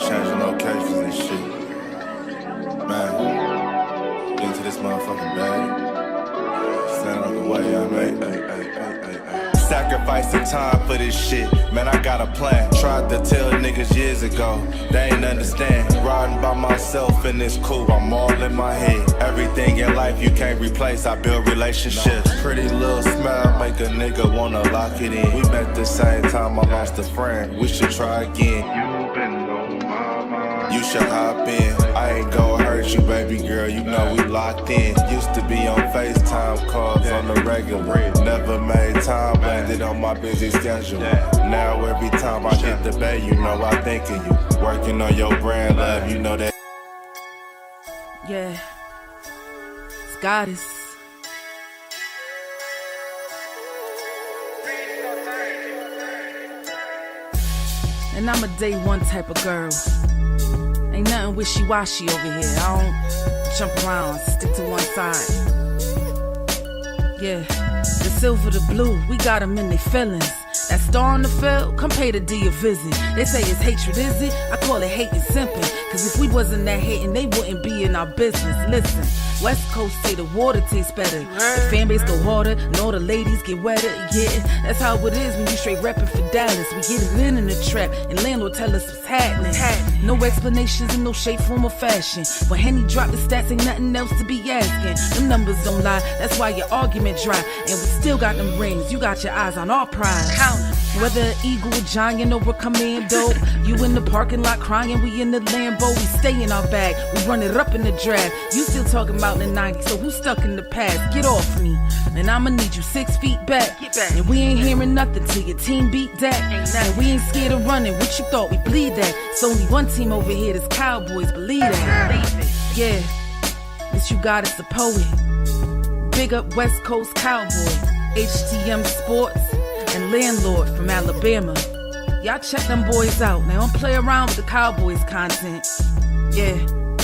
changing locations and shit. Man, into this motherfucking bag. Stand on the way, I made. Sacrificing time for this shit. Man, I got a plan. Tried to tell niggas years ago. They ain't understand. Riding by myself and it's cool. I'm all in my head. Everything in life you can't replace. I build relationships. Pretty little smile make a nigga wanna lock it in. We met the same time I lost a friend. We should try again. You've been on my mind. You should hop in. I ain't gon' hurt you, baby girl. You know we locked in. Used to be on FaceTime calls on the regular. Never made time, landed on my busy schedule. Now every time I get the bay, you know I think of you. Working on your brand, love, you know that. Yeah, it's goddess. And I'm a day one type of girl. Ain't nothing wishy-washy over here. I don't jump around, stick to one side. Yeah, the silver, the blue, we got them in their feelings. That star on the field, come pay the D a visit. They say it's hatred, is it? I call it hate and simping. Cause if we wasn't that hating, they wouldn't be in our business. Listen, West Coast say the water tastes better. The fan base go harder, and all the ladies get wetter. Yeah, that's how it is when you straight reppin' for Dallas. We get it in the trap, and landlord tell us what's happening. No explanations in no shape, form, or fashion. When Henny drop the stats, ain't nothing else to be asking. Them numbers don't lie, that's why your argument dry. And we still got them rings, you got your eyes on our prize. Whether an eagle, a giant, or a commando, you in the parking lot crying, we in the Lambo, we stay in our bag, we run it up in the draft. You still talking about the 90s, so who's stuck in the past? Get off me, and I'ma need you 6 feet back. And we ain't hearing nothing till your team beat that. And we ain't scared of running, what you thought we bleed that? It's only one team over here, that's Cowboys, believe that. Yeah, this you got is a poet. Big up West Coast Cowboy, HTM Sports, and Landlord from Alabama. Y'all check them boys out. Now don't play around with the Cowboys content. Yeah,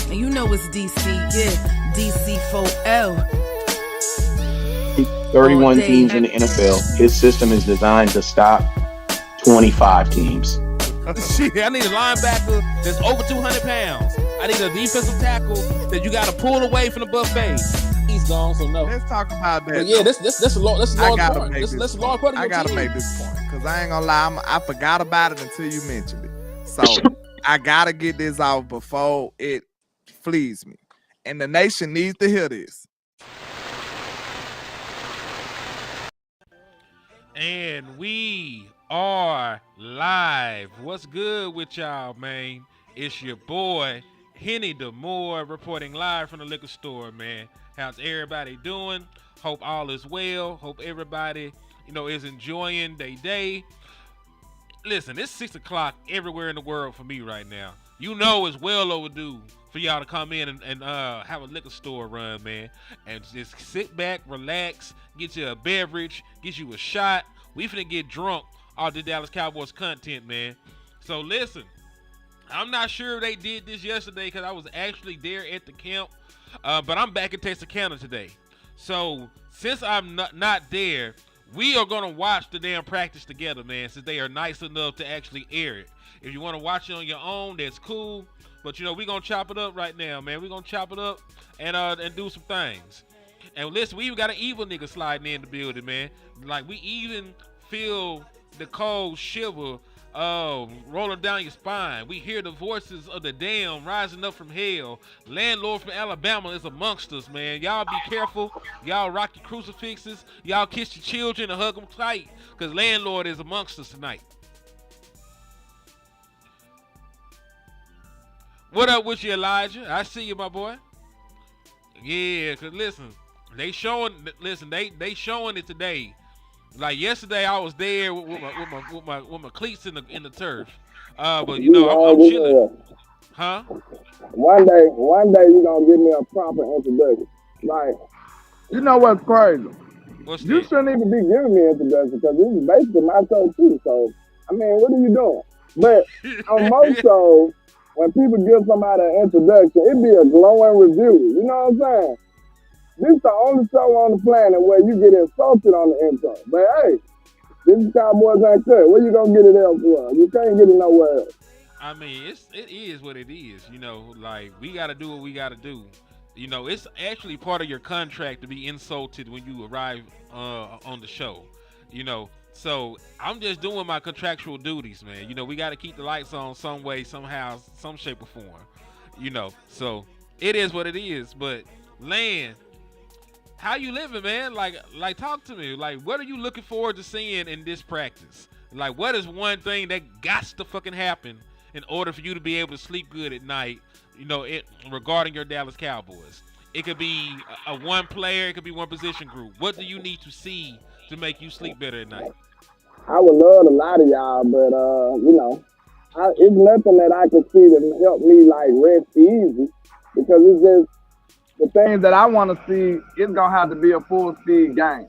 and you know it's DC. Yeah, DC4L. 31 teams in the NFL. His system is designed to stop 25 teams. Shit, I need a linebacker that's over 200 pounds. I need a defensive tackle that you got to pull away from the buffet. He's gone, so no. Let's talk about that. But yeah, that's a large part. That's a large part of your I gotta team. make this point because I ain't gonna lie, I forgot about it until you mentioned it. So I gotta get this off before it flees me, and the nation needs to hear this. And we are live. What's good with y'all, man? It's your boy Henny DeMoore reporting live from the liquor store, man. How's everybody doing? Hope all is well. Hope everybody, is enjoying their day. Listen, it's 6 o'clock everywhere in the world for me right now. You know it's well overdue for y'all to come in and have a liquor store run, man. And just sit back, relax, get you a beverage, get you a shot. We finna get drunk off the Dallas Cowboys content, man. So listen, I'm not sure they did this yesterday because I was actually there at the camp. But I'm back in Texarkana today. So since I'm not there, we are going to watch the damn practice together, man, since they are nice enough to actually air it. If you want to watch it on your own, that's cool. But, we're going to chop it up right now, man. We're going to chop it up and do some things. And listen, we even got an evil nigga sliding in the building, man. Like, we even feel the cold shiver rolling down your spine. We hear the voices of the damned rising up from hell. Landlord from Alabama is amongst us, man. Y'all be careful. Y'all rock your crucifixes. Y'all kiss your children and hug them tight, because Landlord is amongst us tonight. What up with you, Elijah? I see you, my boy. Yeah, because listen, they showing it today. Like yesterday, I was there with my cleats in the turf. But I'm chilling. Huh? One day you gonna give me a proper introduction. Like, You know what's crazy? You shouldn't even be giving me an introduction because this is basically my show too. So, I mean, what are you doing? But on most shows, when people give somebody an introduction, it be a glowing review. You know what I'm saying? This is the only show on the planet where you get insulted on the intro. But hey, this is Cowboys Ain't Cut. Where you gonna get it elsewhere? You can't get it nowhere else. I mean, it is what it is. You know, like we got to do what we got to do. You know, it's actually part of your contract to be insulted when you arrive on the show. You know, so I'm just doing my contractual duties, man. You know, we got to keep the lights on some way, somehow, some shape or form. You know, so it is what it is. But Land, how you living, man? Like talk to me. Like, what are you looking forward to seeing in this practice? Like, what is one thing that got to fucking happen in order for you to be able to sleep good at night? You know, regarding your Dallas Cowboys. It could be a one player, it could be one position group. What do you need to see to make you sleep better at night? I would love to lie to y'all, but it's nothing that I can see to help me like rest easy because it's just the things that I want to see. It's gonna have to be a full speed game.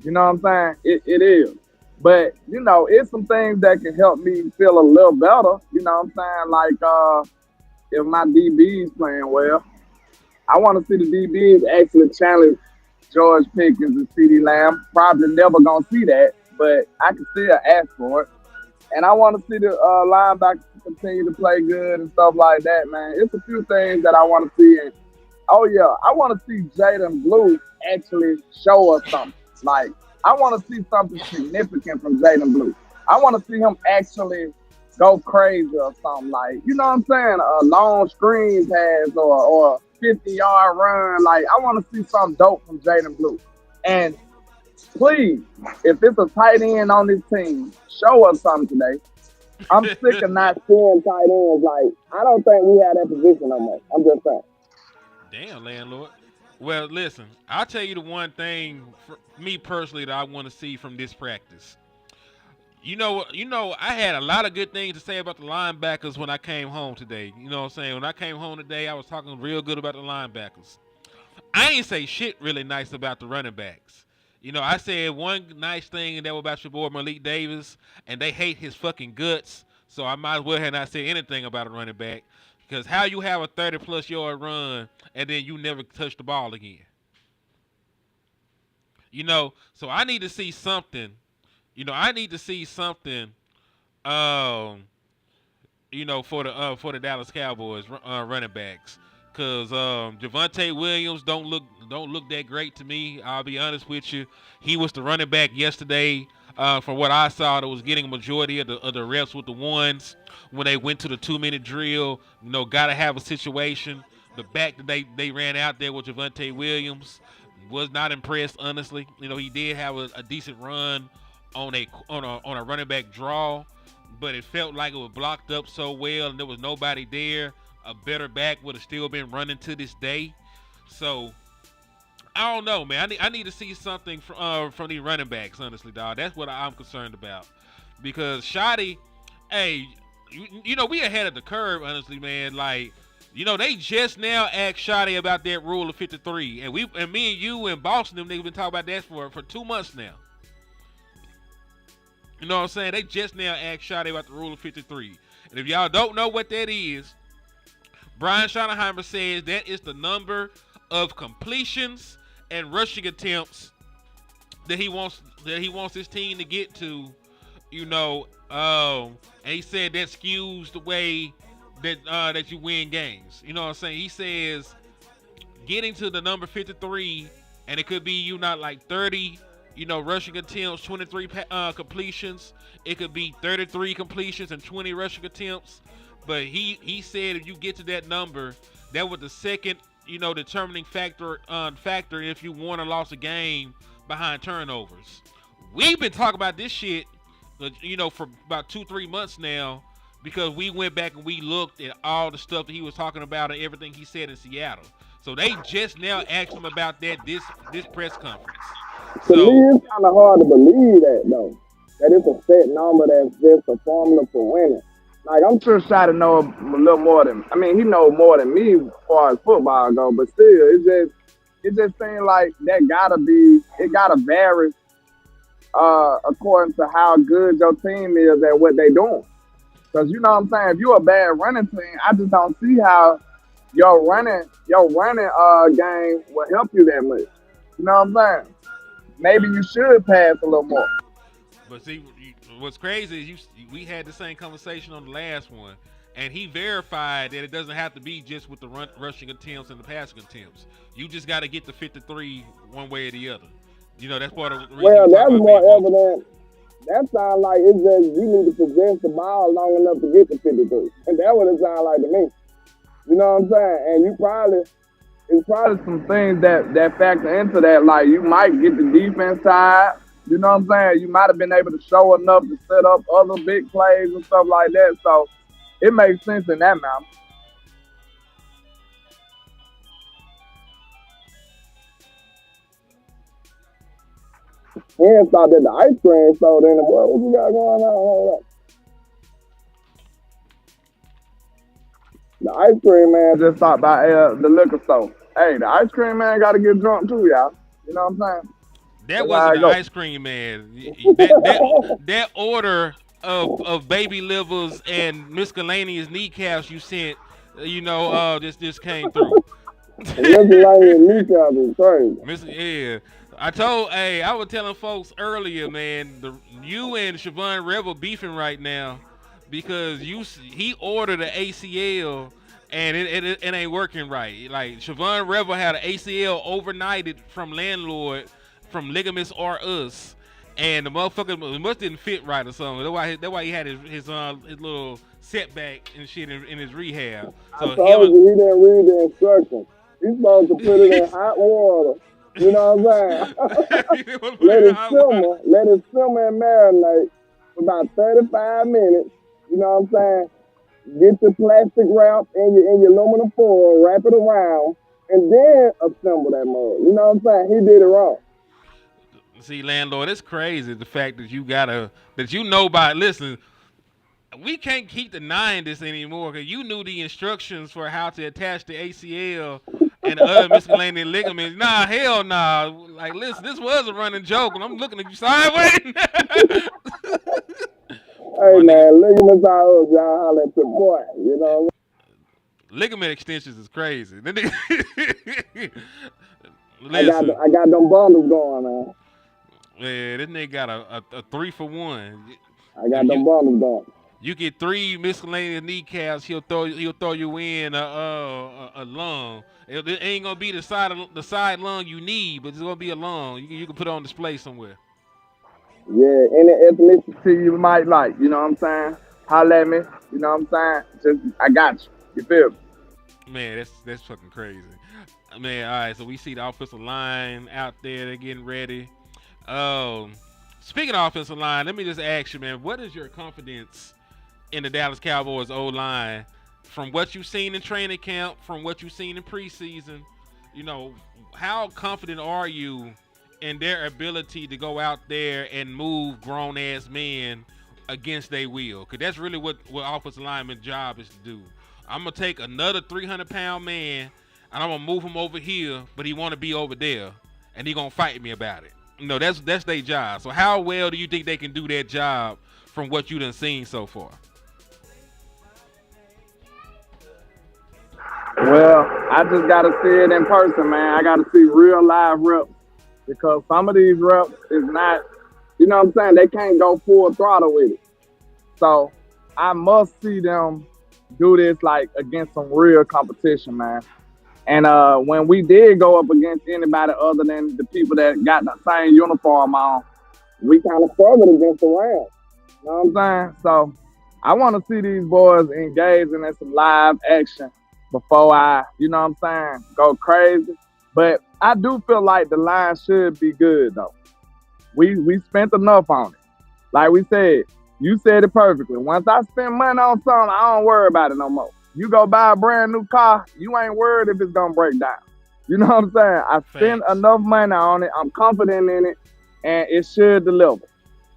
You know what I'm saying? It is, but you know, it's some things that can help me feel a little better. You know what I'm saying? Like if my DB's playing well, I want to see the DBs actually challenge George Pickens and CeeDee Lamb. Probably never gonna see that, but I can still ask for it. And I want to see the linebackers continue to play good and stuff like that, man. It's a few things that I want to see. And, oh, yeah, I want to see Jaden Blue actually show us something. Like, I want to see something significant from Jaden Blue. I want to see him actually go crazy or something. Like, you know what I'm saying? A long screen pass or a 50-yard run. Like, I want to see something dope from Jaden Blue. And please, if it's a tight end on this team, show us something today. I'm sick of not seeing tight ends. Like, I don't think we have that position no more. I'm just saying. Damn, landlord. Well, listen, I'll tell you the one thing for me personally that I want to see from this practice. You know, I had a lot of good things to say about the linebackers when I came home today. You know what I'm saying? When I came home today, I was talking real good about the linebackers. I ain't say shit really nice about the running backs. You know, I said one nice thing and that was about your boy Malik Davis, and they hate his fucking guts. So I might as well have not said anything about a running back. Because how you have a 30-plus yard run and then you never touch the ball again? You know, so I need to see something. You know, I need to see something. You know, for the Dallas Cowboys running backs, because Javonte Williams don't look that great to me. I'll be honest with you. He was the running back yesterday. From what I saw, that was getting a majority of the reps with the ones when they went to the 2-minute drill. You know, gotta have a situation. The back that they ran out there with Javonte Williams was not impressed, honestly. You know, he did have a decent run on a running back draw, but it felt like it was blocked up so well and there was nobody there. A better back would have still been running to this day. So I don't know, man. I need to see something from these running backs, honestly, dog. That's what I'm concerned about. Because Shotty, hey, you know, we ahead of the curve, honestly, man. Like, you know, they just now asked Shotty about that rule of 53. And me and you and Boston, them niggas been talking about that for 2 months now. You know what I'm saying? They just now asked Shotty about the rule of 53. And if y'all don't know what that is, Brian Schottenheimer says that is the number of completions and rushing attempts that he wants his team to get to, you know, and he said that skews the way that you win games. You know what I'm saying? He says getting to the number 53, and it could be you not like 30, you know, rushing attempts, 23 completions. It could be 33 completions and 20 rushing attempts. But he said if you get to that number, that was the second, you know, determining factor if you won or lost a game behind turnovers. We've been talking about this shit, you know, for about 2-3 months now, because we went back and we looked at all the stuff that he was talking about and everything he said in Seattle. So they just now asked him about that this press conference. To me, it's kind of hard to believe that, though. That it's a set number that's just a formula for winning. Like, I'm sure Shotty know a little more than, I mean, he knows more than me as far as football go, but still, it just seems like it gotta vary according to how good your team is at what they doing. Because, you know what I'm saying, if you're a bad running team, I just don't see how your running game will help you that much. You know what I'm saying? Maybe you should pass a little more. But see, what's crazy is we had the same conversation on the last one, And he verified that it doesn't have to be just with the rushing attempts and the passing attempts. You just got to get the 53 one way or the other. You know, that's part of the reason Well, we talk that's about more being multiple. evident. That sounds like it's just you need to possess the ball long enough to get to 53. And that's what it sounds like to me. You know what I'm saying? And it's probably some things that factor into that. Like you might get the defense side. You know what I'm saying? You might have been able to show enough to set up other big plays and stuff like that. So it makes sense in that manner. And thought that the ice cream sold in the world. What you got going on? Hold up. The ice cream man just stopped by the liquor store. Hey, the ice cream man got to get drunk too, y'all. You know what I'm saying? That wasn't the ice cream man. That order of baby livers and miscellaneous kneecaps you sent, this came through. Miscellaneous kneecaps is crazy. Yeah. I was telling folks earlier, man, you and Siobhan Rebel beefing right now because he ordered an ACL and it ain't working right. Like Siobhan Rebel had an ACL overnighted from landlord from Ligaments R Us, and the motherfucker must didn't fit right or something. That's why he had his little setback and shit in his rehab. So I told you he didn't read the instructions. He's supposed to put it in hot water. You know what I'm saying? Let it simmer and marinate for about 35 minutes. You know what I'm saying? Get the plastic wrap in your aluminum foil, wrap it around, and then assemble that mug. You know what I'm saying? He did it wrong. See, landlord, it's crazy the fact that listen, we can't keep denying this anymore because you knew the instructions for how to attach the ACL and the other miscellaneous ligaments. Nah, hell nah. Like, listen, this was a running joke, and I'm looking at you sideways. Hey, man, ligaments are us, y'all holler at your boy, you know. Ligament extensions is crazy. I got them bundles going, man. Yeah, this nigga got a 3-for-1. I got them bundles going. You get 3 miscellaneous kneecaps, he'll throw you in a lung. It ain't gonna be the side lung you need, but it's gonna be a lung. You can put it on display somewhere. Yeah, any ethnicity you might like, you know what I'm saying? Holla at me, you know what I'm saying? Just I got you. You feel me? Man, that's fucking crazy. Man, all right, so we see the offensive line out there, they're getting ready. Speaking of offensive line, let me just ask you, man, what is your confidence in the Dallas Cowboys O-line from what you've seen in training camp, from what you've seen in preseason? You know, how confident are you in their ability to go out there and move grown-ass men against their will? Because that's really what offensive lineman's job is to do. I'm going to take another 300-pound man, and I'm going to move him over here, but he want to be over there, and he going to fight me about it. You know, that's their job. So how well do you think they can do that job from what you done seen so far? Well, I just got to see it in person, man. I got to see real live reps because some of these reps is not, you know what I'm saying, they can't go full throttle with it. So I must see them do this like against some real competition, man. And when we did go up against anybody other than the people that got the same uniform on, we kind of struggled against the Rams. You know what I'm saying? So I want to see these boys engaging in some live action before I, you know what I'm saying, go crazy. But I do feel like the line should be good, though. We spent enough on it. Like we said, you said it perfectly. Once I spend money on something, I don't worry about it no more. You go buy a brand new car, you ain't worried if it's going to break down. You know what I'm saying? I spent enough money on it. I'm confident in it, and it should deliver.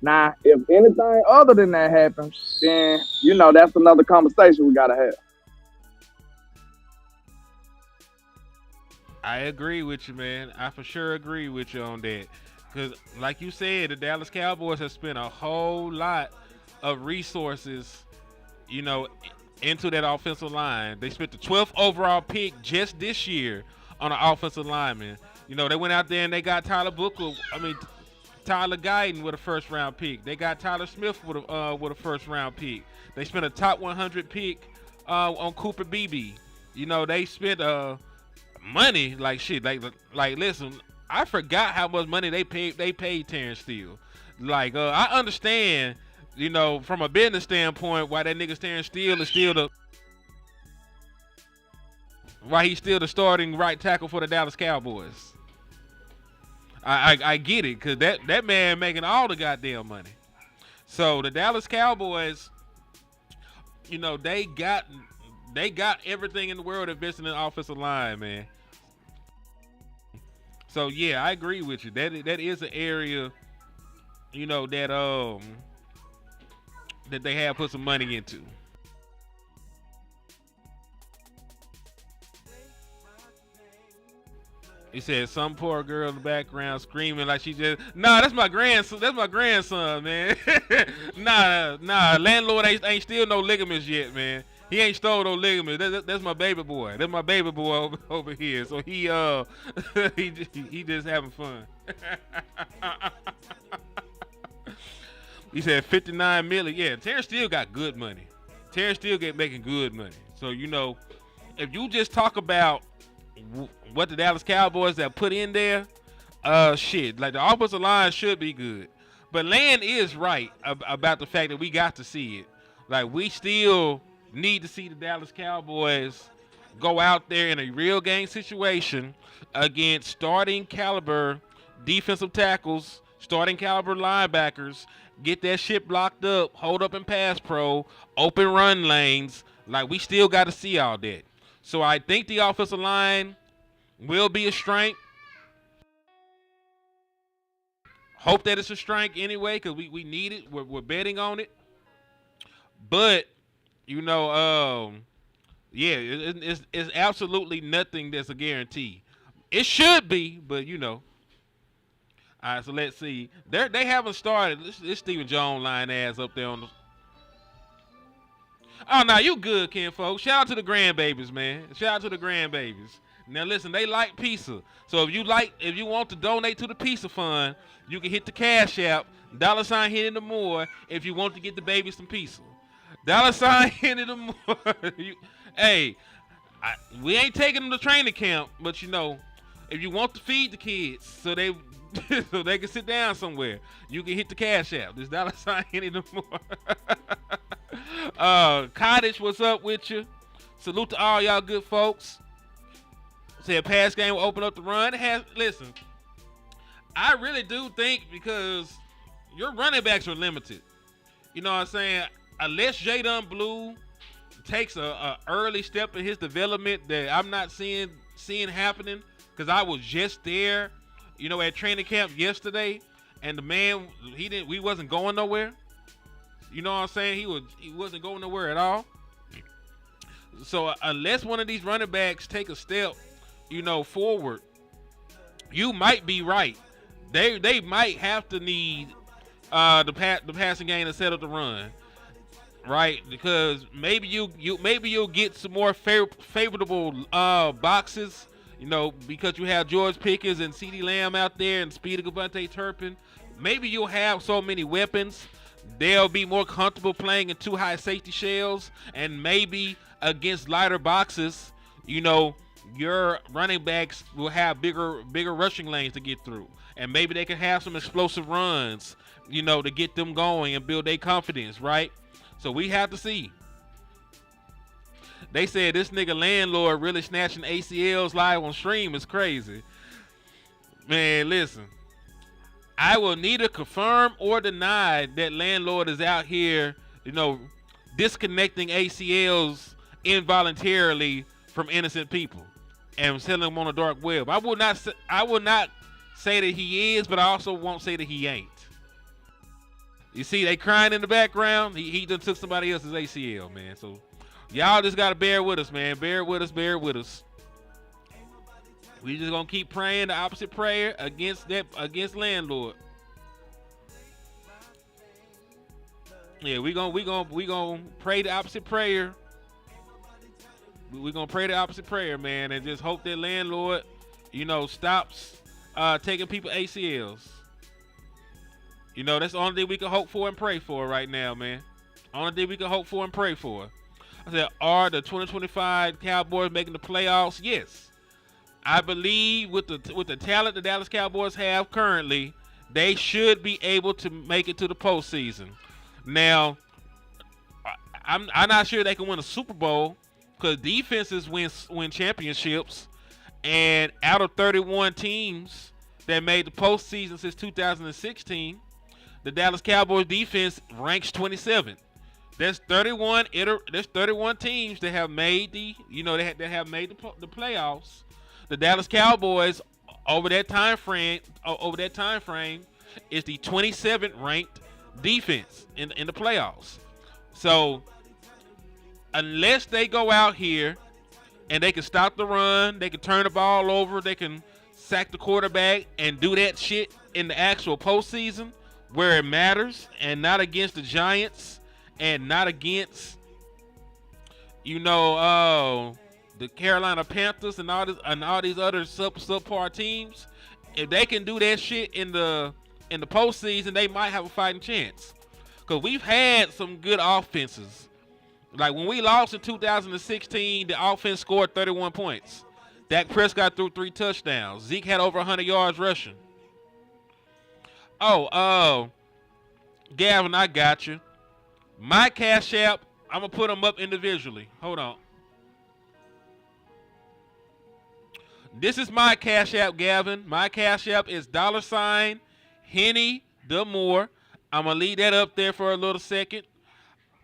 Now, if anything other than that happens, then, you know, that's another conversation we got to have. I agree with you, man. I for sure agree with you on that. Because, like you said, the Dallas Cowboys have spent a whole lot of resources, you know, into that offensive line. They spent the 12th overall pick just this year on an offensive lineman. You know, they went out there and they got Tyler Guyton with a first-round pick. They got Tyler Smith with a first-round pick. They spent a top 100 pick on Cooper BB. You know, they spent money like shit. Like listen, I forgot how much money they paid Terrence Steele. Like I understand, you know, from a business standpoint, why that nigga Terrence Steele is still he's still the starting right tackle for the Dallas Cowboys. I get it, because that man making all the goddamn money. So the Dallas Cowboys, you know, they got everything in the world invested in the offensive line, man. So yeah, I agree with you. That is an area, you know, that they have put some money into. He said some poor girl in the background screaming like she just. Nah, that's my grandson. That's my grandson, man. nah. Landlord ain't steal no ligaments yet, man. He ain't stole no ligaments. That's my baby boy. That's my baby boy over here. So he he just having fun. He said 59 million. Yeah, Terrence Steele got good money. Terrence Steele making good money. So you know, if you just talk about what the Dallas Cowboys have put in there, shit, like the offensive line should be good. But Land is right about the fact that we got to see it. Like, we still need to see the Dallas Cowboys go out there in a real game situation against starting caliber defensive tackles, starting caliber linebackers, get that shit blocked up, hold up in pass pro, open run lanes. Like, we still got to see all that. So I think the offensive line will be a strength. Hope that it's a strength anyway, because we need it. We're betting on it. But, you know, yeah, it's absolutely nothing that's a guarantee. It should be, but, you know. All right, so let's see. They haven't started. This Stephen Jones line ass up there on the... Oh, no, you good, Ken, folks. Shout out to the grandbabies, man. Shout out to the grandbabies. Now, listen, they like pizza. So if you want to donate to the pizza fund, you can hit the Cash App, $ Henny the More, if you want to get the babies some pizza. $ Henny the More. We ain't taking them to training camp, but you know, if you want to feed the kids so they can sit down somewhere, you can hit the Cash App. There's $ Henny the More. Cottage, what's up with you? Salute to all y'all good folks. Said pass game will open up the run. Listen, I really do think, because your running backs are limited. You know what I'm saying? Unless Jadon Blue takes a early step in his development that I'm not seeing happening, because I was just there, you know, at training camp yesterday, and the man, we wasn't going nowhere. You know what I'm saying? He wasn't going nowhere at all. So unless one of these running backs take a step, you know, forward, you might be right. They might have to need the passing game to set up the run, right? Because maybe you'll get some more favorable boxes, you know, because you have George Pickens and CeeDee Lamb out there and Speedy Devontae Turpin. Maybe you'll have so many weapons, they'll be more comfortable playing in two high safety shells, and maybe against lighter boxes, you know, your running backs will have bigger rushing lanes to get through, and maybe they can have some explosive runs, you know, to get them going and build their confidence, right? So we have to see. They said this nigga Landlord really snatching ACLs live on stream is crazy. Man, listen, I will neither confirm or deny that Landlord is out here, you know, disconnecting ACLs involuntarily from innocent people and selling them on the dark web. I will not say that he is, but I also won't say that he ain't. You see, they crying in the background. He done took somebody else's ACL, man. So y'all just gotta bear with us, man. Bear with us. We just gonna keep praying the opposite prayer against Landlord. Yeah, we gonna pray the opposite prayer. We're going to pray the opposite prayer, man, and just hope that Landlord, you know, stops taking people ACLs. You know, that's the only thing we can hope for and pray for right now, man. Only thing we can hope for and pray for. I said, are the 2025 Cowboys making the playoffs? Yes. I believe with the talent the Dallas Cowboys have currently, they should be able to make it to the postseason. Now, I'm not sure they can win a Super Bowl because defenses win championships, and out of 31 teams that made the postseason since 2016, the Dallas Cowboys defense ranks 27th. There's 31 teams that have made the playoffs. The Dallas Cowboys over that time frame is the 27th ranked defense in the playoffs. So unless they go out here and they can stop the run, they can turn the ball over, they can sack the quarterback and do that shit in the actual postseason where it matters, and not against the Giants and not against the Carolina Panthers and all these other subpar teams. If they can do that shit in the postseason, they might have a fighting chance. Because we've had some good offenses. Like when we lost in 2016, the offense scored 31 points. Dak Prescott threw 3 touchdowns. Zeke had over 100 yards rushing. Gavin, I got you. My Cash App, I'm going to put them up individually. Hold on. This is my Cash App, Gavin. My Cash App is $ Henny the Moore. I'm going to leave that up there for a little second.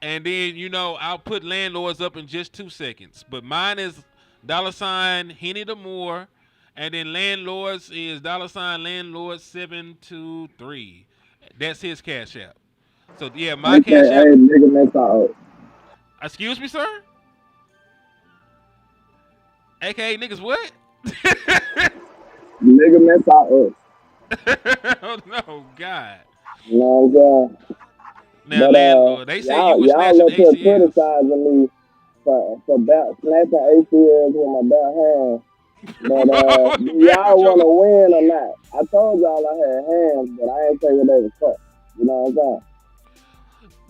And then, I'll put Landlords up in just 2 seconds. But mine is $ Henny the Moore. And then Landlords is $ Landlords 723. That's his Cash App. So, yeah, my Cash App. Excuse me, sir? AKA niggas what? Nigga mess out us. Oh, no, God. You know what I'm saying? Now, Landlord, they say you was snatching y'all ACLs. criticizing me for snatching ACLs with my bad hand. But y'all want to win or not? I told y'all I had hands, but I ain't say what they was for. You know what I'm saying?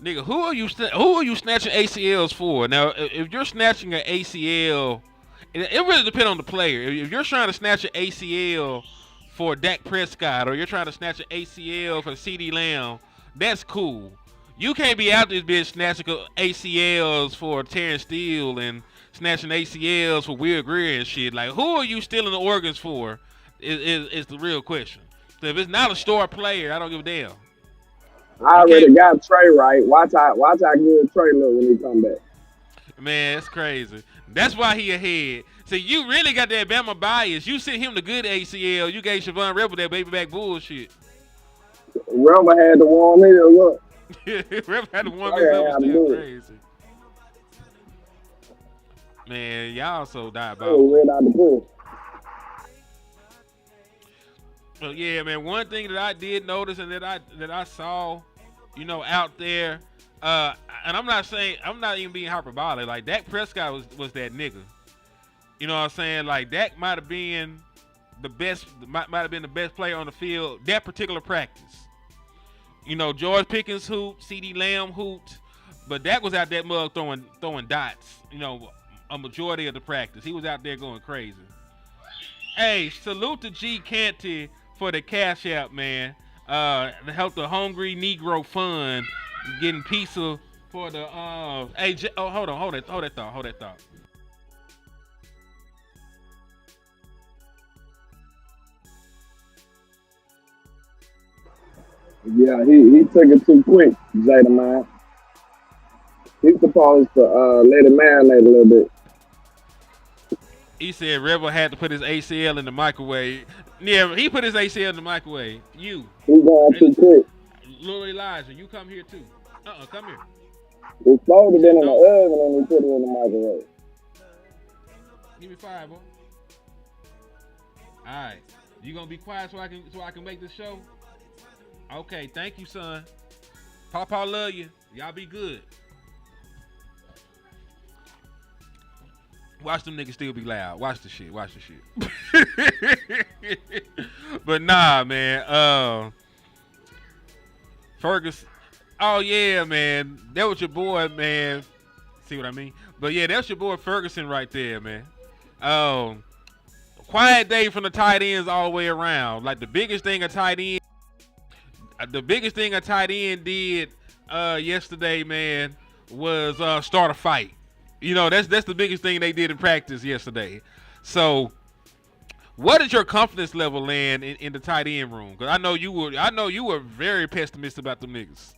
Nigga, who are you snatching ACLs for? Now, if you're snatching an ACL, it really depends on the player. If you're trying to snatch an ACL for Dak Prescott, or you're trying to snatch an ACL for CeeDee Lamb, that's cool. You can't be out this bitch snatching ACLs for Terrence Steele and snatching ACLs for Will Greer and shit. Like, who are you stealing the organs for? Is the real question. So if it's not a star player, I don't give a damn. I already got Trey right. Watch how good Trey look when he come back. Man, that's crazy. That's why he ahead. See, you really got that Bama bias. You sent him the good ACL. You gave Siobhan Rebel that baby back bullshit. Rebel had to warm his up. Rebel had to warm his up. Still crazy. Man, y'all so diabolical. Well, yeah, man. One thing that I did notice and that I saw, out there, and I'm not even being hyperbolic. Like Dak Prescott was that nigga. You know what I'm saying? Like Dak might have been the best player on the field that particular practice. George Pickens hooped, CeeDee Lamb hooped, but Dak was out that mug throwing dots. A majority of the practice, he was out there going crazy. Hey, salute to G Canty for the Cash App, man. To help the Hungry Negro Fund getting pizza for the hold that thought. Yeah, he took it too quick, Jada man. He's supposed to let it marinate a little bit. He said Rebel had to put his ACL in the microwave. Yeah, he put his ACL in the microwave. You. He's going too quick. Little Elijah, you come here too. Come here. It's supposed to be in the oven and he put it in the microwave. Give me 5, boy. All right. You gonna be quiet so I can make this show? Okay, thank you, son. Papa love you. Y'all be good. Watch them niggas still be loud. Watch the shit. But nah, man. Ferguson. Oh yeah, man. That was your boy, man. See what I mean? But yeah, that's your boy Ferguson right there, man. Quiet day from the tight ends all the way around. Like the biggest thing a tight end did yesterday, man, was start a fight. That's the biggest thing they did in practice yesterday. So, what is your confidence level, Land, in the tight end room? Because I know you were very pessimistic about the niggas.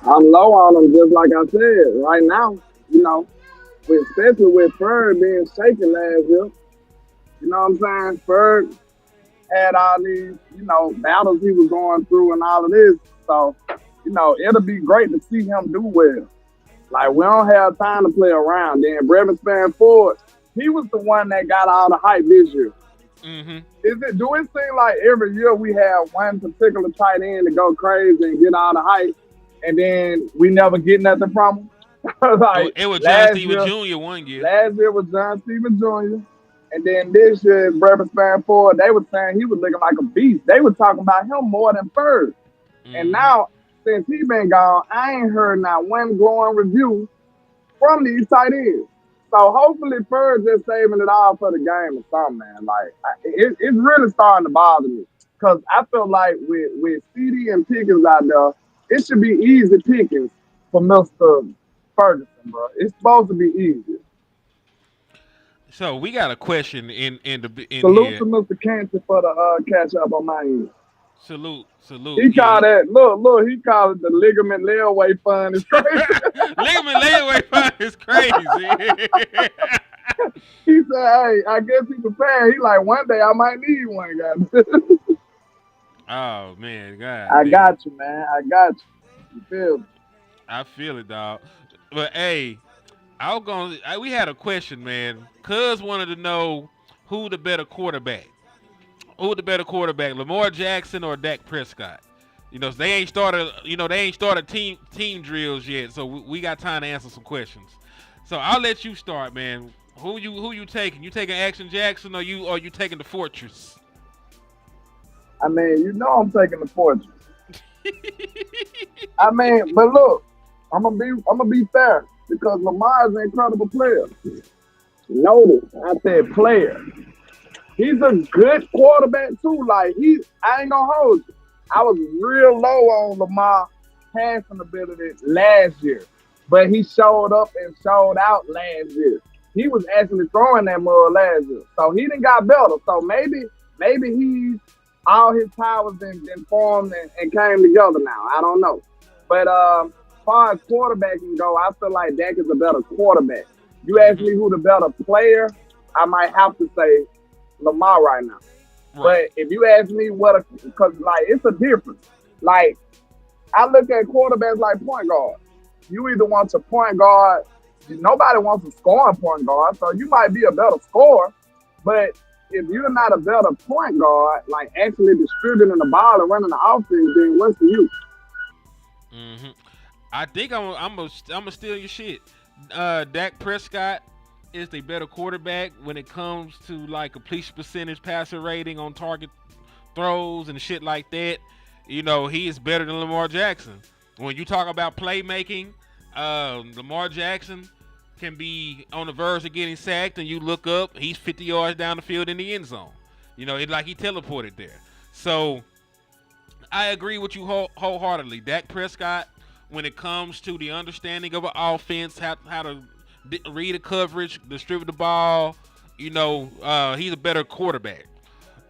I'm low on them, just like I said. Right now, especially with Ferg being shaken last year. You know what I'm saying? Ferg had all these, battles he was going through and all of this. So, it'll be great to see him do well. Like, we don't have time to play around. Then Brevin Spanford, he was the one that got all the hype this year. Mm-hmm. Do it seem like every year we have one particular tight end to go crazy and get all the hype, and then we never get nothing from him? Like, it was John Steven Jr. one year. Last year was John Steven Jr. And then this year, Brevin Spanford, they were saying he was looking like a beast. They were talking about him more than Ferg. Mm-hmm. And now, since he been gone, I ain't heard not one glowing review from these tight ends. So hopefully Ferg just saving it all for the game or something, man. Like, it's really starting to bother me. Because I feel like with CD and Pickens out there, it should be easy pickings for Mr. Ferguson, bro. It's supposed to be easy. So we got a question in Salute here. to Mr. Canty for the catch up on my end. Salute. He called that, look, he called it the ligament layaway fund. It's crazy. Ligament layaway fund is crazy. He said, hey, I guess he prepared. He like, one day I might need one, guys. Oh, man. God. I got you, man. I got you. You feel me? I feel it, dog. But, hey, we had a question, man. Cuz wanted to know who the better quarterback. Lamar Jackson or Dak Prescott? They ain't started team drills yet, so we got time to answer some questions. So I'll let you start, man. Who you taking? You taking Action Jackson or you taking the Fortress? I mean, I'm taking the Fortress. I mean, but look, I'm gonna be fair because Lamar is an incredible player. Notice I said player. He's a good quarterback too. Like I ain't gonna hold you. I was real low on Lamar passing ability last year, but he showed up and showed out last year. He was actually throwing that mud last year, so he done got better. So maybe he's all his powers been formed and came together now. I don't know, but as far as quarterbacking go, I feel like Dak is a better quarterback. You ask me who the better player, I might have to say Lamar right now. Right. But if you ask me because it's a difference. Like, I look at quarterbacks like point guard. You either want a point guard, nobody wants a scoring point guard, so you might be a better scorer, but if you're not a better point guard, like actually distributing the ball and running the offense, then what's the use? Mm-hmm. I think I'm gonna steal your shit. Dak Prescott is the better quarterback when it comes to like completion percentage, passer rating on target throws and shit like that. He is better than Lamar Jackson. When you talk about playmaking, Lamar Jackson can be on the verge of getting sacked and you look up, he's 50 yards down the field in the end zone. It's like he teleported there. So I agree with you wholeheartedly. Dak Prescott, when it comes to the understanding of an offense, how to read a coverage, distribute the ball, he's a better quarterback.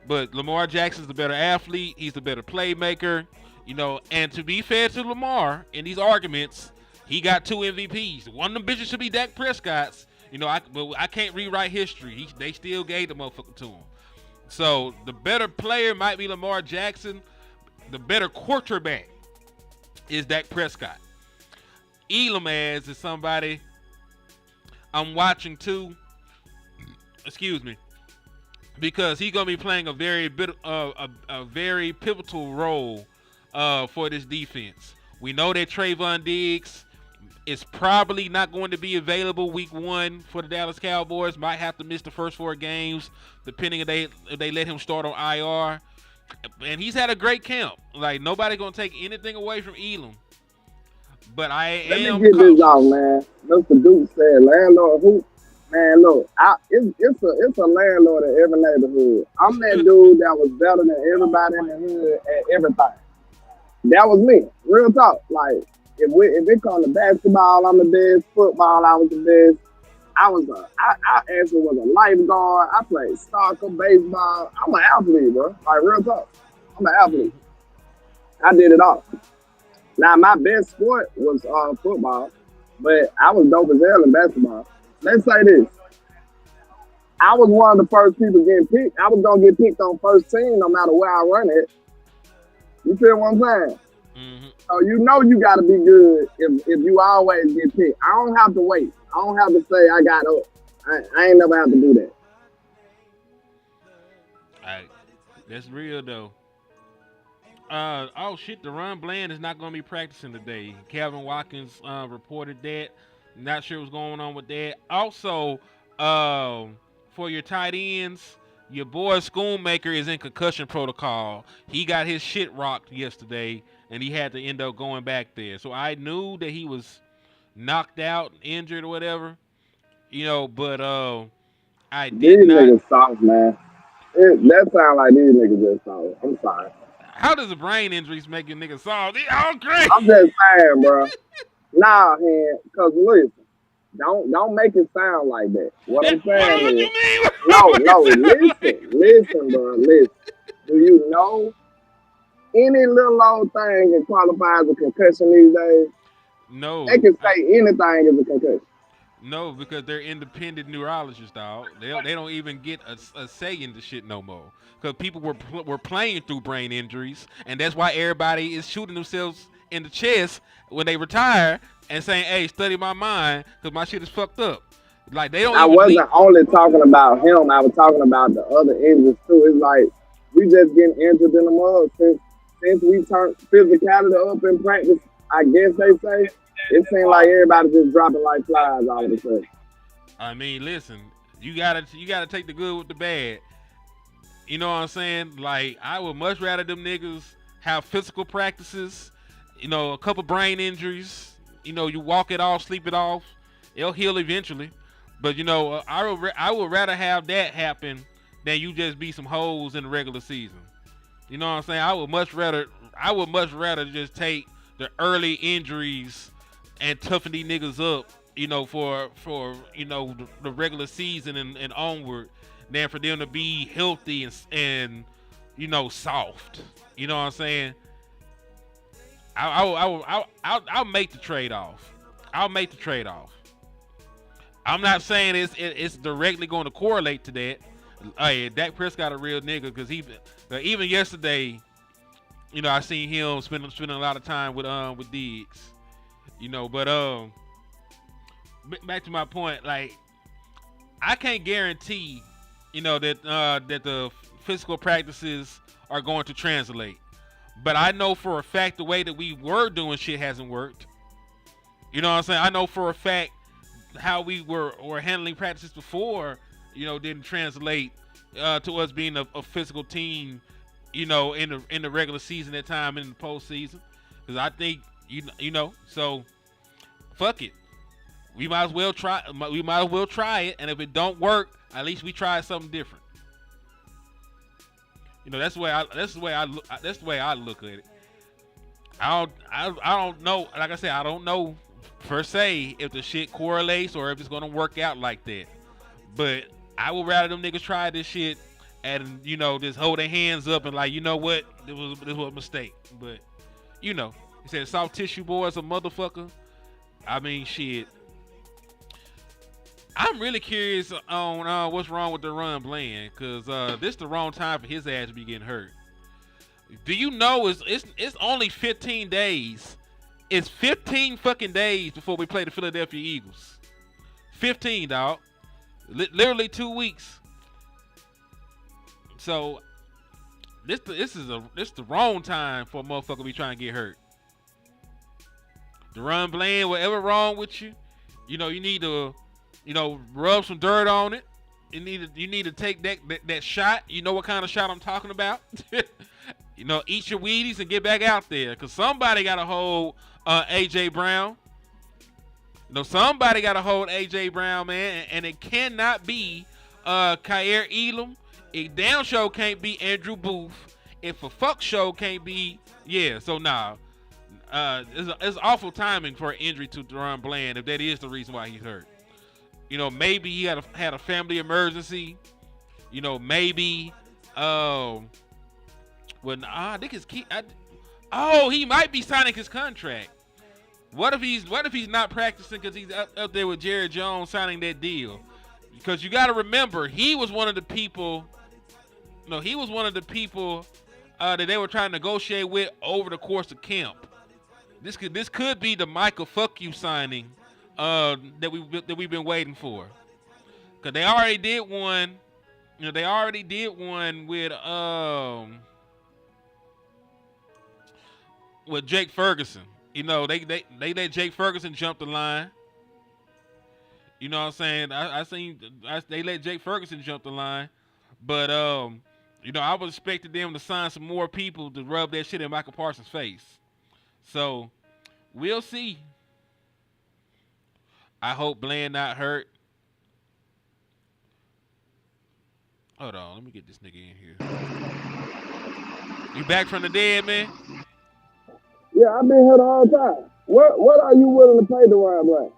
But Lamar Jackson's the better athlete. He's the better playmaker. And to be fair to Lamar, in these arguments, he got 2 MVPs. One of them bitches should be Dak Prescott's. But I can't rewrite history. They still gave the motherfucker to him. So the better player might be Lamar Jackson. The better quarterback is Dak Prescott. Elam is somebody I'm watching too. Excuse me, because he's gonna be playing a very pivotal role for this defense. We know that Trayvon Diggs is probably not going to be available week 1 for the Dallas Cowboys. Might have to miss the first 4 games, depending if they let him start on IR. And he's had a great camp. Like, nobody gonna take anything away from Elam. but I Let me am get this cautious. off, man. Mr. Duke said, landlord who? Man, look, it's a landlord in every neighborhood. I'm that dude that was better than everybody in the hood at everything. That was me. Real talk. Like, if it comes to basketball, I'm the best. Football, I was the best. I actually was a lifeguard. I played soccer, baseball. I'm an athlete, bro. Like, real talk. I'm an athlete. I did it all. Now, my best sport was football, but I was dope as hell in basketball. Let's say this. I was one of the first people getting picked. I was going to get picked on first team no matter where I run it. You feel what I'm saying? Mm-hmm. So you know you got to be good if you always get picked. I don't have to wait. I don't have to say I got up. I ain't never have to do that. All right. That's real, though. Oh, shit, DaRon Bland is not going to be practicing today. Calvin Watkins reported that. Not sure what's going on with that. Also, for your tight ends, your boy Schoonmaker is in concussion protocol. He got his shit rocked yesterday, and he had to end up going back there. So I knew that he was knocked out, injured, or whatever. But I did These not. niggas soft, man. That sound like these niggas just soft. I'm sorry. How does the brain injuries make your nigga soft? They all great. I'm just saying, bro. Nah, man. Cause listen, don't make it sound like that. What I'm saying What is, you mean? listen, bro. Listen. Do you know any little old thing can qualify as a concussion these days? No. They can say anything is a concussion. No, because they're independent neurologists, dog. They don't even get a say in the shit no more. Because people were playing through brain injuries, and that's why everybody is shooting themselves in the chest when they retire and saying, "Hey, study my mind, because my shit is fucked up." Like they don't. I wasn't only talking about him. I was talking about the other injuries too. It's like we just getting injured in the mud since we turned physicality up in practice. I guess they say. It seems like everybody's just dropping like flies all of a sudden. I mean, listen, you gotta take the good with the bad. You know what I'm saying? Like, I would much rather them niggas have physical practices, a couple brain injuries. You walk it off, sleep it off. It'll heal eventually. But I would rather have that happen than you just be some hoes in the regular season. You know what I'm saying? I would much rather just take the early injuries and toughen these niggas up, for the regular season and onward, than for them to be healthy and soft. You know what I'm saying? I'll make the trade off. I'm not saying it's directly going to correlate to that. Hey, Dak Prescott a real nigga, because even yesterday, I seen him spending a lot of time with Diggs. But back to my point, like, I can't guarantee, that the physical practices are going to translate. But I know for a fact the way that we were doing shit hasn't worked. You know what I'm saying? I know for a fact how we were handling practices before, didn't translate to us being a physical team, in the regular season at time and in the postseason. Because I think, so fuck it. We might as well try it, and if it don't work, at least we tried something different. That's the way I look at it. I don't know. Like I said, I don't know per se if the shit correlates or if it's gonna work out like that. But I would rather them niggas try this shit and just hold their hands up and like, you know what, this was a mistake. But he said soft tissue boy is a motherfucker. I mean, shit. I'm really curious on what's wrong with DaRon Bland, because this is the wrong time for his ass to be getting hurt. Do you know it's only 15 days? It's 15 fucking days before we play the Philadelphia Eagles. 15, dog. Literally 2 weeks. So this the wrong time for a motherfucker to be trying to get hurt. DaRon Bland, whatever wrong with you, you need to, rub some dirt on it. You need to take that shot. You know what kind of shot I'm talking about? eat your Wheaties and get back out there, because somebody got to hold A.J. Brown. Somebody got to hold A.J. Brown, man, and it cannot be Kyer Elam. It damn show can't be Andrew Booth. If a fuck show can't be, so nah. It's awful timing for an injury to DaRon Bland, if that is the reason why he's hurt. Maybe he had a family emergency. Maybe I think his key. He might be signing his contract. What if he's not practicing because he's up there with Jerry Jones signing that deal? Because you got to remember, he was one of the people. He was one of the people that they were trying to negotiate with over the course of camp. This could be the Micah fuck you signing that we've been waiting for. Because they already did one. They already did one with Jake Ferguson. They let Jake Ferguson jump the line. You know what I'm saying? They let Jake Ferguson jump the line. But I was expecting them to sign some more people to rub that shit in Micah Parsons' face. So we'll see. I hope Bland not hurt. Hold on, let me get this nigga in here. You back from the dead, man? Yeah, I've been here the whole time. What are you willing to pay DaRon Bland?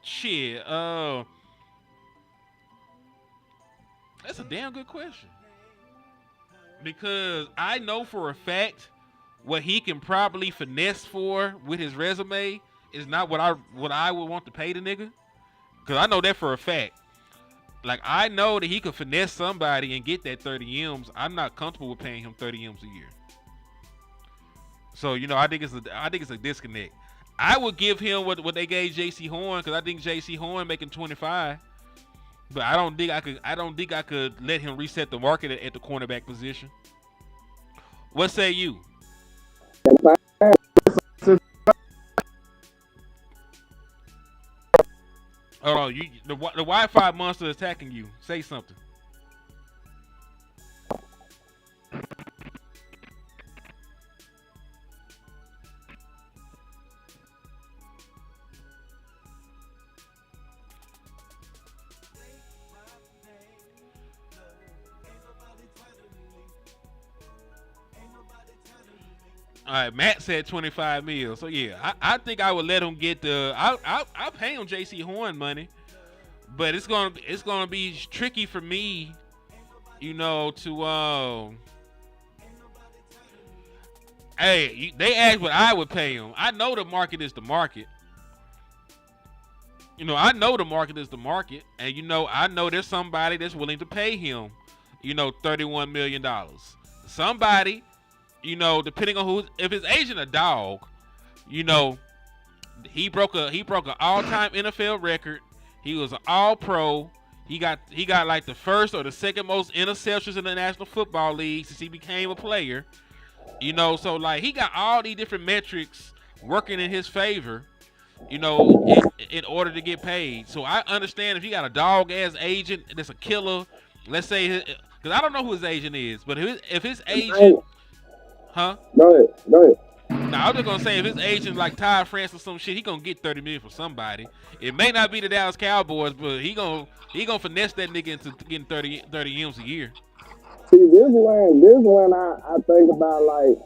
Shit, that's a damn good question. Because I know for a fact what he can probably finesse for with his resume is not what I would want to pay the nigga. Because I know that for a fact. Like, I know that he could finesse somebody and get that 30 M's. I'm not comfortable with paying him 30 M's a year. So, I think it's a disconnect. I would give him what they gave J.C. Horn, because I think J.C. Horn making 25. But I don't think I could let him reset the market at the cornerback position. What say you? Hold on, the Wi-Fi monster is attacking you. Say something. All right, Matt said 25 mil. So yeah, I think I would let him get the. I'll pay him J.C. Horn money, but it's gonna be tricky for me, to Hey, they asked what I would pay him. I know the market is the market. I know the market is the market, and I know there's somebody that's willing to pay him, $31 million. Somebody. Depending on if his agent a dog, he broke an all-time NFL record. He was an all-pro. He got like the first or the second most interceptions in the National Football League since he became a player. So like he got all these different metrics working in his favor, in order to get paid. So I understand if he got a dog-ass agent that's a killer. Let's say, because I don't know who his agent is, but if his agent. Huh? Go ahead. Now, I'm just going to say, if his agent like Ty France or some shit, he going to get $30 million from somebody. It may not be the Dallas Cowboys, but he gonna finesse that nigga into getting 30 M's a year. See, this one I think about, like,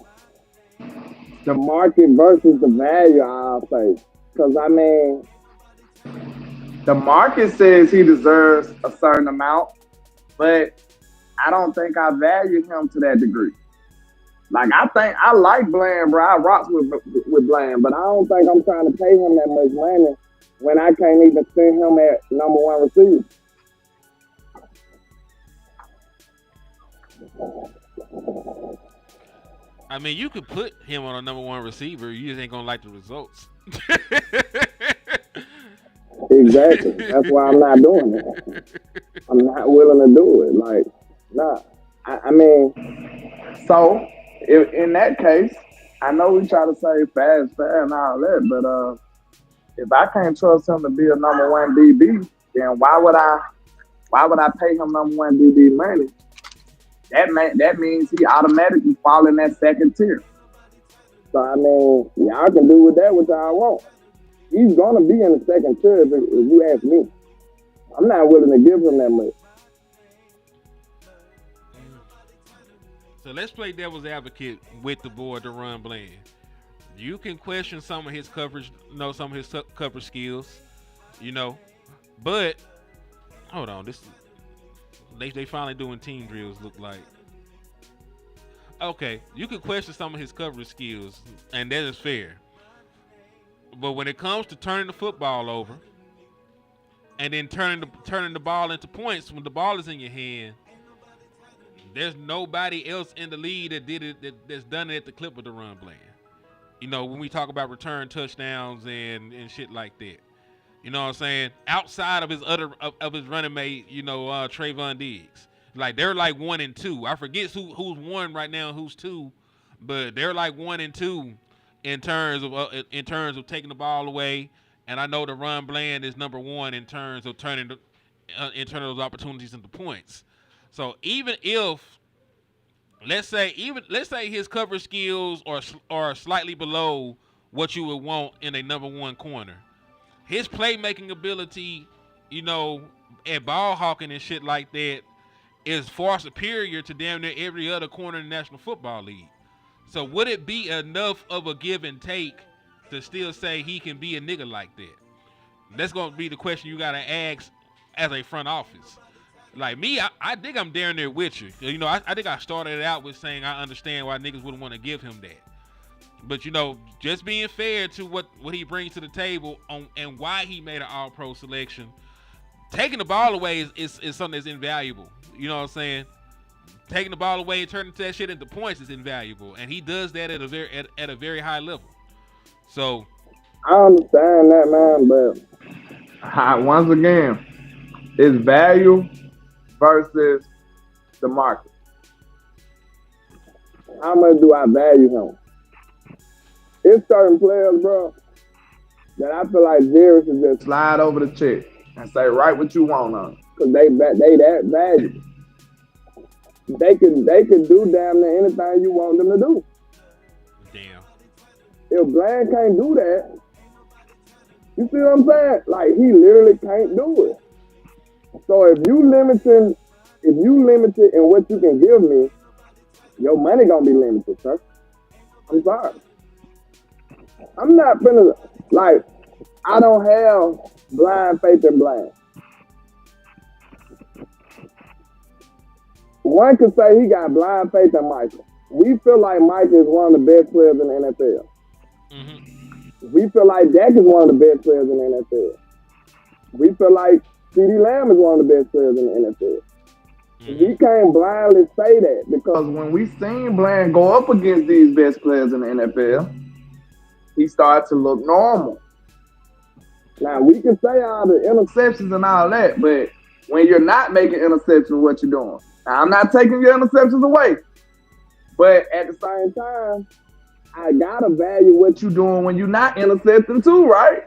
the market versus the value, I'll say. Because, the market says he deserves a certain amount, but I don't think I value him to that degree. Like, I think I like Bland, bro. I rock with Bland, but I don't think I'm trying to pay him that much money when I can't even send him at number one receiver. You could put him on a number one receiver. You just ain't gonna like the results. Exactly. That's why I'm not doing it. I'm not willing to do it. Like, nah. So in that case, I know we try to say fast and all that, but if I can't trust him to be a number one DB, then why would I pay him number one DB money that means he automatically fall in that second tier. So I mean, y'all can do with that what y'all want. He's gonna be in the second tier if you ask me. I'm not willing to give him that much. So let's play devil's advocate with the boy DaRon Bland. You can question some of his coverage, some of his coverage skills, but hold on, they finally doing team drills. Look like okay, you can question some of his coverage skills, and that is fair. But when it comes to turning the football over and then turning the ball into points when the ball is in your hand, there's nobody else in the league that did it that's done it at the clip of DaRon Bland. When we talk about return touchdowns and shit like that. You know what I'm saying? Outside of his running mate, Trayvon Diggs. Like they're like 1 and 2. I forget who's 1 right now, who's 2, but they're like 1 and 2 in terms of taking the ball away. And I know DaRon Bland is number 1 in terms of turning those opportunities into points. So even if let's say his coverage skills are slightly below what you would want in a number 1 corner, his playmaking ability, at ball hawking and shit like that is far superior to damn near every other corner in the National Football League. So would it be enough of a give and take to still say he can be a nigga like that? That's going to be the question you got to ask as a front office. Like me, I think I'm down there with you. I think I started it out with saying I understand why niggas wouldn't want to give him that. But, just being fair to what he brings to the table and why he made an all-pro selection, taking the ball away is something that's invaluable. You know what I'm saying? Taking the ball away and turning that shit into points is invaluable. And he does that at a very high level. So I understand that, man, but once again, it's value versus the market. How much do I value him? It's certain players, bro, that I feel like Jerry should just slide over the check and say, write what you want on it. Because they that valuable. They can do damn near anything you want them to do. Damn. If Bland can't do that, you see what I'm saying? Like, he literally can't do it. So if you limited in what you can give me, your money gonna be limited, sir. I'm sorry. I'm not finna, like, I don't have blind faith in Bland. One could say he got blind faith in Micah. We feel like Micah is one of the best players in the NFL. Mm-hmm. We feel like Dak is one of the best players in the NFL. We feel like CeeDee Lamb is one of the best players in the NFL. Mm-hmm. We can't blindly say that because when we seen Bland go up against these best players in the NFL, he started to look normal. Now, we can say all the interceptions and all that, but when you're not making interceptions, what you doing? Now, I'm not taking your interceptions away, but at the same time, I gotta value what you're doing when you're not intercepting too, right?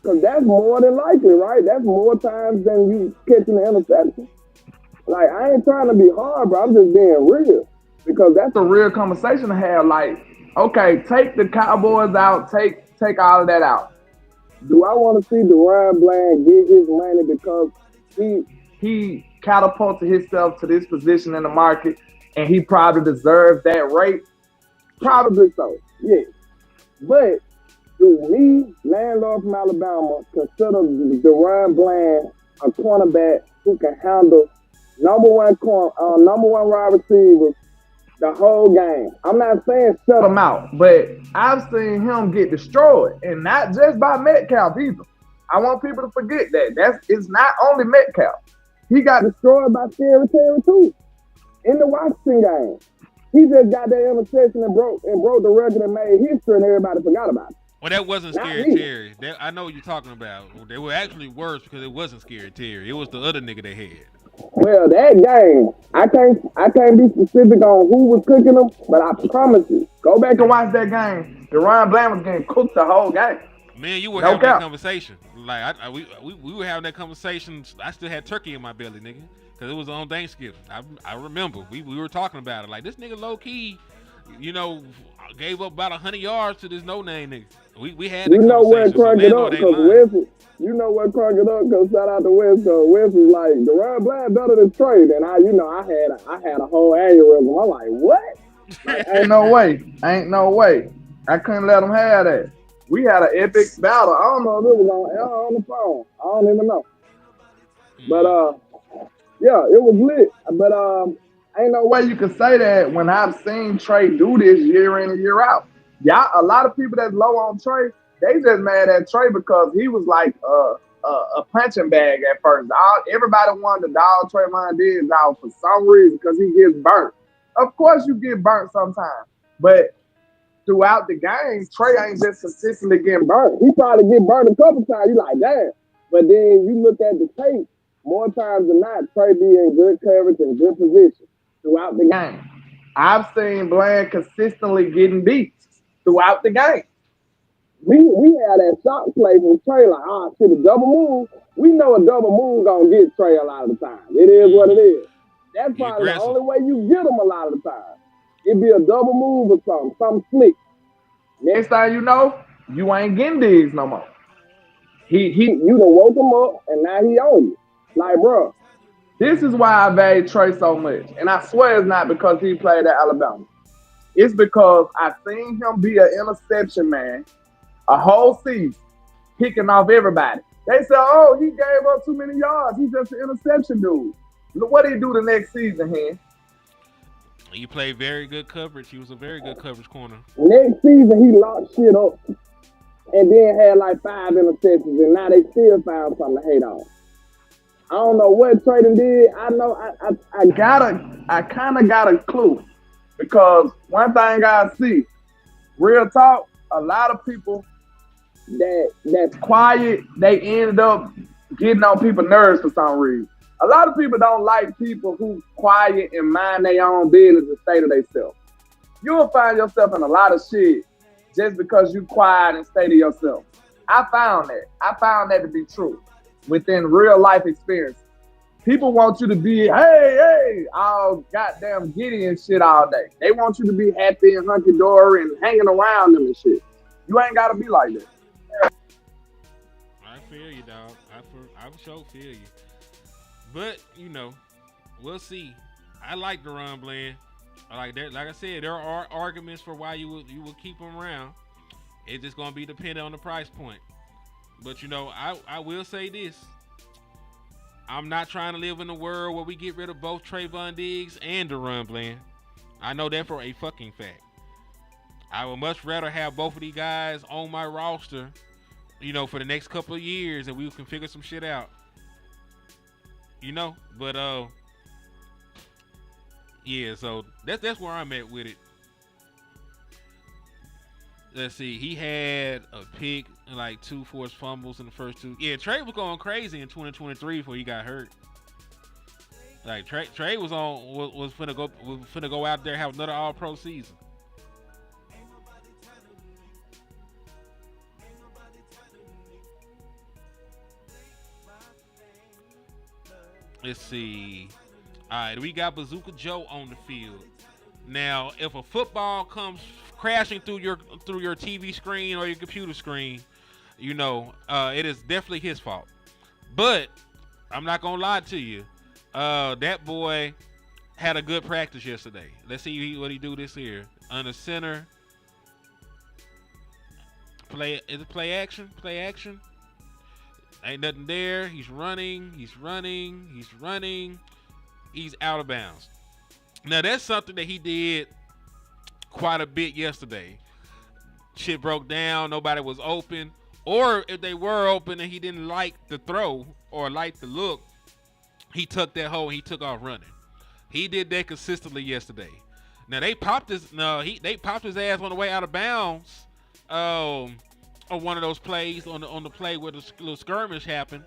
Because that's more than likely, right? That's more times than you catching the interception. Like, I ain't trying to be hard, bro. I'm just being real. Because that's a real conversation to have. Like, okay, take the Cowboys out, take all of that out. Do I want to see DaRon Bland get his money because he catapulted himself to this position in the market and he probably deserves that rate? Probably so, yeah. But do we, landlord from Alabama, consider DaRon Bland a cornerback who can handle number one wide receivers the whole game? I'm not saying shut him out, but I've seen him get destroyed, and not just by Metcalf either. I want people to forget that. It's not only Metcalf. He got destroyed by Scary Terry too in the Washington game. He just got that interception and broke the record and made history, and everybody forgot about it. Well, that wasn't Scary Terry. I know what you're talking about. They were actually worse because it wasn't Scary Terry. It was the other nigga they had. Well, that game, I can't be specific on who was cooking them, but I promise you, go back and watch that game. DaRon Bland was getting cooked the whole game. Man, you were having that conversation. Like we were having that conversation. I still had turkey in my belly, nigga, because it was on Thanksgiving. I remember we were talking about it. Like, this nigga low key, gave up about 100 yards to this no name nigga. We had that You know what conversation. crunk it up, because Wes, you know what crunk it up, because shout out to Wes, because Wes was like, DaRon Bland better than Trey. And I had a whole aneurysm. I'm like, what? Like, ain't no way. I couldn't let them have that. We had an epic battle. I don't know if it was on the phone. I don't even know. But yeah, it was lit. But ain't no way you can say that when I've seen Trey do this year in and year out. Yeah, a lot of people that's low on Trey, they just mad at Trey because he was like a punching bag at first. Everybody wanted to dog Trayvon Diggs out for some reason because he gets burnt. Of course you get burnt sometimes, but throughout the game, Trey ain't just consistently getting burnt. He probably get burnt a couple times. You like, damn. But then you look at the tape, more times than not, Trey be in good coverage and good position throughout the game. I've seen Bland consistently getting beat throughout the game. We had that shot play from Trey, like, shit, a double move. We know a double move gonna get Trey a lot of the time. It is what it is. That's probably the only way you get him a lot of the time. It'd be a double move or something slick. Next time you know, you ain't getting Diggs no more. You done woke him up and now he on you. Like, bro. This is why I value Trey so much. And I swear it's not because he played at Alabama. It's because I've seen him be an interception man a whole season, picking off everybody. They say, oh, he gave up too many yards. He's just an interception dude. Look what did he do the next season, Hen? He played very good coverage. He was a very good coverage corner. Next season, he locked shit up and then had like 5 interceptions, and now they still found something to hate on. I don't know what Trey did. I know I kind of got a clue, because one thing I see, real talk, a lot of people that's quiet, they ended up getting on people's nerves for some reason. A lot of people don't like people who quiet and mind their own business and stay to themselves. You'll find yourself in a lot of shit just because you quiet and stay to yourself. I found that to be true within real life experience. People want you to be, hey, all goddamn giddy and shit all day. They want you to be happy and hunky-dory and hanging around them and shit. You ain't got to be like that. I feel you, dog. I for sure feel you. But, we'll see. I like DaRon Bland. Like I said, there are arguments for why you will keep him around. It's just going to be dependent on the price point. But, I will say this. I'm not trying to live in a world where we get rid of both Trayvon Diggs and DaRon Bland. I know that for a fucking fact. I would much rather have both of these guys on my roster, for the next couple of years, and we can figure some shit out. But yeah, so that's where I'm at with it. Let's see, he had a pick and like 2 forced fumbles in the first 2. Yeah, Trey was going crazy in 2023 before he got hurt. Like Trey was finna go out there and have another All-Pro season. Let's see. All right, we got Bazooka Joe on the field. Now, if a football comes crashing through your TV screen or your computer screen, it is definitely his fault. But I'm not gonna lie to you. That boy had a good practice yesterday. Let's see what he do this year. Under center. Play action? Play action? Ain't nothing there. He's running. He's out of bounds. Now, that's something that he did quite a bit yesterday. Shit broke down. Nobody was open. Or if they were open and he didn't like the throw or like the look, he took that hole and he took off running. He did that consistently yesterday. Now, they popped his ass on the way out of bounds on one of those plays, on the play where the little skirmish happened.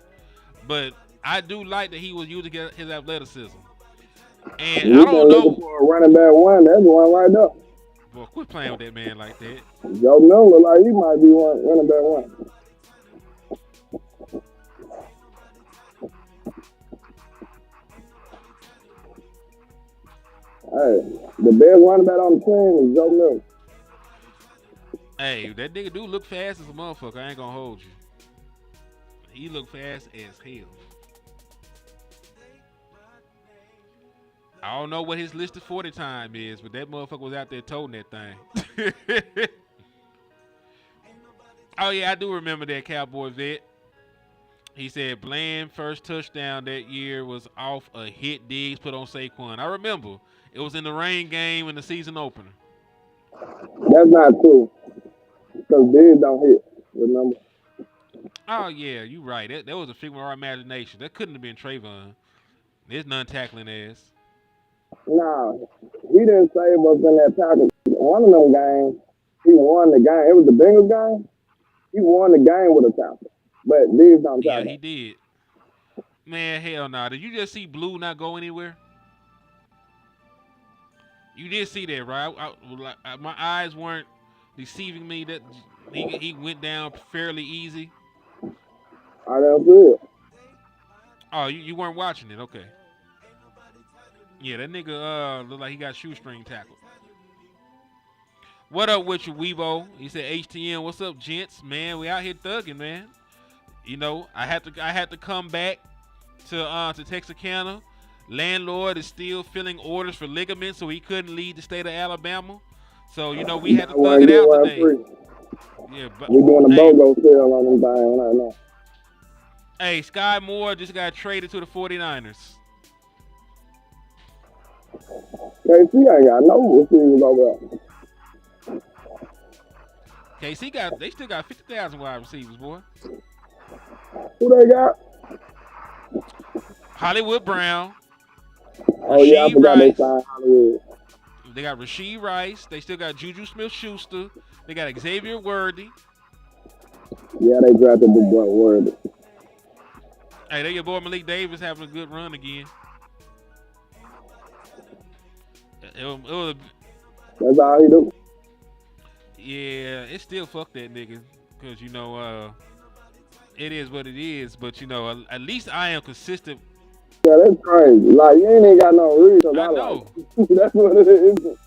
But I do like that he was using his athleticism. And I don't know. For a running back one, that's one right there. Boy, quit playing with that man like that. Joe Miller, like he might be running back one. the best running back on the team is Joe Milton. Hey, that nigga do look fast as a motherfucker. I ain't gonna hold you. He look fast as hell. I don't know what his listed 40 time is, but that motherfucker was out there toting that thing. Oh, yeah, I do remember that Cowboy vet. He said Bland first touchdown that year was off a hit Diggs put on Saquon. I remember. It was in the rain game in the season opener. That's not true. Because Diggs don't hit, remember? Oh, yeah, you right. That was a figment of our imagination. That couldn't have been Trayvon. There's none tackling ass. Nah, he didn't save us in that tackle. One of them games, he won the game. It was the Bengals game. He won the game with a tackle. But Diggs don't tackle. Yeah, he did. Man, hell no. Did you just see Blue not go anywhere? You did see that, right? My eyes weren't deceiving me that he went down fairly easy. I don't see it. Oh, you weren't watching it? Okay. Yeah, that nigga looked like he got shoestring tackled. What up with you, Weebo? He said HTN, what's up, gents? Man, we out here thugging, man. You know, I had to come back to Texarkana. Landlord is still filling orders for ligaments, so he couldn't leave the state of Alabama. So, you know, we had to thug it out today. Yeah, but we're doing a BOGO sale on them things right now. Hey, Sky Moore just got traded to the 49ers. KC ain't got no receivers over there. KC they still got 50,000 wide receivers, boy. Who they got? Hollywood Brown. Oh, yeah, I forgot they signed Hollywood. They got Rasheed Rice. They still got Juju Smith-Schuster. They got Xavier Worthy. Yeah, they drafted the boy Worthy. Hey, there your boy Malik Davis having a good run again. That's all he do. Yeah, it still fuck that nigga. Because, you know, it is what it is. But, you know, at least I am consistent. Yeah, that's crazy. Like, you ain't even got no reason. I know. Like, that's what it is.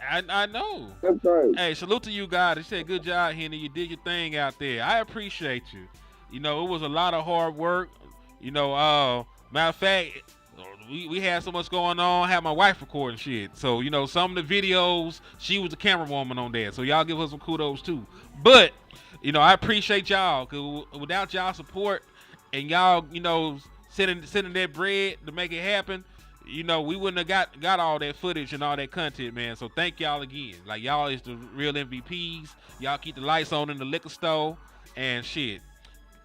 I know. That's crazy. Hey, salute to you guys. You said good job, Henry. You did your thing out there. I appreciate you. You know, it was a lot of hard work. You know, matter of fact, we had so much going on. I had my wife recording shit. So, you know, some of the videos, she was the camera woman on there. So y'all give her some kudos too. But, you know, I appreciate y'all. Because without y'all support and y'all, you know, sending that bread to make it happen, you know, we wouldn't have got all that footage and all that content, man. So thank y'all again. Like, y'all is the real MVPs. Y'all keep the lights on in the liquor store and shit.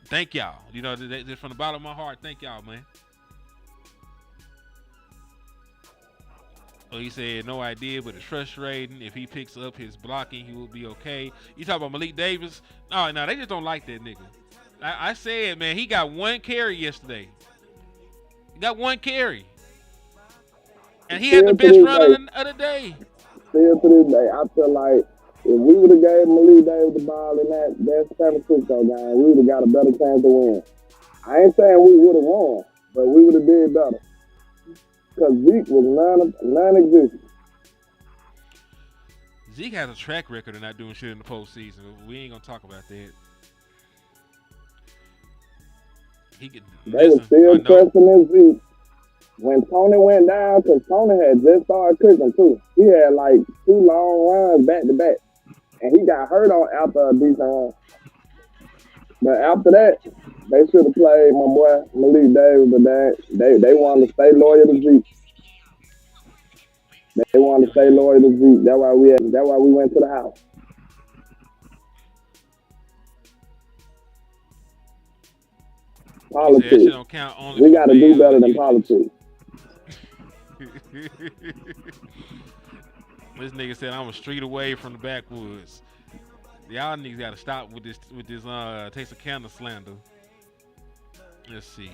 Thank y'all. You know, just from the bottom of my heart, thank y'all, man. So he said, no idea, but it's frustrating. If he picks up his blocking, he will be okay. You talk about Malik Davis? Oh, no, they just don't like that nigga. I said, man, he got one carry yesterday. He got one carry. And he had the best run of the day. Still to this day, I feel like if we would have gave Malik Davis the ball in that San Francisco game, we would have got a better chance to win. I ain't saying we would have won, but we would have did better. Because Zeke was non-existent. Zeke has a track record of not doing shit in the postseason. We ain't going to talk about that. They were still trusting in Zeke. When Tony went down, because Tony had just started cooking too. He had like 2 long runs back to back. And he got hurt on after a decent run. But after that, they should have played my boy Malik Davis, but they wanted to stay loyal to Zeke. They wanted to stay loyal to Zeke. That's why we went to the house. Politics. We got to do better than politics. This nigga said I'm a street away from the backwoods. Y'all niggas got to stop with this Texarkana slander. Let's see.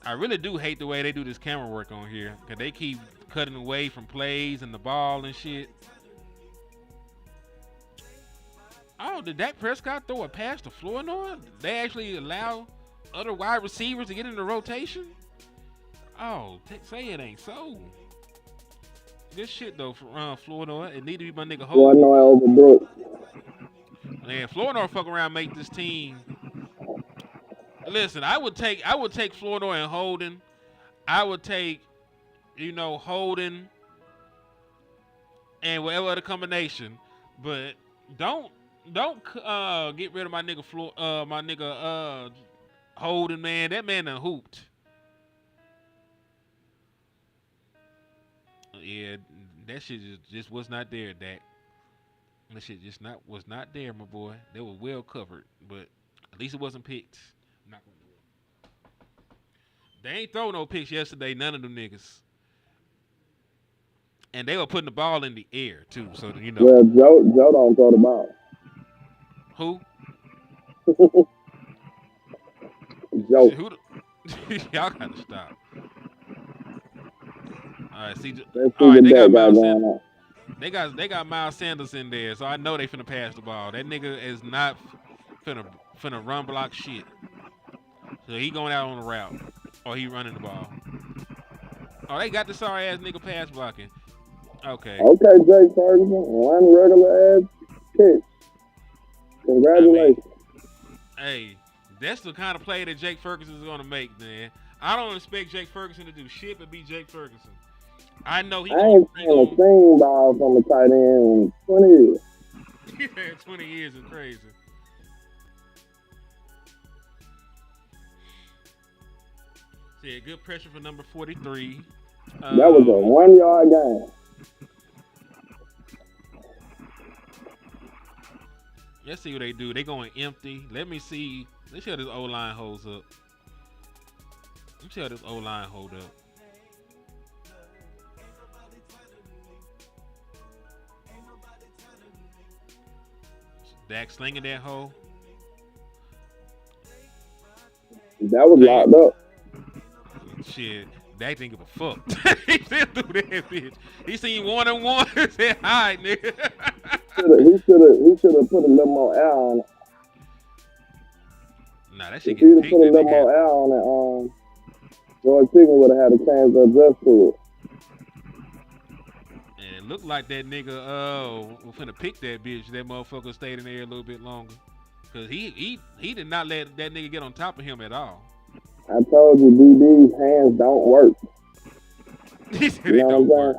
I really do hate the way they do this camera work on here, because they keep cutting away from plays and the ball and shit. Oh, did Dak Prescott throw a pass to Flournoy? They actually allow other wide receivers to get into rotation? Oh, say it ain't so. Good shit though for Florida. It need to be my nigga Well, I Holden. know I overbrook. Man, Florida fuck around and make this team. Listen, I would take Florida and Holden. I would take, Holden and whatever other combination. But don't get rid of my nigga Holden, man. That man done hooped. Yeah, that shit just was not there, Dak. That shit just was not there, my boy. They were well covered, but at least it wasn't picked. Not gonna They ain't throw no picks yesterday, none of them niggas. And they were putting the ball in the air too, so you know. Well, Joe don't throw the ball. Who? Joe. Y'all gotta stop. All right, see. Let's All right, see they got what that Miles guy Sanders. going on. They got Miles Sanders in there, so I know they finna pass the ball. That nigga is not finna run block shit. So he going out on the route, or he running the ball. Oh, they got the sorry ass nigga pass blocking. Okay. Okay, Jake Ferguson, one regular ass kick. Congratulations. Hey, that's the kind of play that Jake Ferguson is gonna make, man. I don't expect Jake Ferguson to do shit but be Jake Ferguson. I know he. I ain't seen a seam ball from a tight end in 20 years. Yeah, 20 years is crazy. Yeah, good pressure for number 43. That was a 1 yard game. Let's see what they do. They going empty. Let me see. Let's see how this O-line holds up. Let's see how this O-line hold up. Dak slinging that hole. That was locked up. Shit, Dak didn't give a fuck. He still threw that bitch. He seen 1-on-1. Said, "Hi, nigga." He should have put a little more air on it. Nah, that shit If he'd have get put a picked. little more air on it, George Pickens would have had a chance to adjust to it. And it looked like that nigga was finna pick that bitch. That motherfucker stayed in there a little bit longer. Cause he did not let that nigga get on top of him at all. I told you, DB's hands don't work. He said You they know don't what I'm work.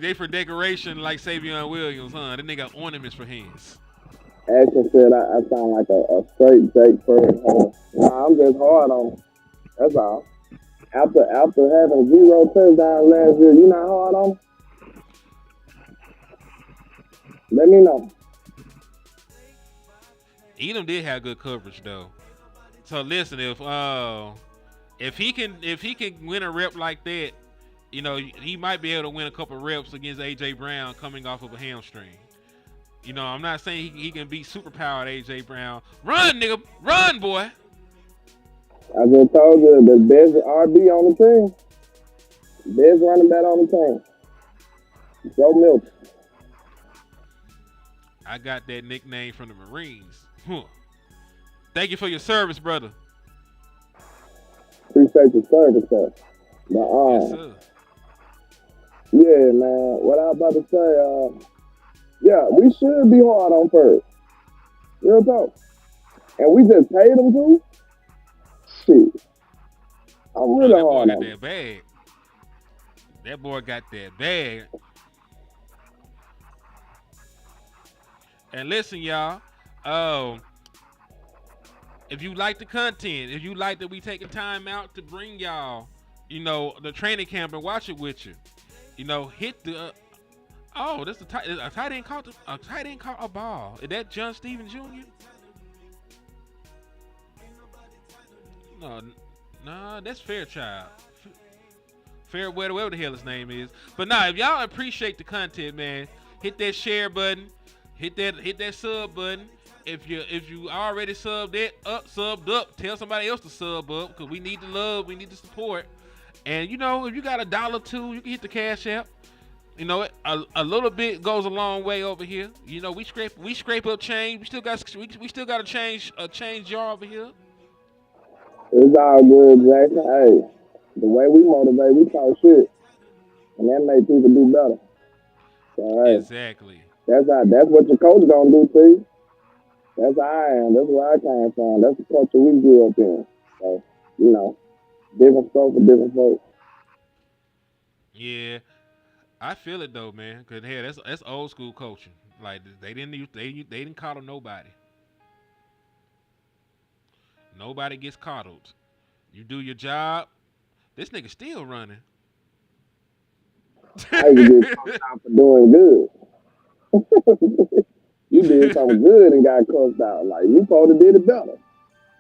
They for decoration like Savion Williams, huh? That nigga got ornaments for hands. Action said I sound like a straight Jake Ferguson. Nah, I'm just hard on him. That's all. After having 0 touchdowns last year, you not hard on him? Let me know. Edom did have good coverage though. So listen, if he can win a rep like that, you know, he might be able to win a couple reps against AJ Brown coming off of a hamstring. You know, I'm not saying he can beat superpowered AJ Brown. Run, nigga, run, boy. I just told you the best RB on the team, best running back on the team, Joe Milton. I got that nickname from the Marines. Huh. Thank you for your service, brother. Appreciate your service, sir. But Yes, sir. yeah, man. What I was about to say, yeah, we should be hard on first. Real talk. And we just paid them too? Shit. I'm really that boy hard got on that him. bag. That boy got that bag. And listen, y'all. If you like the content, if you like that we taking time out to bring y'all, you know, the training camp and watch it with you, you know, hit the. That's a tight end caught a ball. Is that John Stevens Jr.? No, that's Fairchild. Fairweather, whatever the hell his name is. But nah, if y'all appreciate the content, man, hit that share button, hit that sub button. If you already subbed up, tell somebody else to sub up because we need the love, we need the support. And you know, if you got $1 you can hit the Cash App. You know, a little bit goes a long way over here. You know, we scrape up change. We still got a change jar over here. It's all good, Jackson. Hey, the way we motivate, we talk shit. and that makes people do better. So, hey, Exactly. that's what your coach gonna do to you. That's how I am. That's where I came from. That's the culture we grew up in. So, different stuff for different folks. Yeah, I feel it though, man. Cause hey, that's old school coaching. Like they didn't coddle nobody. Nobody gets coddled. You do your job. This nigga still running. I even get cussed out for doing good. You did something good and got cussed out. Like, you supposed to did it better.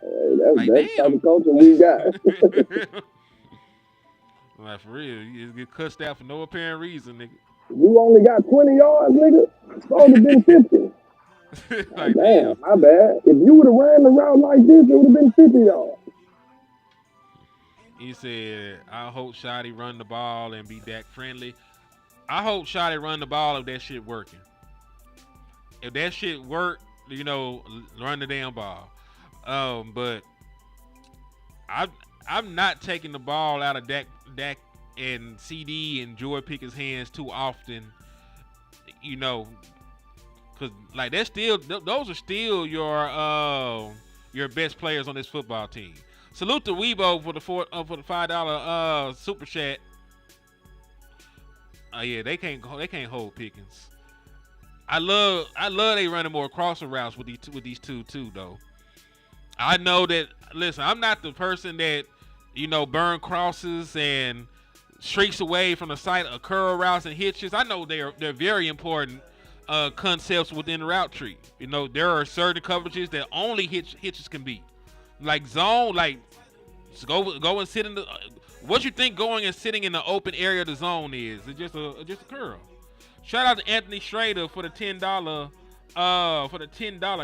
That's the type of culture we got. Like, for real, you just get cussed out for no apparent reason, nigga. You only got 20 yards, nigga. Supposed to been 50. Like, damn, my bad. If you would have ran the route like this, it would have been 50 yards. He said, I hope Shotty run the ball and be Dak friendly. I hope Shotty run the ball if that shit working. If that shit work, run the damn ball. But I'm not taking the ball out of Dak and CD and George Pickett's hands too often. Because like those are still your best players on this football team. Salute to Weibo for the $5 super chat. Yeah, they can't hold Pickens. I love they running more crosser routes with these two too though. I know that. Listen, I'm not the person that burn crosses and streaks away from the sight of curl routes and hitches. I know they're very important concepts within the route tree. There are certain coverages that only hitches can beat. Like zone, like go and sit in the. What you think going and sitting in the open area of the zone is? It's just a curl. Shout out to Anthony Schrader for the $10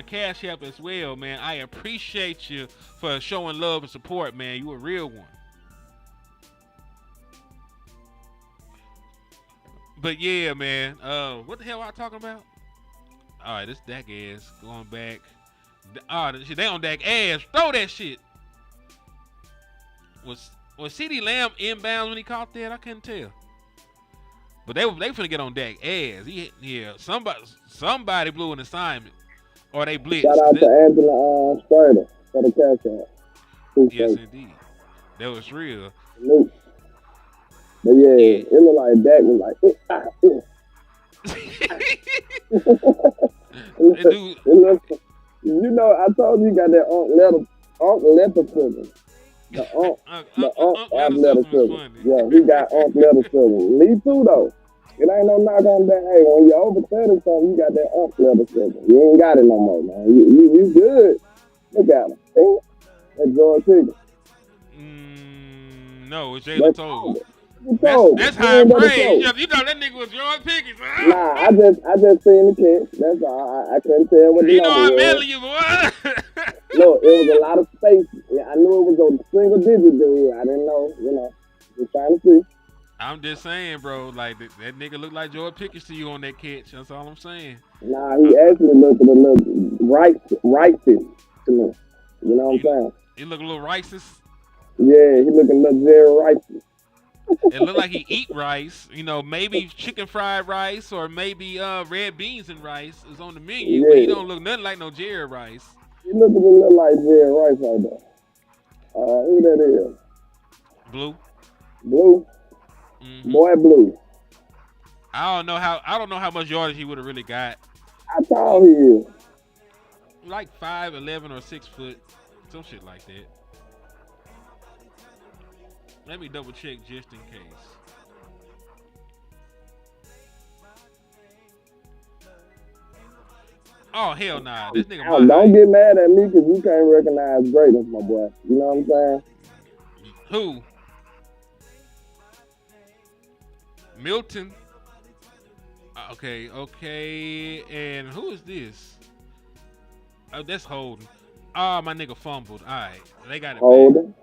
cash app as well, man. I appreciate you for showing love and support, man. You a real one. But yeah, man. What the hell am I talking about? All right, this Dak ass going back. They on Dak ass. Throw that shit. Was CeeDee Lamb inbounds when he caught that? I couldn't tell. But they finna get on Dak ass. Somebody blew an assignment. Or they blitzed. Shout out to Anthony Schrader for the cash app. Yes, indeed. That was real. Salute. But yeah, it looked like Dak was like, I told you got that athleticism. The athleticism. Yeah, he got athleticism. Me too, though. It ain't no knock on that. Hey, when you're over 30 something, you got that athleticism. You ain't got it no more, man. You good. Look at him. See? That's George Pickens. No, it's Jalen Toll. That's high praise. You know that nigga was George Pickens. Nah, I just seen the catch. That's all. I couldn't tell what the number was. I'm mailing you, boy. Look, it was a lot of space. I knew it was a single digit dude. I didn't know, just trying to see. I'm just saying, bro, like that nigga looked like George Pickens to you on that catch. That's all I'm saying. Nah, he actually looked a little righteous to me. You know what I'm saying? He look a little righteous? Yeah, he looking a little very righteous. It looked like he eat rice, maybe chicken fried rice or maybe red beans and rice is on the menu, but he don't look nothing like no Jerry Rice. He looked a little like Jerry Rice right there. Who that is? Blue. Mm-hmm. Boy Blue. I don't know how much yardage he would have really got. How tall he is? Like 5'11" or 6 foot, some shit like that. Let me double check just in case. Oh, hell nah. This nigga don't get mad at me because you can't recognize greatness, my boy. You know what I'm saying? Who? Milton. Okay. And who is this? Oh, that's Holden. Oh, my nigga fumbled. All right. They got it Holden.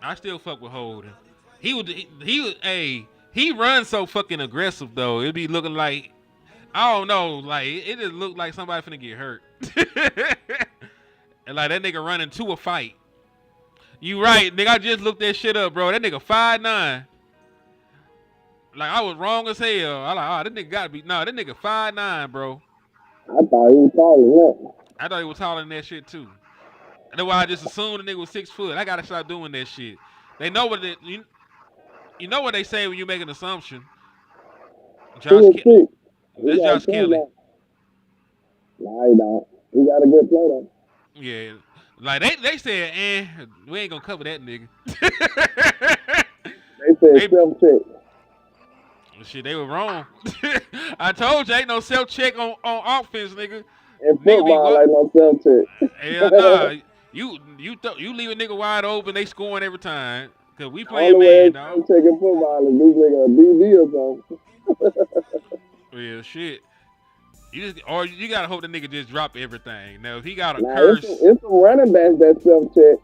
I still fuck with Holden. He runs so fucking aggressive though. It'd be looking like, I don't know, like it just looked like somebody finna get hurt. And like that nigga running to a fight. You right, nigga. I just looked that shit up, bro. That nigga 5'9". Like I was wrong as hell. I like, this nigga gotta be that nigga 5'9", bro. I thought he was taller than that. I thought he was taller than that shit too. That's why I just assumed the nigga was 6 foot. I gotta stop doing that shit. They know what you know what they say when you make an assumption. That's Josh Kelly. Nah, he don't. He got a good play though. Yeah. Like they said, we ain't gonna cover that nigga. They said self-check. Shit, they were wrong. I told you ain't no self-check on offense, nigga. In football, like no self-check. Hell nah. You leave a nigga wide open, they scoring every time. Cause we playing man, dog. Self-checking football is this nigga a BB or something. Yeah, shit. You gotta hope the nigga just drop everything. Now if he got a curse, it's some running backs that self-check.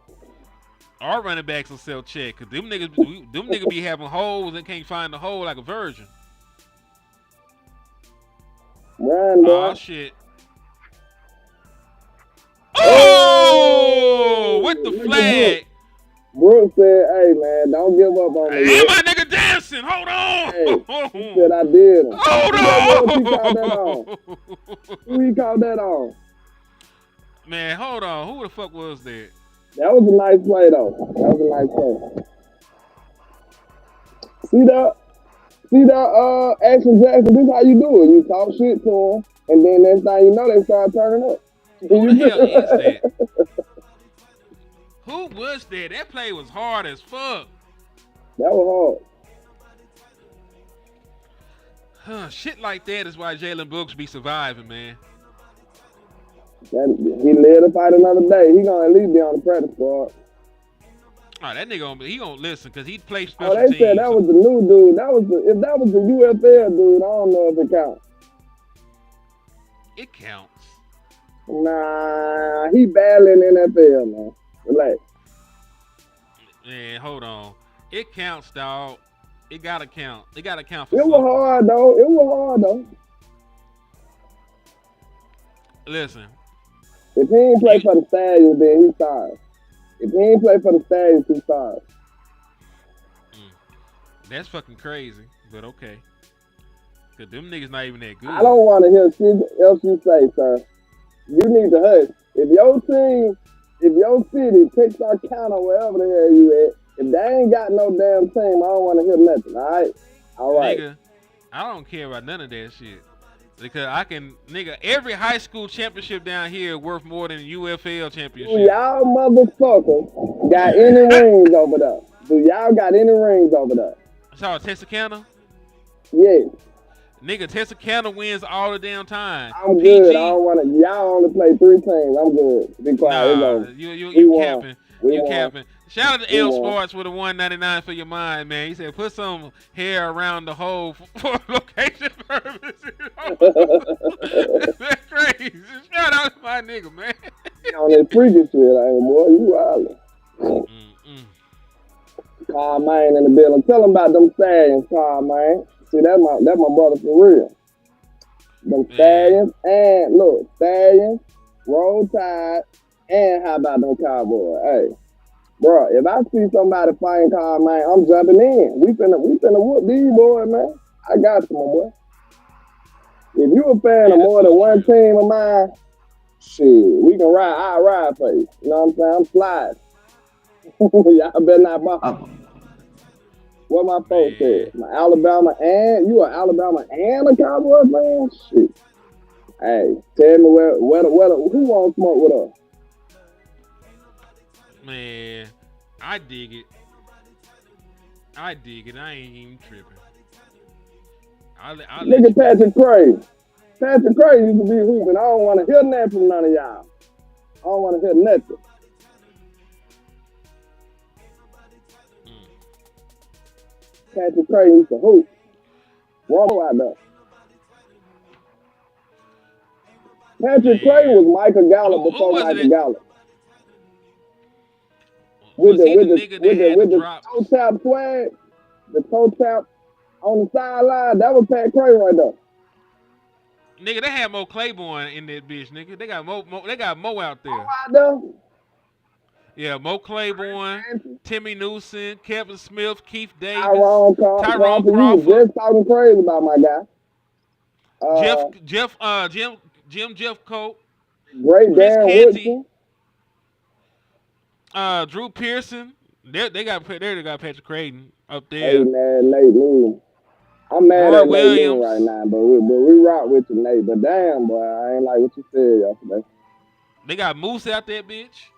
Our running backs will self-check. Cause them niggas be having holes and can't find the hole like a virgin. Run, boy. Oh shit. Oh, with the flag. Brooks said, "Hey man, don't give up on me." Hey, my nigga dancing. Hold on. Hey, he said I did him. Hold on. Who he called that on? Man, hold on. Who the fuck was that? That was a nice play though. That was a nice play. See that Action Jackson, this is how you do it. You talk shit to him, and then next thing you know, they start turning up. Who the hell is that? Who was that? That play was hard as fuck. That was hard. Shit like that is why Jalen Brooks be surviving, man. He led to fight another day. He gonna at least be on the practice squad. Oh, that nigga he gonna listen because he played special teams. They said that was the new dude. If that was the UFL dude, I don't know if it counts. It counts. Nah, he battling NFL, man. Relax. Man, hold on. It counts, dog. It gotta count. It gotta count for something. It was hard though. Listen. If he ain't play for the Stallions, then he's sorry. If he ain't play for the Stallions, he's sorry. That's fucking crazy, but okay. Cause them niggas not even that good. I don't want to hear shit else you say, sir. You need to hush. If your city, Texarkana, wherever the hell you at, if they ain't got no damn team, I don't want to hear nothing, all right? Nigga, I don't care about none of that shit. Because every high school championship down here worth more than UFL championship. Do y'all motherfuckers got any rings over there? Do y'all got any rings over there? So, Texarkana? Yes. Nigga, Texarkana wins all the damn time. I'm good. I don't want to. Y'all only play 3 teams. I'm good. Be quiet. Nah, you capping. You capping. Shout out to L Sports with a $1.99 for your mind, man. He said put some hair around the hole for location purposes. That's crazy. Shout out to my nigga, man. On that freaky shit, boy. You wildin'. Carl Main in the building. Tell him about them Stallions, Carl Main. See, that's my brother for real. Them Stallions and Stallions, Roll Tide, and how about them Cowboys? Hey, bro, if I see somebody fighting Carl Main, I'm jumping in. We finna whoop these boys, man. I got you, my boy. If you a fan of more than one team of mine, shit, we can ride. I'll ride for you. You know what I'm saying? I'm sliding. Y'all better not bother. What my folks said, my Alabama and you are Alabama and a Cowboys fan? Shit. Hey, tell me who won't smoke with us? Man, I dig it. I ain't even tripping. Look at Patrick Cray. Patrick Cray used to be hooping. I don't want to hear nothing from none of y'all. I don't want to hear nothing. Patrick Cray used to hoop. Walk out there. Patrick Cray was Michael Gallup before Michael Gallup. With the toe tap swag, the toe tap on the sideline, that was Pat Cray right there. Nigga, they had Mo Claiborne in that bitch, nigga. They got Mo out there. Mo out there? Yeah, Mo Claiborne, Timmy Newson, Kevin Smith, Keith Davis, Tyrone Tyrone Crawford. You was Crawford, just talking crazy about my guy. Jeff Cope, Great Chris Darren Canty, Woodson. Drew Pearson. They got Patrick Creighton up Hey there. man, Nate Moon. I'm mad Roy at Nate Moon Williams. right now, but we rock with you, Nate. But damn, boy, I ain't like what you said yesterday. They got Moose out there, bitch.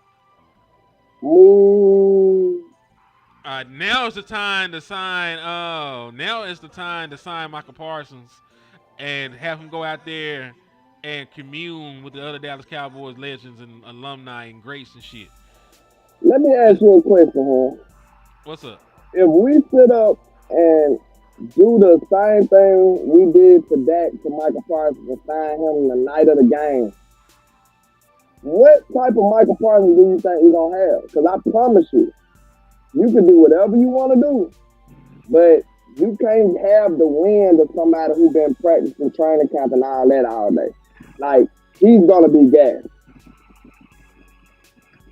Moon. Now is the time to sign. Now is the time to sign Micah Parsons and have him go out there and commune with the other Dallas Cowboys legends and alumni and greats and shit. Let me ask you a question here. What's up? If we sit up and do the same thing we did to Dak to Micah Parsons and sign him the night of the game, what type of Micah Parsons do you think we're going to have? Because I promise you, you can do whatever you want to do, but you can't have the wind of somebody who's been practicing training camp and all that all day. Like, he's going to be gassed.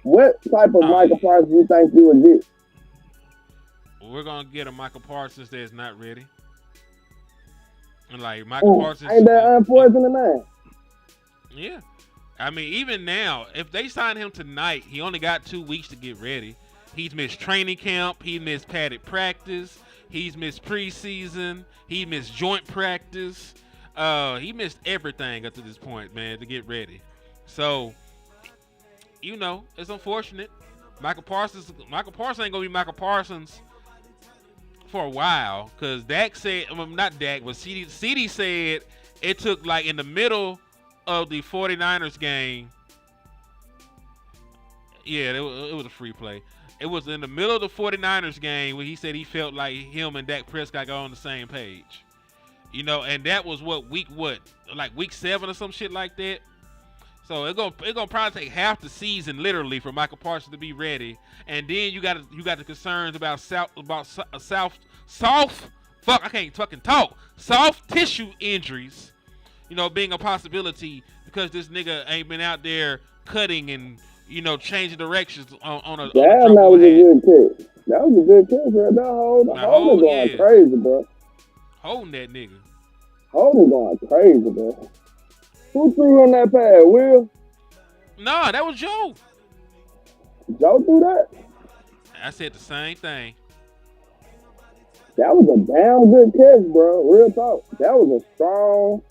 What type of Micah Parsons do you think you would get? We're going to get a Micah Parsons that's not ready. And like, Micah Parsons. Ain't that unfortunate, man? Yeah. I mean, even now, if they sign him tonight, he only got 2 weeks to get ready. He's missed training camp. He missed padded practice. He's missed preseason. He missed joint practice. He missed everything up to this point, man, to get ready. So, you know, it's unfortunate. Michael Parsons ain't going to be Michael Parsons for a while, because Dak said, not Dak, but CD said it took like in the middle of the 49ers game. Yeah, it was a free play. It was in the middle of the 49ers game where he said he felt like him and Dak Prescott got on the same page. You know, and that was week 7 or some shit like that. So it's gonna probably take half the season literally for Michael Parsons to be ready, and then you got the concerns about soft tissue injuries, you know, being a possibility because this nigga ain't been out there cutting and, you know, changing directions on a. Damn, that was a good catch. That was a good catch right there. Holden going crazy, bro. Holding that nigga. Holden going crazy, bro. Who threw on that pass, Will? Nah, that was Joe. Joe threw that? I said the same thing. That was a damn good catch, bro. Real talk. That was a strong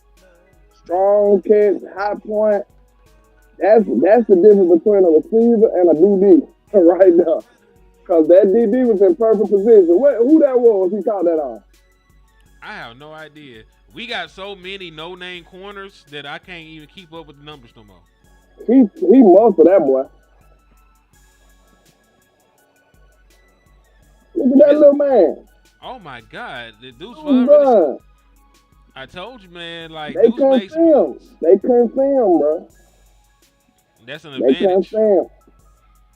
catch, high point. That's the difference between a receiver and a DB right now. Because that DB was in perfect position. Who that was he caught that on? I have no idea. We got so many no-name corners that I can't even keep up with the numbers no more. He most of that boy. Look at that little man. Oh my God, the dude's really, I told you, man. Like they couldn't see him. They couldn't see him, bro. That's an advantage. They couldn't see him.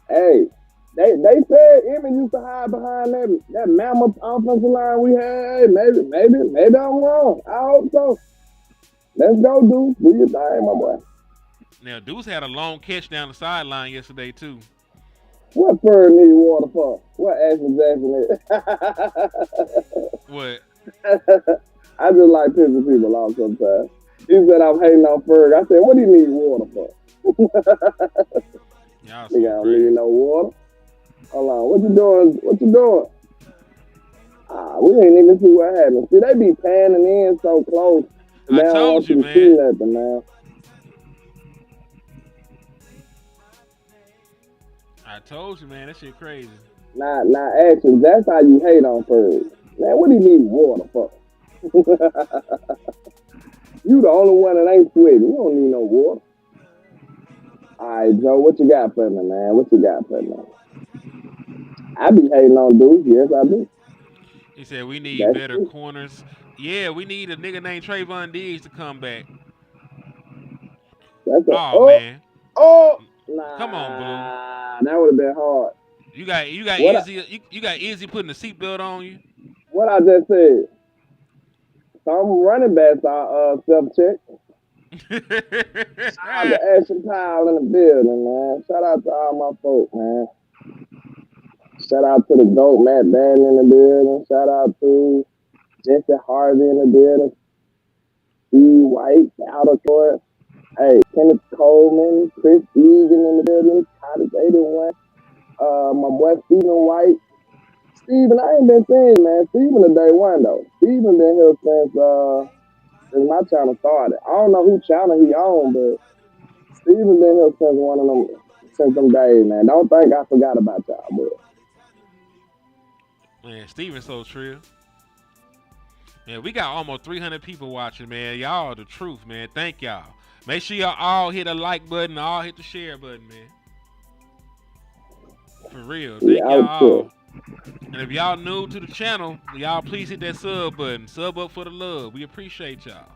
Hey, they said Emmett used to hide behind that mammoth offensive line we had. Hey, maybe I'm wrong. I hope so. Let's go, Deuce. Do your thing, my boy. Now, Deuce had a long catch down the sideline yesterday, too. What bird need water for? What Ashton Jackson is? What? I just like pissing people off sometimes. He said I'm hating on Ferg. I said, what do you need water for? Y'all Nigga, I don't need no water. Hold on, what you doing? We ain't even see what happened. See, they be panning in so close. I told you, man. See nothing, man. I told you, man. That shit crazy. Nah, actually, that's how you hate on Ferg. Man, what do you need water for? You the only one that ain't sweating. You don't need no water. All right, Joe, what you got for me, man? What you got for me? I be hating on dudes. Yes, I do. He said we need better corners. Yeah, we need a nigga named Trayvon Diggs to come back. Man. Oh, nah. Come on, Blue. That would have been hard. You got Izzy putting the seatbelt on you. What I just said. Some running backs are self-check. Shout out to Ashton Powell in the building, man. Shout out to all my folks, man. Shout out to the GOAT, Matt Bannon in the building. Shout out to Jesse Harvey in the building. Steve White, out of court. Hey, Kenneth Coleman, Chris Egan in the building. Cottage 81. My boy Stephen White. Steven, I ain't been seeing you, man. Steven the day one though. Steven been here since my channel started. I don't know who channel he on, but Steven been here since them days, man. Don't think I forgot about y'all, but Man, Steven's so true. Man, we got almost 300 people watching, man. Y'all are the truth, man. Thank y'all. Make sure y'all all hit the like button, all hit the share button, man. For real. Thank y'all all. And if y'all new to the channel, y'all please hit that sub button. Sub up for the love. We appreciate y'all.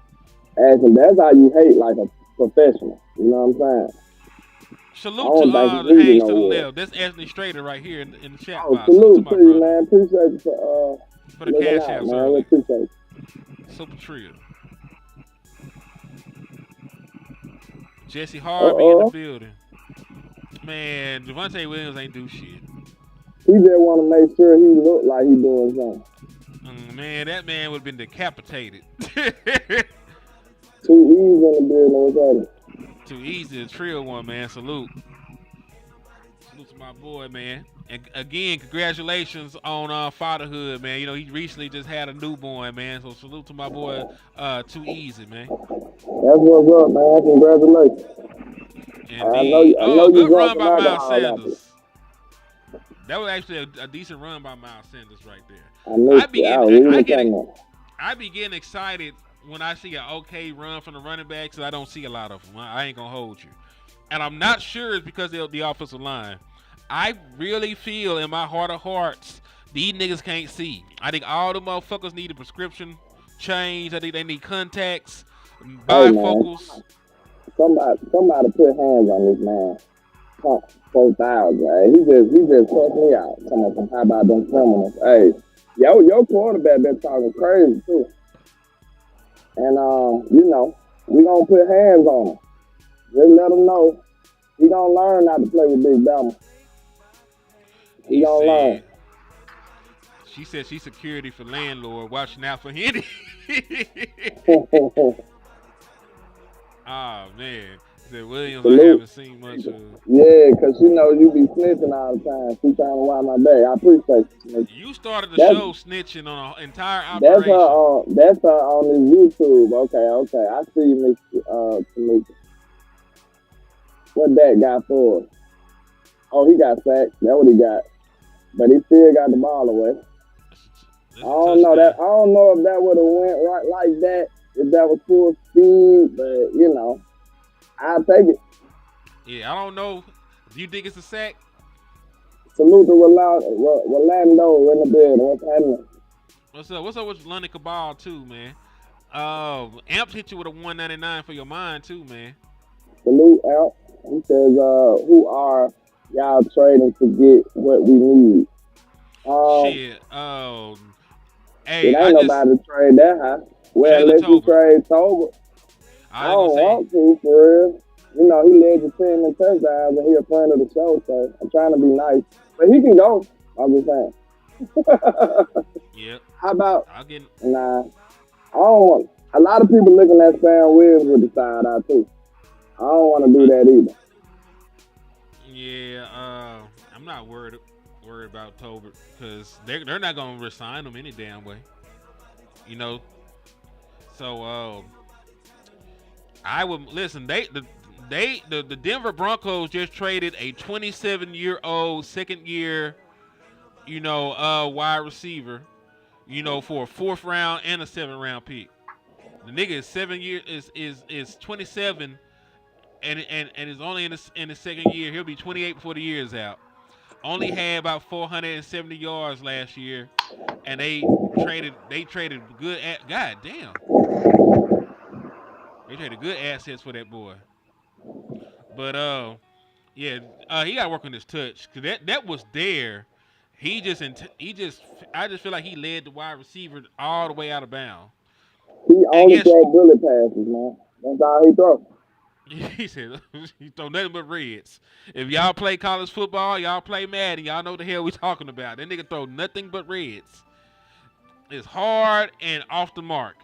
Actually, that's how you hate like a professional. You know what I'm saying? Salute to the Hayes to the left. That's Anthony Strader right here in the chat box. Salute to you, man. Appreciate you for the cash out, man. We appreciate you. Super Trio. Jesse Harvey in the building. Man, Javonte Williams ain't do shit. He just want to make sure he look like he doing something. Man, that man would have been decapitated. Too easy in the building. What's that? Too easy, the trio one, man. Salute. Salute to my boy, man. And again, congratulations on fatherhood, man. You know, he recently just had a newborn, man. So salute to my boy, Too Easy, man. That's what's up, man. Congratulations. Indeed. I know Good run by Miles Sanders. That was actually a decent run by Miles Sanders right there. I be getting excited when I see an okay run from the running backs. I don't see a lot of them. I ain't gonna hold you, and I'm not sure it's because of the offensive line. I really feel in my heart of hearts these niggas can't see. I think all the motherfuckers need a prescription change. I think they need contacts, bifocals. Somebody put hands on this man. 4,000. He just cussed me out. How about them criminals? Hey, your quarterback been talking crazy too. And you know, we gonna put hands on him. Just let him know he gonna learn not to play with Big Bama. He gonna learn. She said she's security for landlord, watching out for Henny. Oh man. Said Williams, I haven't seen much of. Yeah, because you know you be snitching all the time. She trying to wind my day. I appreciate you. You started the show snitching on an entire operation. That's her on this YouTube. Okay. I see you, Mr. Tamika. What that guy for? Oh, he got sacked. That's what he got. But he still got the ball away. I don't know if that would have went right like that, if that was full speed, but you know. I'll take it. Yeah, I don't know. Do you think it's a sack? Salute to Rolando in the building. What's happening? What's up with Lonnie Cabal too, man? Amp hit you with a 199 for your mind too, man. Salute Amp. He says, who are y'all trading to get what we need? Shit. Hey, it ain't nobody trade that high. Well, unless you trade Tober. I don't want to, for real. You know, he led the team in touchdowns and he a friend of the show, so I'm trying to be nice. But he can go. I'm just saying. Yep. How about? Nah. I don't want. A lot of people looking at Sam Williams with the side eye too. I don't want to do that either. Yeah. I'm not worried about Tolbert because they're not gonna resign him any damn way. You know. So I would listen. The Denver Broncos just traded a 27-year-old second year, wide receiver, for a 4th round and a 7th round pick. The nigga is 7 years is 27, and is only in the second year. He'll be 28 before the year is out. Only had about 470 yards last year, and they traded good. God damn. They traded good assets for that boy. But he got to work on his touch because that was there. I just feel like he led the wide receiver all the way out of bounds. He only throw bullet passes, man. That's all he throws. He said he throw nothing but reds. If y'all play college football, y'all play Madden, y'all know what the hell we talking about. That nigga throw nothing but reds. It's hard and off the mark.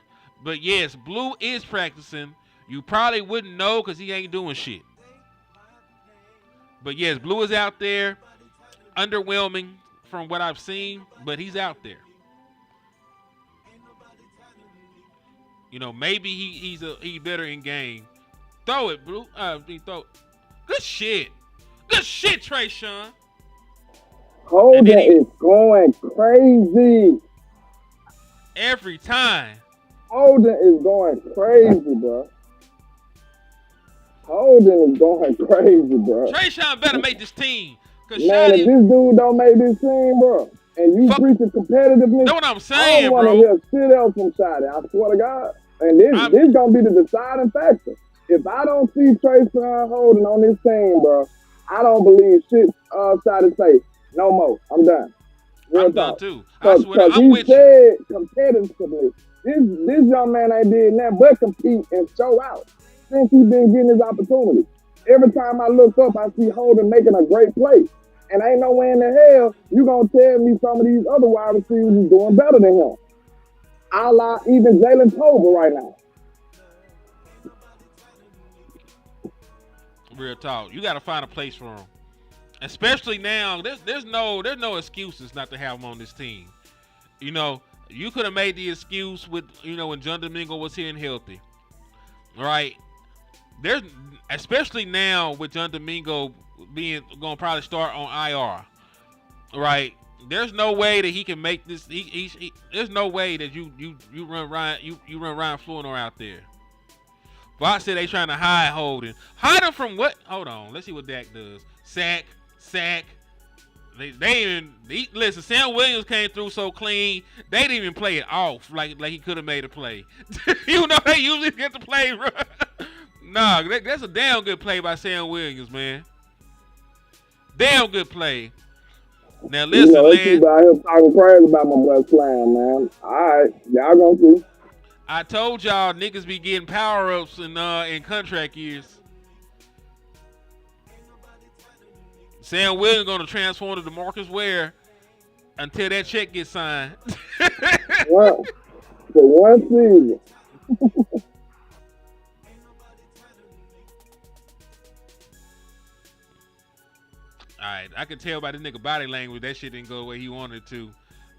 But yes, Blue is practicing. You probably wouldn't know because he ain't doing shit. But yes, Blue is out there. Underwhelming from what I've seen, but he's out there. You know, maybe he's better in game. Throw it, Blue. Good shit. Good shit, Trayshawn. Holden is going crazy. Every time. Holden is going crazy, bro. Holden is going crazy, bro. Trayshawn better make this team. Man, if this dude don't make this team, bro, and you preaching competitiveness, know what I'm saying, I don't want to hear shit else from Shotty. I swear to God. And this gonna be the deciding factor. If I don't see Tayvion Holden on this team, bro, I don't believe shit Shotty say. No more. I'm done. I'm done too. I swear I'm with you. He said competitively. This young man ain't did nothing but compete and show out since he's been getting his opportunity. Every time I look up, I see Holden making a great play. And ain't no way in the hell you gonna tell me some of these other wide receivers is doing better than him. A la even Jalen Tolbert right now. Real talk. You got to find a place for him. Especially now, there's no excuses not to have him on this team. You know, you could have made the excuse with, you know, when John Domingo was here and healthy. Right? There's, especially now with John Domingo going to probably start on IR. Right? There's no way that he can make this. There's no way that you run Ryan Flournoy out there. Box said they trying to hide Holden. Hide him from what? Hold on. Let's see what Dak does. Sack. Listen, Sam Williams came through so clean. They didn't even play it off like he could have made a play. You know they usually get the play. Nah, that's a damn good play by Sam Williams, man. Damn good play. Now listen, man. People out here talking crazy about my boy Slam, man. All right, y'all gonna see. I told y'all niggas be getting power ups in contract years. Sam Williams gonna transform to DeMarcus Ware until that check gets signed. Well, for one season. Alright, I can tell by this nigga body language that shit didn't go the way he wanted it to.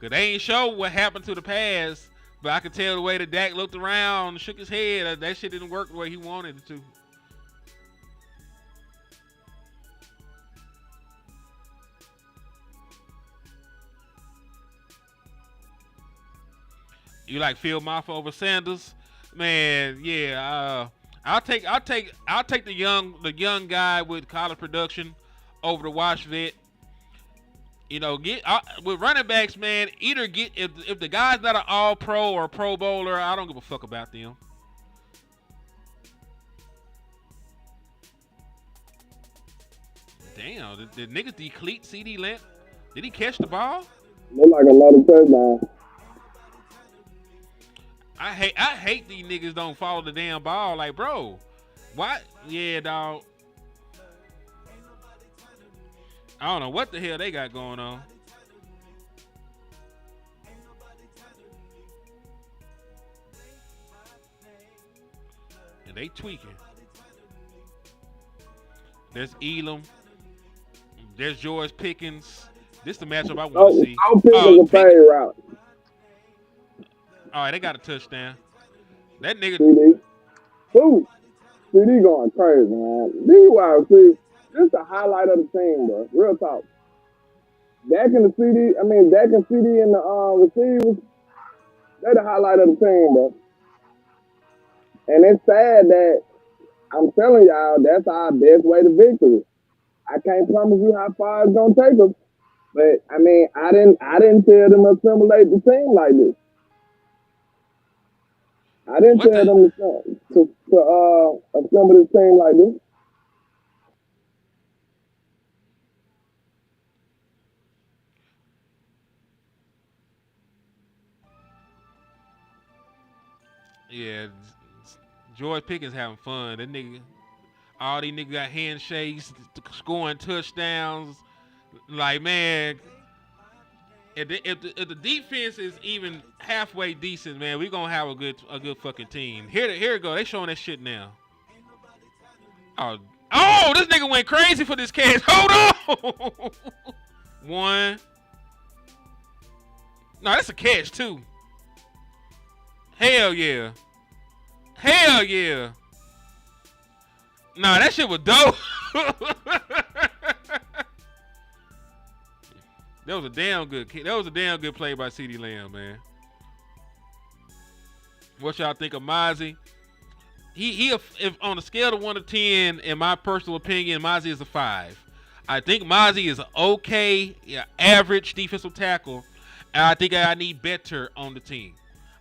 Cause they ain't show what happened to the pass, but I could tell the way that Dak looked around and shook his head, that shit didn't work the way he wanted it to. You like Phil Maffa over Sanders? Man, yeah. I'll take the young guy with college production over the wash vet. You know, with running backs, man. Either get if the guy's not an All Pro or a Pro Bowler, I don't give a fuck about them. Damn, did niggas decleat CD Lamb? Did he catch the ball? Look like another touchdown. I hate these niggas don't follow the damn ball. Like, bro, what? Yeah, dog. I don't know what the hell they got going on. And they tweaking. There's Elam. There's George Pickens. This is the matchup I want to see. Pickens a fade route. All right, they got a touchdown. That nigga. CD. Who? CD going crazy, man. These wide receivers. This is the highlight of the team, bro. Real talk. Dak and CD and the receivers, they're the highlight of the team, bro. And it's sad that I'm telling y'all that's our best way to victory. I can't promise you how far it's gonna take us, but I mean, I didn't tell them to assimilate the team like this. I didn't tell them to assemble this team like this. Yeah, George Pickens having fun. That nigga, All these niggas got handshakes, scoring touchdowns. Like, man, if the defense is even halfway decent, man, we gonna have a good fucking team. Here it go. They showing that shit now. Oh, this nigga went crazy for this catch. Hold on. One. No, that's a catch too. Hell yeah. Hell yeah. Nah, that shit was dope. That was a damn good play by CeeDee Lamb, man. What y'all think of Mozzie? He if on a scale of 1 to 10, in my personal opinion, Mozzie is a 5. I think Mozzie is an okay, average defensive tackle, and I think I need better on the team.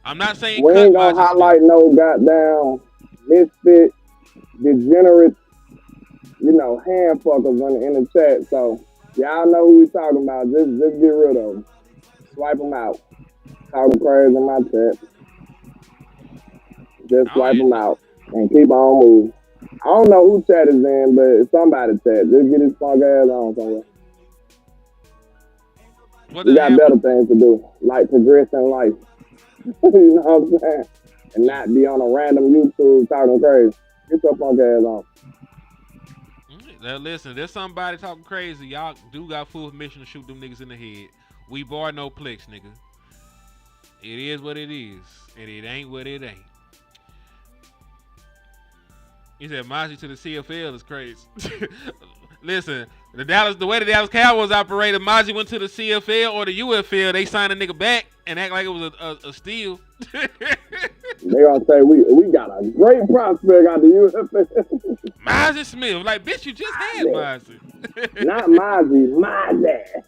I'm not saying we cut ain't gonna Mozzie highlight still. no goddamn misfit, degenerate, hand fuckers in the chat. So y'all know who we talking about. Just get rid of them. Swipe them out. Talking crazy in my chat. Just swipe them out and keep on moving. I don't know who chat is in, but it's somebody's chat. Just get his funk ass on somewhere. We got better things to do, like progress in life. You know what I'm saying? And not be on a random YouTube talking crazy. Get your funk ass on. Now listen, there's somebody talking crazy. Y'all do got full permission to shoot them niggas in the head. We bar no plex, nigga. It is what it is, and it ain't what it ain't. He said Mozzie to the CFL is crazy. Listen, the way the Dallas Cowboys operated, Mozzie went to the CFL or the UFL, they signed a nigga back and act like it was a steal. They gonna say we got a great prospect out the UFL. Mozzie Smith, like bitch, you just had Mozzie. Not Mozzie, my dad.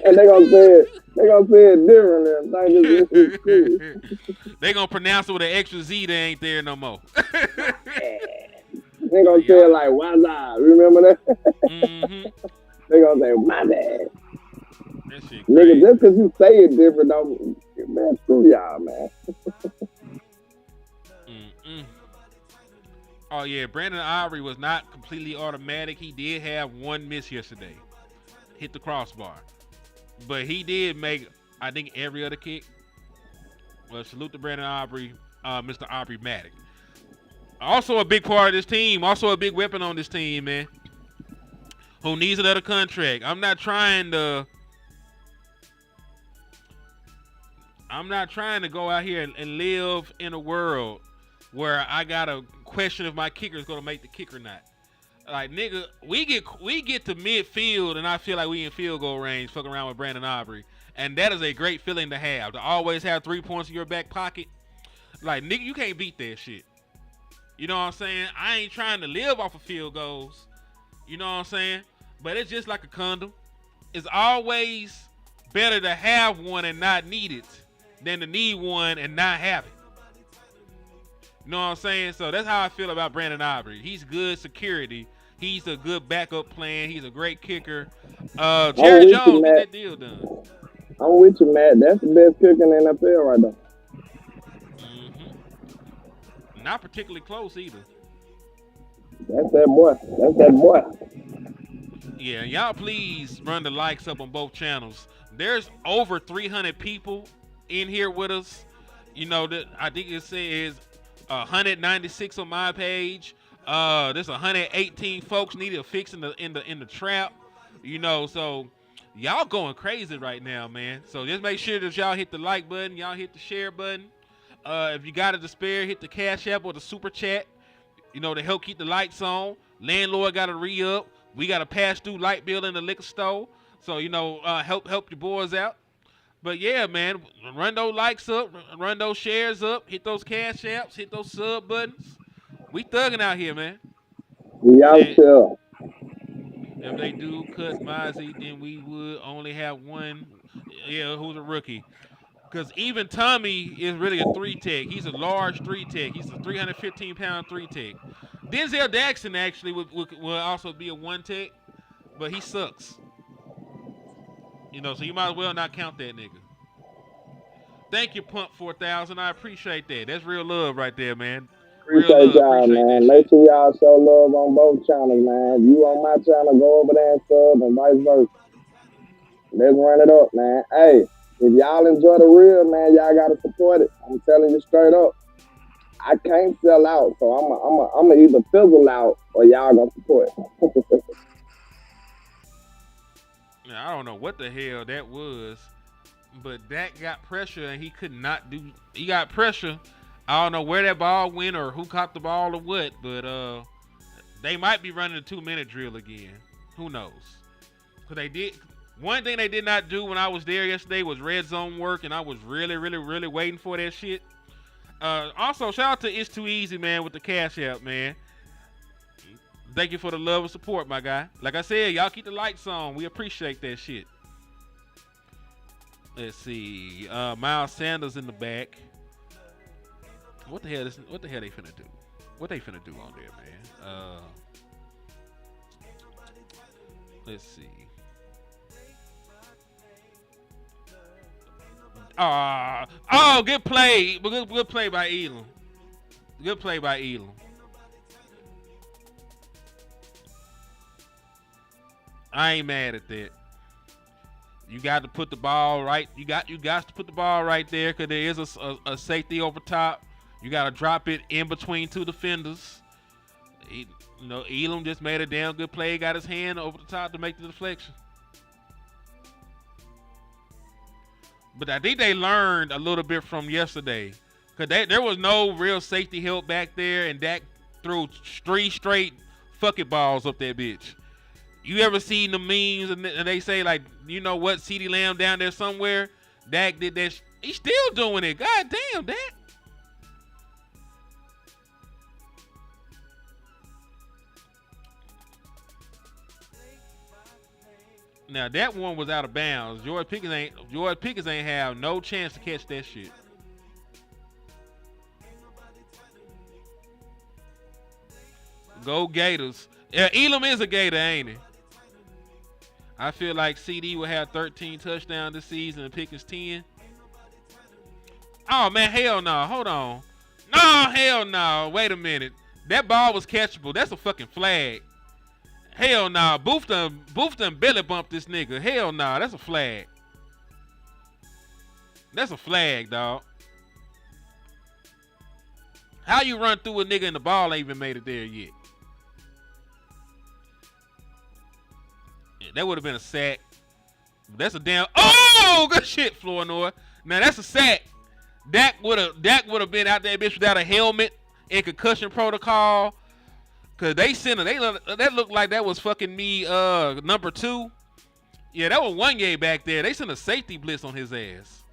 And they gonna say it different. They gonna pronounce it with an extra Z that ain't there no more. They gonna say it like Waza. Remember that? Mm-hmm. They gonna say my bad. That shit nigga, crazy. just cause you say it different, don't man, screw y'all, man. Oh yeah, Brandon Aubrey was not completely automatic. He did have one miss yesterday. Hit the crossbar. But he did make, I think, every other kick. Well, salute to Brandon Aubrey, Mr. Aubrey Matic. Also a big part of this team. Also a big weapon on this team, man. Who needs another contract. I'm not trying to go out here and live in a world where I got to question if my kicker is going to make the kick or not. Like, nigga, we get to midfield and I feel like we in field goal range fucking around with Brandon Aubrey. And that is a great feeling to have. To always have 3 points in your back pocket. Like, nigga, you can't beat that shit. You know what I'm saying? I ain't trying to live off of field goals. You know what I'm saying? But it's just like a condom. It's always better to have one and not need it than to need one and not have it. You know what I'm saying? So that's how I feel about Brandon Aubrey. He's good security. He's a good backup plan. He's a great kicker. Jerry Jones, get that deal done. I'm with you, Matt. That's the best kicker in the NFL right now. Not particularly close either. That's that boy. Yeah, y'all please run the likes up on both channels. There's over 300 people in here with us. You know, I think it says 196 on my page. There's 118 folks needed a fix in the trap. You know, so y'all going crazy right now, man. So just make sure that y'all hit the like button, y'all hit the share button. If you got it to spare, hit the Cash App or the Super Chat, you know, to help keep the lights on. Landlord got to re-up. We got a pass-through light bill in the liquor store. So, you know, help your boys out. But, yeah, man, run those likes up, run those shares up, hit those Cash Apps, hit those sub buttons. We thugging out here, man. Sure. If they do cut Mozzie, then we would only have one, who's a rookie. Because even Tommy is really a 3-tech. He's a large 3-tech. He's a 315-pound 3-tech. Denzel Jackson actually will also be a 1-tech, but he sucks. You know, so you might as well not count that nigga. Thank you, Pump 4000. I appreciate that. That's real love right there, man. Appreciate y'all, man. Make sure y'all show love on both channels, man. You on my channel, go over there and sub, and vice versa. Let's run it up, man. Hey, if y'all enjoy the real, man, y'all gotta support it. I'm telling you straight up. I can't sell out, so I'm either fizzle out or y'all gonna support. Now, I don't know what the hell that was, but Dak got pressure and he could not do. He got pressure. I don't know where that ball went or who caught the ball or what, but they might be running a 2-minute drill again. Who knows? Cause they did. One thing they did not do when I was there yesterday was red zone work, and I was really waiting for that shit. Also, shout out to It's Too Easy, man, with the Cash App, man. Thank you for the love and support, my guy. Like I said, y'all keep the lights on. We appreciate that shit. Let's see. Miles Sanders in the back. What the hell they finna do? What they finna do on there, man? Let's see. Oh, good play. Good play by Elam. Good play by Elam. I ain't mad at that. You got to put the ball right. You got to put the ball right there because there is a safety over top. You got to drop it in between two defenders. Elam just made a damn good play. Got his hand over the top to make the deflection. But I think they learned a little bit from yesterday because there was no real safety help back there, and Dak threw 3 straight fucking balls up that bitch. You ever seen the memes and they say, like, you know what, CeeDee Lamb down there somewhere? Dak did that. He's still doing it. God damn, Dak. Now, that one was out of bounds. George Pickens ain't have no chance to catch that shit. Go Gators. Yeah, Elam is a Gator, ain't he? I feel like CD will have 13 touchdowns this season and Pickens 10. Oh, man, hell no. Hold on. No, hell no. Wait a minute. That ball was catchable. That's a fucking flag. Hell no. Booth done belly bumped this nigga. Hell no. That's a flag. That's a flag, dog. How you run through a nigga and the ball ain't even made it there yet? That would have been a sack. That's a damn. Oh, good shit, Flournoy. Now that's a sack. Dak would have been out there, bitch, without a helmet and concussion protocol. Cause that looked like that was fucking me. Number 2. Yeah, that was Wanye back there. They sent a safety blitz on his ass.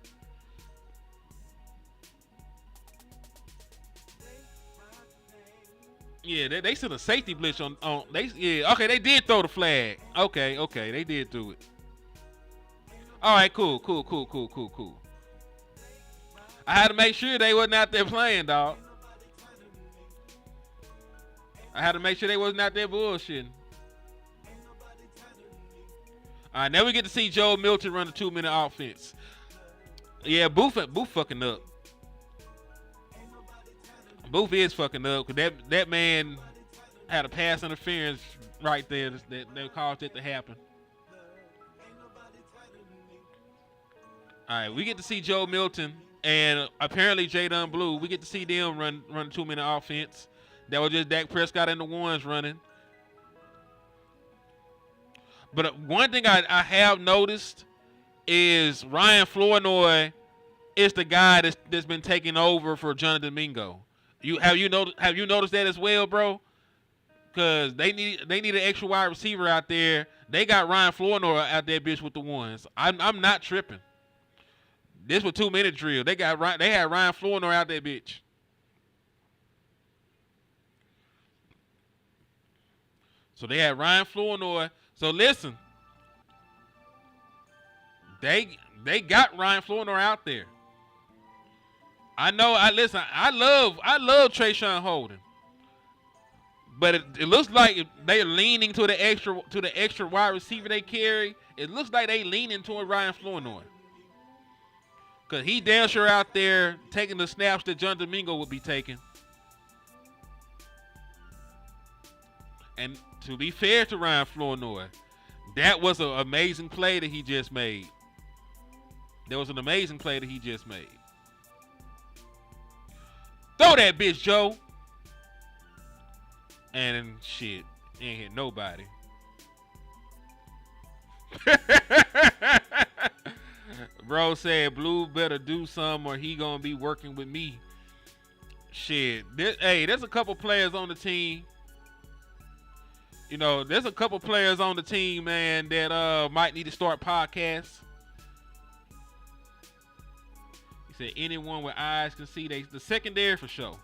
Yeah, they sent a safety blitz on okay, they did throw the flag. Okay, they did do it. All right, cool. I had to make sure they wasn't out there playing, dog. I had to make sure they wasn't out there bullshitting. All right, now we get to see Joe Milton run a 2-minute offense. Yeah, Booth fucking up. Booth is fucking up because that man had a pass interference right there that caused it to happen. All right, we get to see Joe Milton and apparently Jadon Blue. We get to see them run a 2-minute offense. That was just Dak Prescott and the ones running. But one thing I have noticed is Ryan Flournoy is the guy that's been taking over for Jonathan Mingo. Have you noticed that as well, bro? Because they need an extra wide receiver out there. They got Ryan Flournoy out there, bitch, with the ones. I'm not tripping. This was 2-minute drill. They had Ryan Flournoy out there, bitch. So they had Ryan Flournoy. So listen, they got Ryan Flournoy out there. I know. I love Tayvion Holden, but it looks like they're leaning to the extra wide receiver they carry. It looks like they leaning toward Ryan Flournoy, cause he damn sure out there taking the snaps that John Domingo would be taking. And to be fair to Ryan Flournoy, that was an amazing play that he just made. There was an amazing play that he just made. Throw that bitch, Joe. And shit, ain't hit nobody. Bro said Blue better do something or he gonna be working with me. Shit. There's a couple players on the team. You know, there's a couple players on the team, man, that might need to start podcasts. He said anyone with eyes can see the secondary for sure.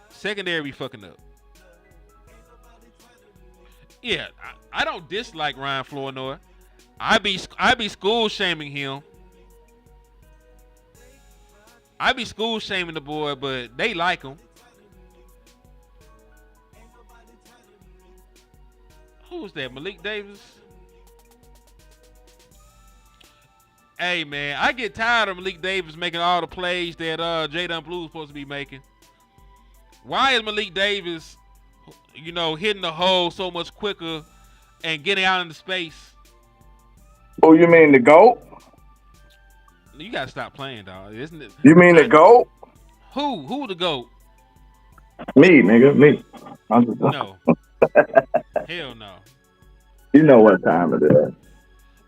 Secondary be fucking up. Yeah, I don't dislike Ryan Flournoy. I be school shaming him. I be school shaming the boy, but they like him. Who's that? Malik Davis? Hey man, I get tired of Malik Davis making all the plays that Jadon Blue's supposed to be making. Why is Malik Davis, you know, hitting the hole so much quicker and getting out into space? Oh, you mean the GOAT? You gotta stop playing, dog. Isn't it? You mean the GOAT? Who the GOAT? Me, nigga, me. No. Hell no. You know what time it is.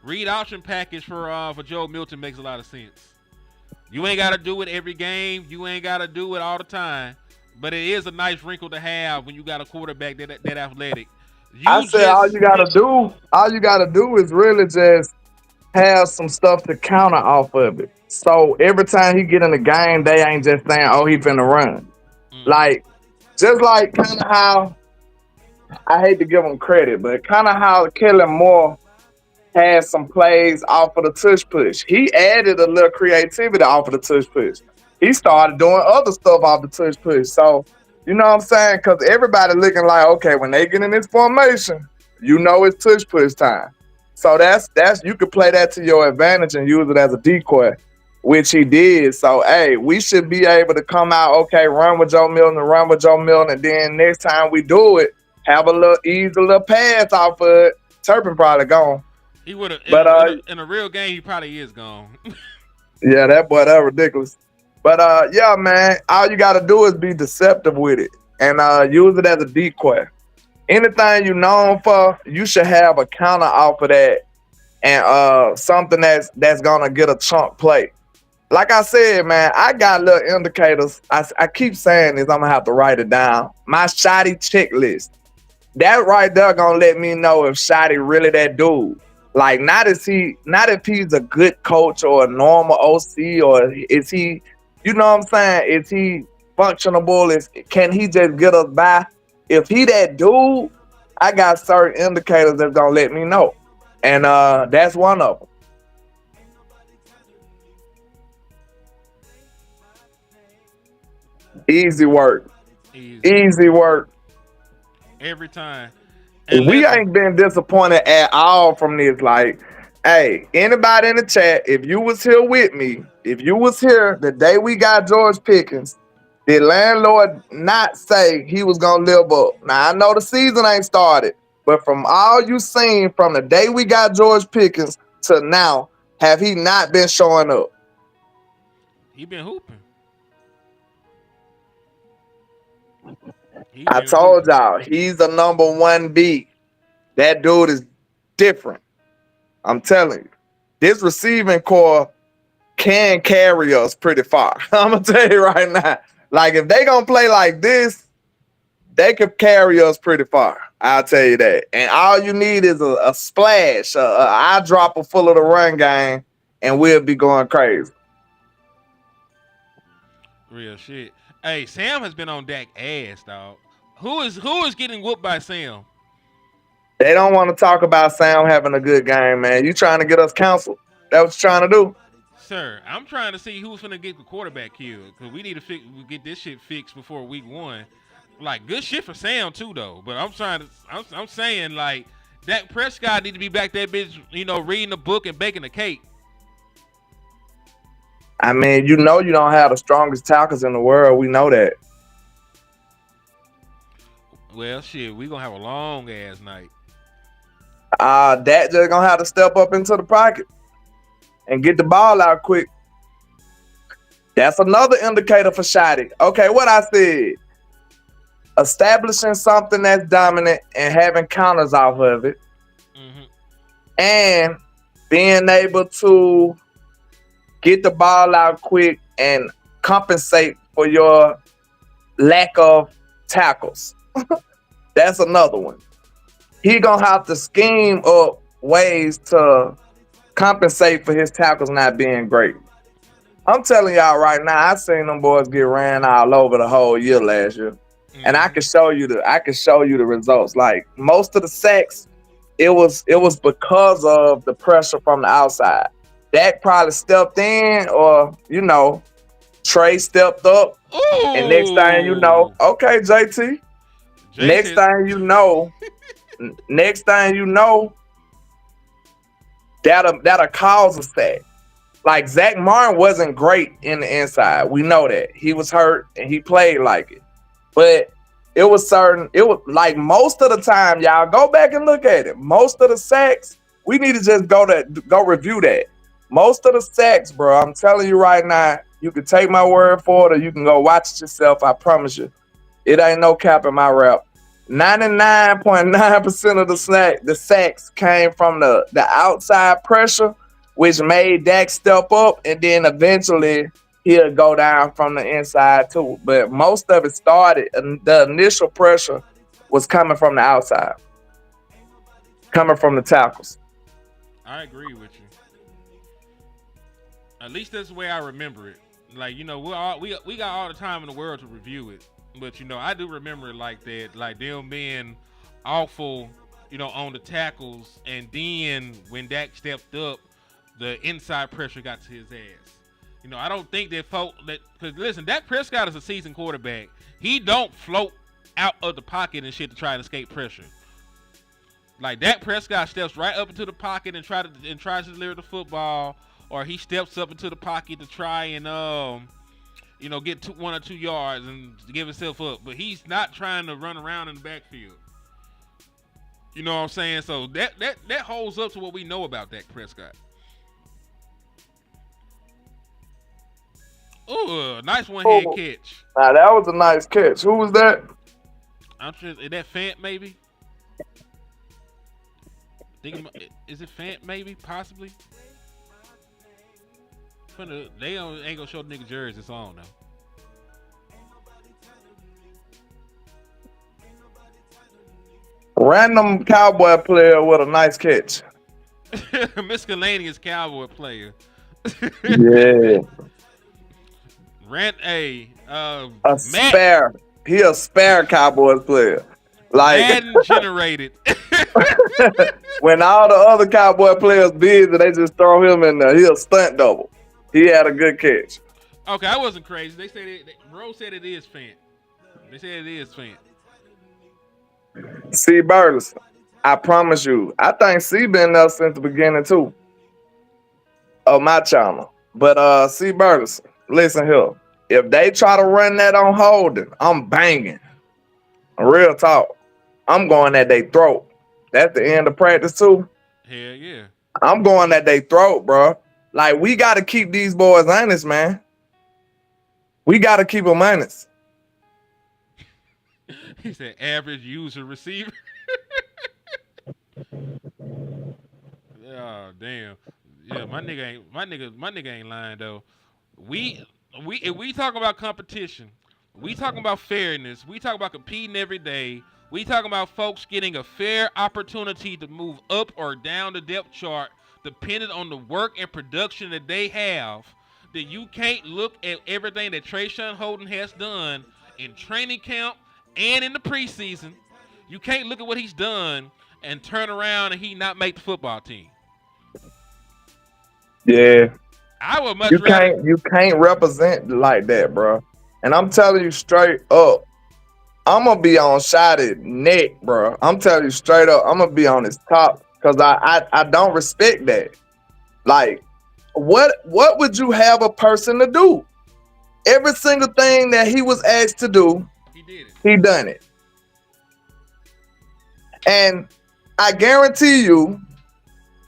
Read option package for Joe Milton makes a lot of sense. You ain't gotta do it every game. You ain't gotta do it all the time. But it is a nice wrinkle to have when you got a quarterback that athletic. All you gotta do is really just have some stuff to counter off of it. So every time he get in the game, they ain't just saying, "Oh, he finna run." Like, just like kind of how I hate to give him credit, but kind of how Kellen Moore had some plays off of the tush push. He added a little creativity off of the tush push. He started doing other stuff off the tush push. So, you know what I'm saying? Because everybody looking like, okay, when they get in this formation, you know it's tush push time. So that's you could play that to your advantage and use it as a decoy, which he did. So, hey, we should be able to come out, okay, run with Joe Milton, and then next time we do it, have a little pass off of it. Turpin probably gone. He would have, but in a real game, he probably is gone. Yeah, that boy, that ridiculous. But yeah, man, all you gotta do is be deceptive with it and use it as a decoy. Anything you known for, you should have a counter off of that and something that's gonna get a chunk play. Like I said, man, I got little indicators. I keep saying this, I'm gonna have to write it down. My Shotty checklist. That right there gonna let me know if Shotty really that dude. Like, not if he's a good coach or a normal OC, or is he, you know what I'm saying? Is he functionable? Can he just get us by? If he that dude, I got certain indicators that's gonna let me know. And that's one of them. Easy work. Easy work. Every time. And we ain't been disappointed at all from this. Like, hey, anybody in the chat, if you was here with me, if you was here the day we got George Pickens, did landlord not say he was going to live up? Now, I know the season ain't started, but from all you seen from the day we got George Pickens to now, have he not been showing up? He been hooping. I told y'all, he's the number 1B. That dude is different. I'm telling you. This receiving core can carry us pretty far. I'm going to tell you right now. Like, if they going to play like this, they could carry us pretty far. I'll tell you that. And all you need is a splash, an eyedropper full of the run game, and we'll be going crazy. Real shit. Hey, Sam has been on Dak ass, dog. Who is getting whooped by Sam? They don't want to talk about Sam having a good game, man. You trying to get us canceled? That what you trying to do? Sir, I'm trying to see who's going to get the quarterback killed, because we need to get this shit fixed before week 1. Like, good shit for Sam too, though. But I'm saying, like, Dak Prescott need to be back that bitch, you know, reading the book and baking the cake. I mean, you know, you don't have the strongest tackles in the world. We know that. Well, shit, we gonna have a long ass night. Dak just gonna have to step up into the pocket and get the ball out quick. That's another indicator for Shotty. Okay, what I said. Establishing something that's dominant and having counters off of it. Mm-hmm. And being able to get the ball out quick and compensate for your lack of tackles. That's another one. He gonna have to scheme up ways to compensate for his tackles not being great. I'm telling y'all right now, I seen them boys get ran all over the whole year last year. Mm-hmm. And I can show you the results. Like most of the sacks, it was because of the pressure from the outside. Dak probably stepped in, or Trey stepped up. Ooh. And next thing you know, okay, JT. Next thing you know, that'll cause a sack. Like Zach Martin wasn't great in the inside. We know that. He was hurt and he played like it. But it was like most of the time, y'all go back and look at it. Most of the sacks, we need to just go review that. Most of the sacks, bro, I'm telling you right now, you can take my word for it or you can go watch it yourself. I promise you. It ain't no cap in my rap. 99.9% of the sacks came from the outside pressure, which made Dak step up, and then eventually he'll go down from the inside too. But most of it started, and the initial pressure was coming from the outside, coming from the tackles. I agree with you. At least that's the way I remember it. Like, we got all the time in the world to review it. But, I do remember it like that. Like, them being awful, on the tackles. And then when Dak stepped up, the inside pressure got to his ass. I don't think that because listen, Dak Prescott is a seasoned quarterback. He don't float out of the pocket and shit to try and escape pressure. Like, Dak Prescott steps right up into the pocket and tries to deliver the football, or he steps up into the pocket to try and get 1 or 2 yards and give himself up. But he's not trying to run around in the backfield. You know what I'm saying? So that holds up to what we know about Dak Prescott. Oh, nice one-hand catch. Nah, that was a nice catch. Who was that? I'm sure, is that Fant maybe? Is it Fant maybe? Possibly? They ain't gonna show the nigga jersey. It's on now. Random Cowboy player with a nice catch. Miscellaneous Cowboy player. Yeah. Spare. He a spare Cowboys player. Like Madden generated. When all the other Cowboy players busy, they just throw him in there. He a stunt double. He had a good catch. Okay, I wasn't crazy. They said Rose said it is Fant. They said it is Fant. C. Burleson, I promise you, I think C been there since the beginning too of my channel. But C. Burleson, listen here. If they try to run that on Holden, I'm banging. Real talk. I'm going at their throat. That's the end of practice too. Hell yeah. I'm going at their throat, bro. Like, we got to keep these boys honest, man. We got to keep them honest. He said average user receiver. Oh, damn. Yeah, my nigga ain't lying though. If we talk about competition, we talking about fairness, we talk about competing every day, we talking about folks getting a fair opportunity to move up or down the depth chart depending on the work and production that they have, that you can't look at everything that Tayvion Holden has done in training camp and in the preseason. You can't look at what he's done and turn around and he not make the football team. Yeah. I would much rather. You can't represent like that, bro. And I'm telling you straight up, I'm going to be on Shotty's neck, bro. I'm telling you straight up, I'm going to be on his top because I don't respect that. Like, what would you have a person to do? Every single thing that he was asked to do, he did it. He done it. And I guarantee you,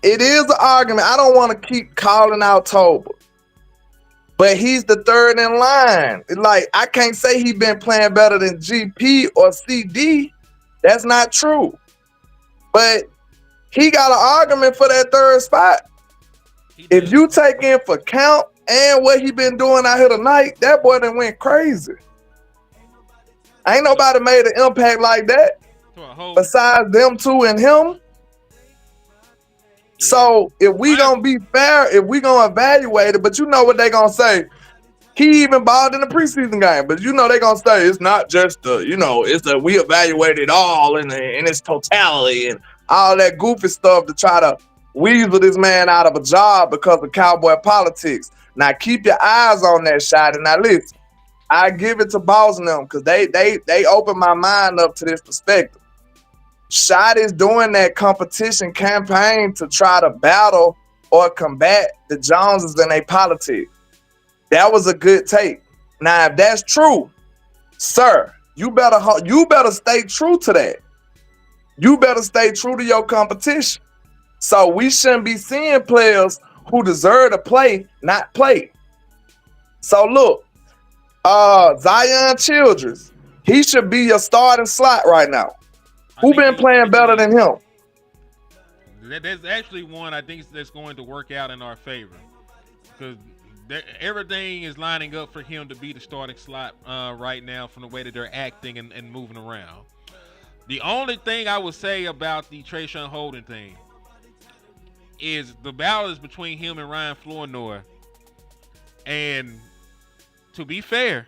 it is an argument. I don't want to keep calling out Tober, but he's the third in line. Like, I can't say he's been playing better than GP or CD. That's not true. But he got an argument for that third spot. If you take in for count and what he been doing out here tonight, that boy done went crazy. Ain't nobody made an impact like that besides them two and him. So if we gonna be fair, if we gonna evaluate it, but you know what they gonna say, he even balled in the preseason game, but you know they gonna say it's not just the, you know, it's that we evaluated all in its totality and all that goofy stuff to try to weasel this man out of a job because of Cowboy politics. Now keep your eyes on that shot. And now listen, I give it to Boss and them because they open my mind up to this perspective. Shot is doing that competition campaign to try to battle or combat the Joneses and their politics. That was a good take. Now, if that's true, sir, you better stay true to that. You better stay true to your competition. So we shouldn't be seeing players who deserve to play not play. So look, Zion Childress, he should be your starting slot right now. Who been playing better than him? There's actually one I think that's going to work out in our favor because everything is lining up for him to be the starting slot right now from the way that they're acting and moving around. The only thing I would say about the Tayvion Holden thing is the battle is between him and Ryan Flournoy. And to be fair,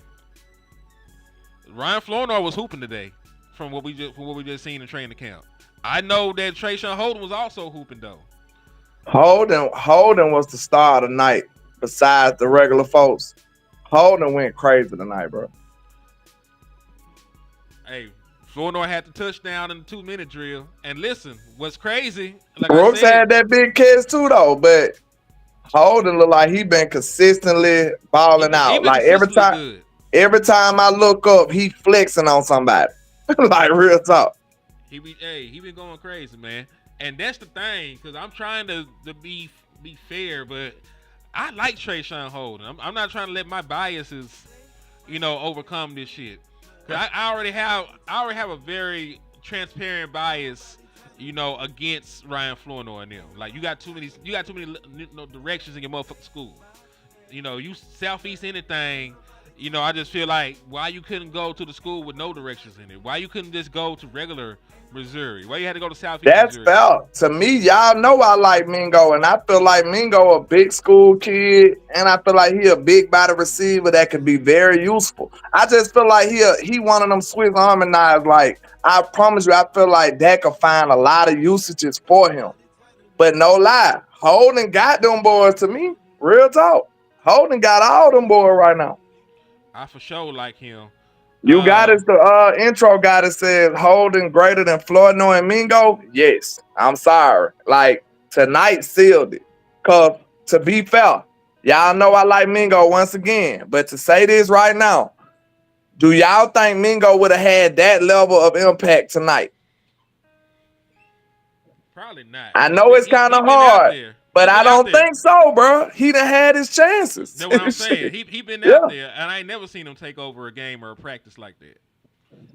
Ryan Flournoy was hooping today. From what we just seen in training camp. I know that Tayvion Holden was also hooping though. Holden was the star of the night besides the regular folks. Holden went crazy tonight, bro. Hey, Flournoy had the touchdown in the 2-minute drill. And listen, what's crazy? Like Brooks had that big catch too though, but Holden looked like he been consistently balling out. Like every time I look up, he flexing on somebody. Like real talk. He been going crazy, man. And that's the thing, because I'm trying to be fair, but I like Tayvion Holden. I'm not trying to let my biases, overcome this shit. Cause I already have a very transparent bias, against Ryan Flournoy and them. Like you got too many directions in your motherfucking school. You Southeast anything. I just feel like why you couldn't go to the school with no directions in it? Why you couldn't just go to regular Missouri? Why you had to go to Southeast That's Missouri? fair. To me, y'all know I like Mingo, and I feel like Mingo a big school kid, and I feel like he a big body receiver that could be very useful. I just feel like he one of them Swiss Army knives. Like, I promise you, I feel like Dak could find a lot of usages for him. But no lie, Holden got them boys to me. Real talk. Holden got all them boys right now. I for sure like him. You got us the intro guy that says Holden greater than Flournoy and Mingo? Yes. I'm sorry. Like, tonight sealed it. Because, to be fair, y'all know I like Mingo once again. But to say this right now, do y'all think Mingo would have had that level of impact tonight? Probably not. I know it's kind of hard. But I don't think so, bro. He done had his chances. That's what I'm saying. He been out there, and I ain't never seen him take over a game or a practice like that.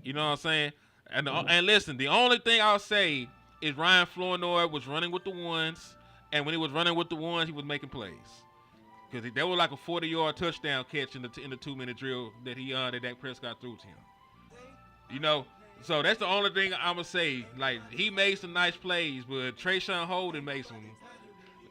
You know what I'm saying? And listen, the only thing I'll say is Ryan Flournoy was running with the ones, and when he was running with the ones, he was making plays. Because there was like a 40-yard touchdown catch in the 2-minute drill that Dak Prescott threw to him. So that's the only thing I'm going to say. Like, he made some nice plays, but Tayvion Holden made some.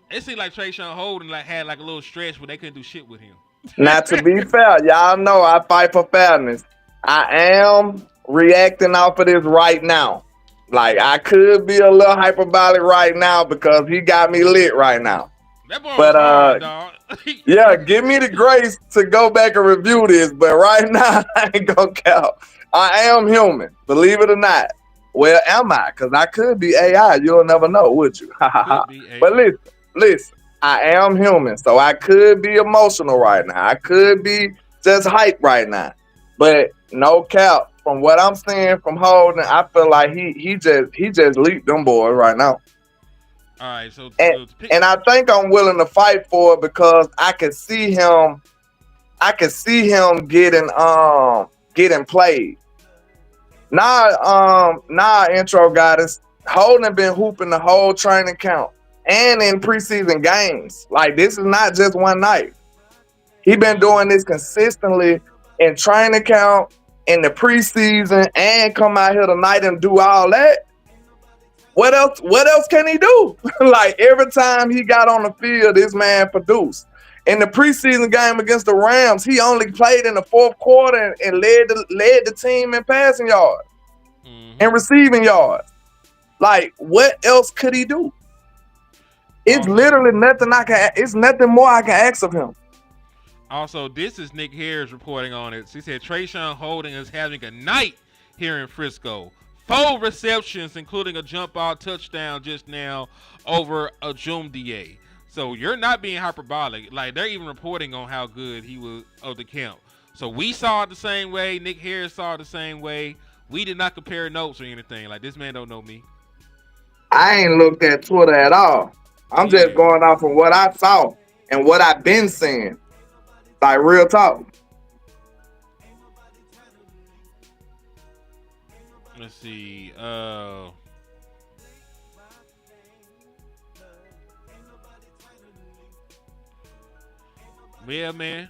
It seemed like Tayvion Holden had a little stretch where they couldn't do shit with him. Now, to be fair, y'all know I fight for fairness. I am reacting off of this right now. Like, I could be a little hyperbolic right now because he got me lit right now. That boy was hard, dog. Yeah, give me the grace to go back and review this, but right now, I ain't gonna count. I am human, believe it or not. Well, am I? Because I could be AI. You'll never know, would you? But listen, I am human, so I could be emotional right now. I could be just hype right now. But no cap, from what I'm seeing from Holden, I feel like he just leaped them boys right now. All right, so And I think I'm willing to fight for it because I can see him getting played. Nah, intro guys. Holden been hooping the whole training camp and in preseason games. Like, this is not just one night. He been doing this consistently in training camp, in the preseason, and come out here tonight and do all that. What else can he do? Like, every time he got on the field, this man produced. In the preseason game against the Rams, he only played in the fourth quarter and led the team in passing yards and receiving yards. Like, what else could he do? It's literally nothing it's nothing more I can ask of him. Also, this is Nick Harris reporting on it. He said Tayvion Holden is having a night here in Frisco. 4 receptions, including a jump ball touchdown just now over a Jumdier. So you're not being hyperbolic. Like, they're even reporting on how good he was of the camp. So we saw it the same way. Nick Harris saw it the same way. We did not compare notes or anything. Like, this man don't know me. I ain't looked at Twitter at all. I'm just going off of what I saw and what I've been seeing. Like, real talk. Let's see. Yeah, man.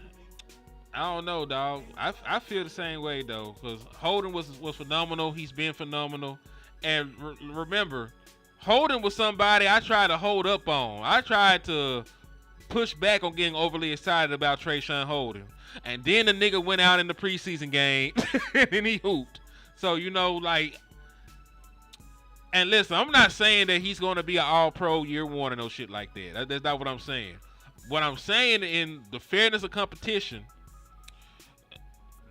I don't know, dog. I feel the same way, though, because Holden was phenomenal. He's been phenomenal. And remember, Holden was somebody I tried to hold up on. I tried to push back on getting overly excited about Tayvion Holden. And then the nigga went out in the preseason game and he hooped. So, you know, like, and listen, I'm not saying that he's going to be an all-pro year one or no shit like that. That's not what I'm saying. What I'm saying, in the fairness of competition,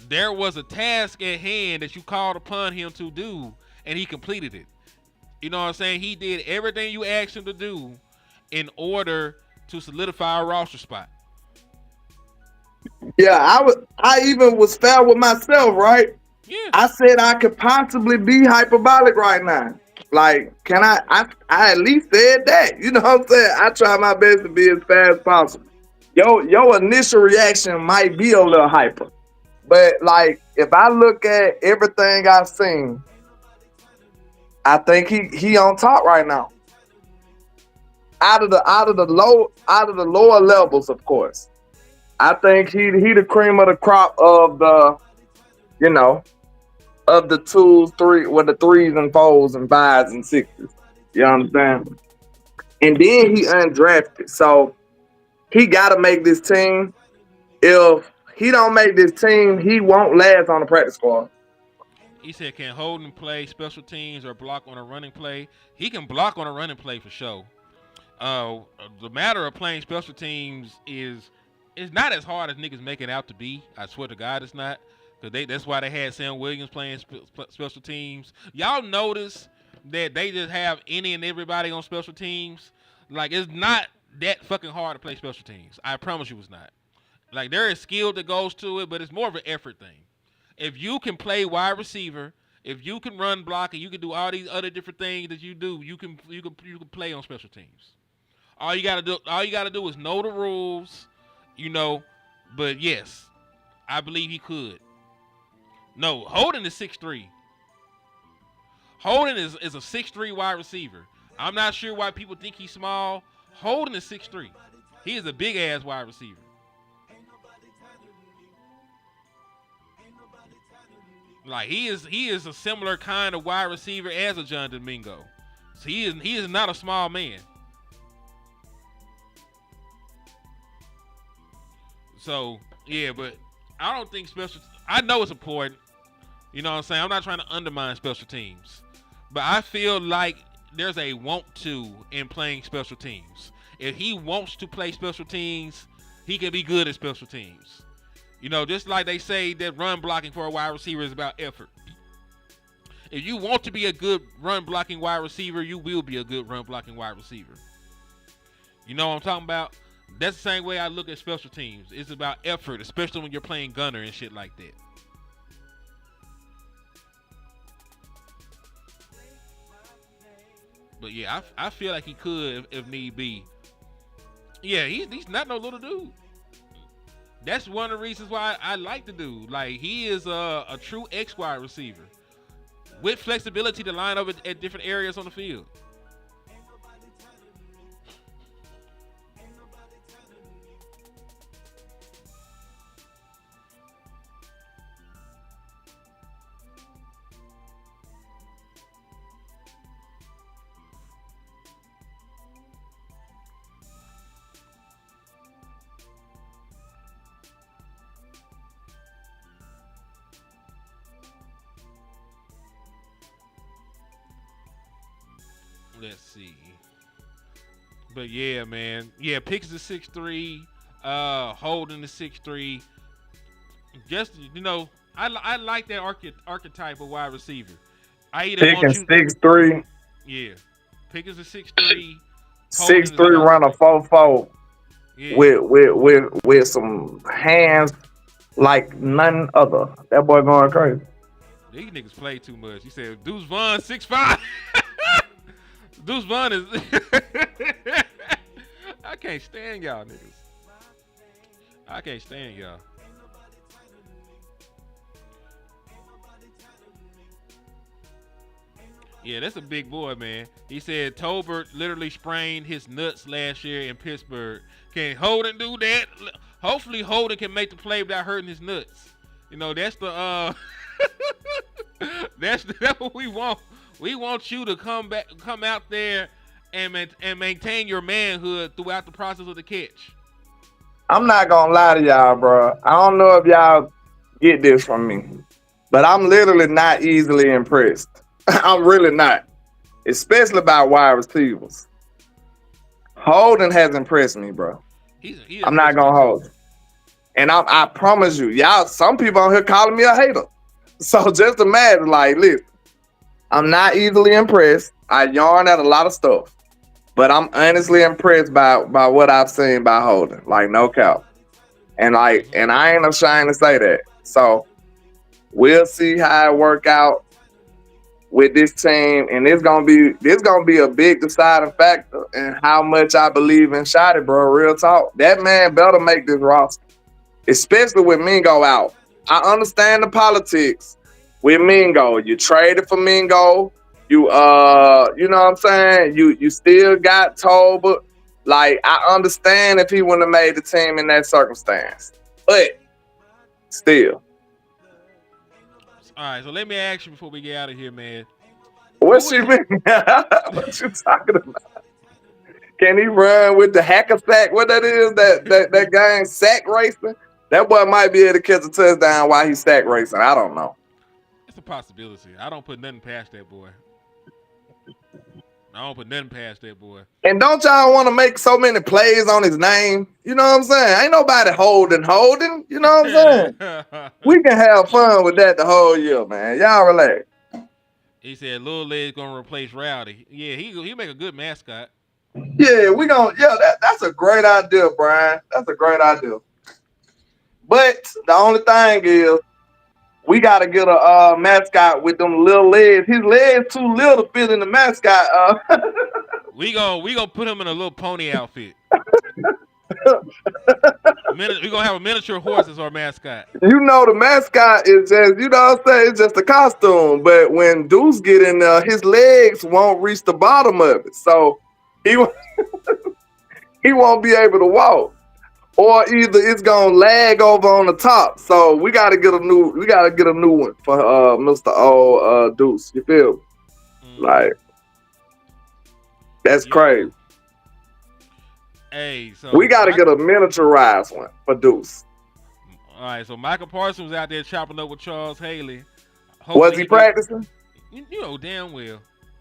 there was a task at hand that you called upon him to do, and he completed it. You know what I'm saying? He did everything you asked him to do in order to solidify a roster spot. Yeah, I even was fair with myself, right? Yeah. I said I could possibly be hyperbolic right now. Like, can I at least said that. You know what I'm saying? I try my best to be as fast as possible. Your initial reaction might be a little hyper. But, like, if I look at everything I've seen, I think he on top right now. Out of the lower levels, of course. I think he the cream of the crop of the, you know, of the 2s, 3, with the 3s and 4s and 5s and 6s. You understand? And then he undrafted. So he gotta make this team. If he don't make this team, he won't last on the practice squad. He said, can Holden play special teams or block on a running play? He can block on a running play for sure. The matter of playing special teams is not as hard as niggas make it out to be. I swear to God, it's not. Because that's why they had Sam Williams playing special teams. Y'all notice that they just have any and everybody on special teams? Like, it's not that fucking hard to play special teams. I promise you it's not. Like, there is skill that goes to it, but it's more of an effort thing. If you can play wide receiver, if you can run block, and you can do all these other different things that you do, you can play on special teams. All you gotta do is know the rules, you know. But yes, I believe he could. No, Holden is 6'3". Holden is a 6'3" wide receiver. I'm not sure why people think he's small. Holden is 6'3". He is a big ass wide receiver. Like, he is a similar kind of wide receiver as a John Domingo. So he is not a small man. So yeah, but I don't think I know it's important. You know what I'm saying? I'm not trying to undermine special teams. But I feel like there's a want to in playing special teams. If he wants to play special teams, he can be good at special teams. You know, just like they say that run blocking for a wide receiver is about effort. If you want to be a good run blocking wide receiver, you will be a good run blocking wide receiver. You know what I'm talking about? That's the same way I look at special teams. It's about effort, especially when you're playing gunner and shit like that. But yeah, I feel like he could if need be. Yeah, he's not no little dude. That's one of the reasons why I like the dude. Like, he is a true X wide receiver with flexibility to line up at different areas on the field. Let's see. But yeah, man. Yeah, Pickens is 6'3". Holden is 6'3". Just, I like that archetype of wide receiver. I either want Pickens you 6'3", Yeah. Pickens is 6'3". 6'3", run a 4.4 Yeah. with some hands like none other. That boy going crazy. These niggas play too much. He said Deuce Vaughn 6'5". Deuce Vaughn is I can't stand y'all niggas. I can't stand y'all. Yeah, that's a big boy, man. He said Tolbert literally sprained his nuts last year in Pittsburgh. Can Holden do that? Hopefully Holden can make the play without hurting his nuts. That's the that's what we want. We want you to come out there and maintain your manhood throughout the process of the catch. I'm not gonna lie to y'all, bro. I don't know if y'all get this from me, but I'm literally not easily impressed. I'm really not, especially by wide receivers. Holden has impressed me, bro. I'm not gonna hold it. And I promise you, y'all, some people on here calling me a hater. So just imagine, like, listen, I'm not easily impressed. I yarn at a lot of stuff, but I'm honestly impressed by what I've seen by Holden. Like, no cap. And I ain't ashamed to say that. So we'll see how it work out with this team, and this gonna be a big deciding factor in how much I believe in Shotty, bro. Real talk. That man better make this roster, especially with Mingo out. I understand the politics with Mingo. You traded for Mingo. You know what I'm saying? You still got Tolbert. Like, I understand if he wouldn't have made the team in that circumstance, but still. All right, so let me ask you before we get out of here, man. What you mean? What you talking about? Can he run with the hacker sack? What that is? That game sack racing? That boy might be able to catch a touchdown while he's sack racing. I don't know. It's a possibility. I don't put nothing past that boy. And don't y'all want to make so many plays on his name? You know what I'm saying? Ain't nobody holding. You know what I'm saying? We can have fun with that the whole year, man. Y'all relax. He said Lil Leg's gonna replace Rowdy. Yeah, he make a good mascot. Yeah, that's a great idea, Brian. That's a great idea. But the only thing is, we gotta get a mascot with them little legs. His legs too little to fit in the mascot. We gonna put him in a little pony outfit. We're gonna have a miniature horse as our mascot. You know, the mascot is just, you know what I'm saying, it's just a costume. But when Deuce get in there, his legs won't reach the bottom of it. So he won't be able to walk. Or either it's gonna lag over on the top. So we gotta get a new one for Mr. Old Deuce. You feel me? Like, that's crazy. Hey, so we gotta get a miniaturized one for Deuce. All right, so Micah Parsons was out there chopping up with Charles Haley. Was he practicing? You know damn well.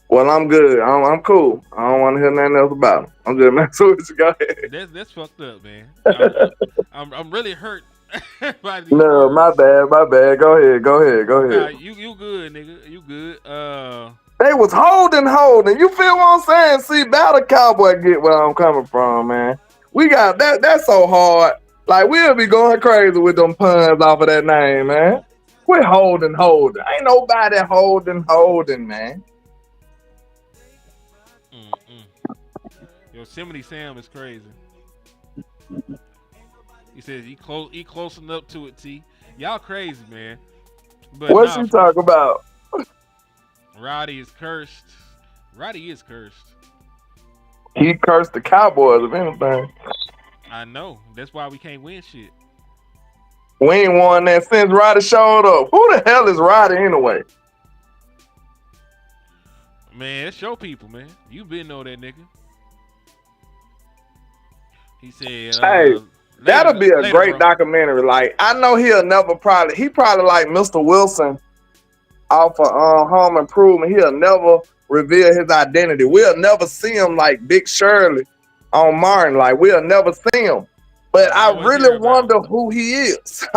Well, I'm good. I'm cool. I don't want to hear nothing else about him. I'm just messing with you. Go ahead. That's fucked up, man. I'm really hurt. No, my bad. Go ahead. Nah, you good, nigga. You good. They was holding. You feel what I'm saying? See, Battle Cowboy get where I'm coming from, man. We got that. That's so hard. Like, we'll be going crazy with them puns off of that name, man. Quit holding. Ain't nobody holding, man. Yosemite Sam is crazy. He says he close enough to it, T. Y'all crazy, man. But What's he talking about? Roddy is cursed. Roddy is cursed. He cursed the Cowboys, if anything. I know. That's why we can't win shit. We ain't won that since Roddy showed up. Who the hell is Roddy anyway? Man, it's your people, man. You been know that nigga. He said, hey, that'll be a great bro. documentary. Like, I know he probably like Mr. Wilson off of Home Improvement. He'll never reveal his identity. We'll never see him like Big Shirley on Martin. Like, we'll never see him. But I really wonder who he is.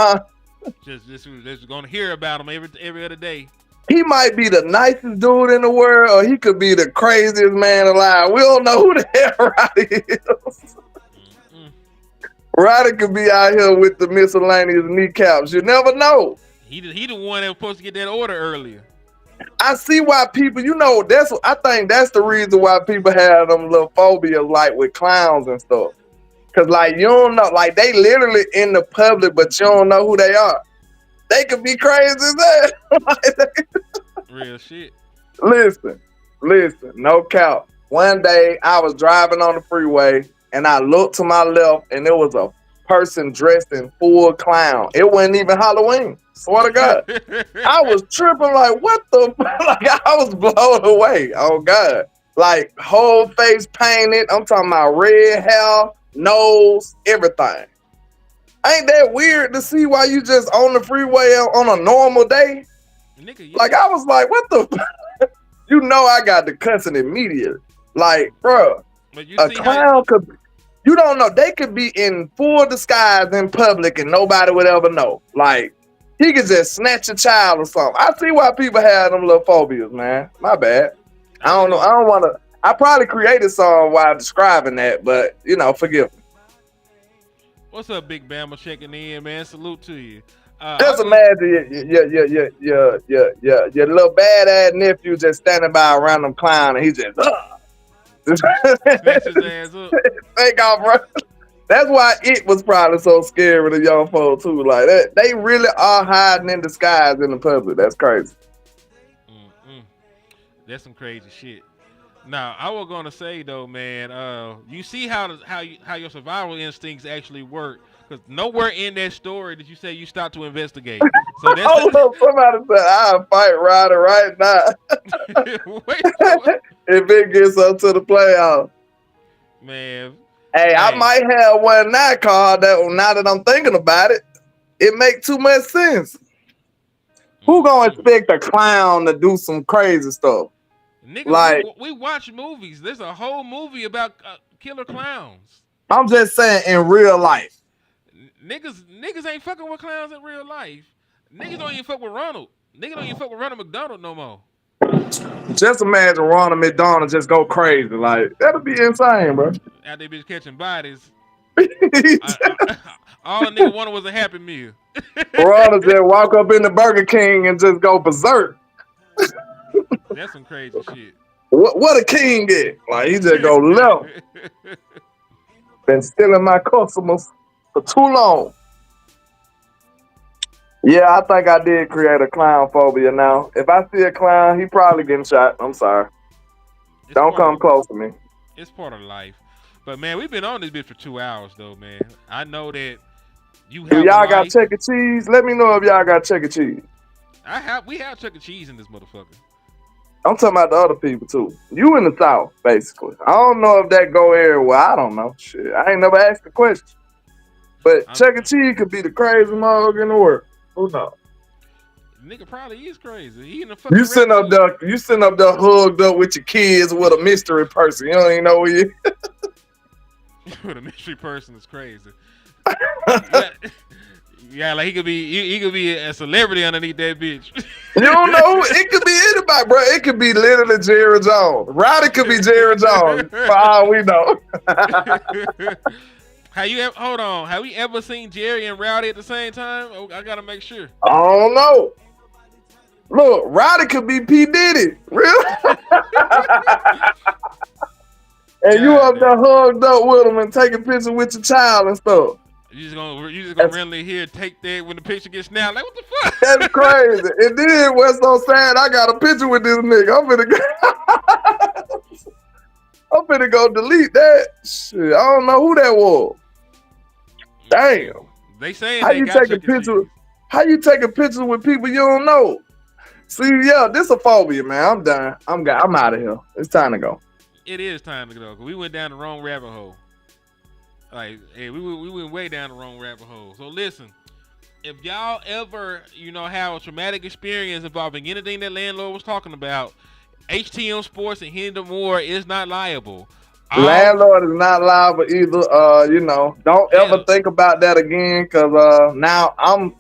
just gonna hear about him every other day. He might be the nicest dude in the world, or he could be the craziest man alive. We don't know who the hell Roddy is. Roddy could be out here with the miscellaneous kneecaps. You never know. He the one that was supposed to get that order earlier. I see why people, I think that's the reason why people have them little phobias like with clowns and stuff. Cause like you don't know, like they literally in the public, but you don't know who they are. They could be crazy as that. Real shit. Listen, no cap. One day I was driving on the freeway and I looked to my left and there was a person dressed in full clown. It wasn't even Halloween. Swear to God. I was tripping like, what the like I was blown away. Oh God. Like whole face painted. I'm talking about red hair, nose, everything. Ain't that weird to see why you just on the freeway on a normal day? Nigga, yeah. Like I was like, what the I got the cussing immediately. Like, bro, a clown could, you don't know, they could be in full disguise in public and nobody would ever know. Like, he could just snatch a child or something. I see why people have them little phobias, man. My bad. I don't know. I don't want to. I probably created some while describing that, but forgive me. What's up, Big Bama? Checking in, man. Salute to you. Just imagine your little badass nephew just standing by a random clown and he just snatch his ass up. Take off, bro. That's why it was probably so scary to young folks too. Like that, they really are hiding in disguise in the public. That's crazy. That's some crazy shit. Now, I was gonna say though, man, you see how your survival instincts actually work, because nowhere in that story did you say you stopped to investigate. So that's somebody said I'll fight Ryder right now. Wait, if it gets up to the playoffs, man. Hey, I might have one that card that now that I'm thinking about it, it make too much sense. Who gonna expect a clown to do some crazy stuff? Nigga, like we watch movies. There's a whole movie about killer clowns. I'm just saying, in real life, niggas ain't fucking with clowns in real life. Niggas don't even fuck with Ronald. Niggas don't even fuck with Ronald McDonald no more. Just imagine Ronald McDonald just go crazy. Like, that'll be insane, bro. Out there bitch catching bodies. All a nigga wanted was a Happy Meal. Ronald just walk up in the Burger King and just go berserk. That's some crazy shit. What a king get? Like, he just go left. Been stealing my customers for too long. Yeah, I think I did create a clown phobia now. If I see a clown, he probably getting shot. I'm sorry. Don't come close to me. It's part of life. But, man, we've been on this bitch for 2 hours, though, man. I know that you have y'all got Chuck E. Cheese? Let me know if y'all got Chuck E. Cheese. We have Chuck E. Cheese in this motherfucker. I'm talking about the other people, too. You in the South, basically. I don't know if that go everywhere. I don't know. Shit, I ain't never asked the question. But Chuck E. Cheese could be the craziest motherfucker in the world. Who knows? Nigga probably is crazy. He in the fucking you sitting up there hugged up with your kids with a mystery person. You don't even know who you with a mystery person is crazy. Yeah, like he could be a celebrity underneath that bitch. You don't know. It could be anybody, bro. It could be literally Jerry Jones. Roddy could be Jerry Jones. For all we know. Have we ever seen Jerry and Rowdy at the same time? Oh, I gotta make sure. I don't know. Look, Rowdy could be P. Diddy. Really? And you God up there hugged up with them and taking pictures with your child and stuff. You just gonna randomly hear take that when the picture gets snapped. Like what the fuck? That's crazy. And then what's so sad? I got a picture with this nigga. I'm finna go delete that. Shit, I don't know who that was. Damn. They saying How you taking pictures? How you taking pictures with people you don't know? See, yeah, this a phobia, man. I'm done. I'm out of here. It's time to go. It is time to go. We went down the wrong rabbit hole. Like, hey, we went way down the wrong rabbit hole. So listen, if y'all ever, have a traumatic experience involving anything that landlord was talking about, HTM Sports and Henry Moore is not liable. Landlord is not liable either. Don't ever think about that again, cause now I'm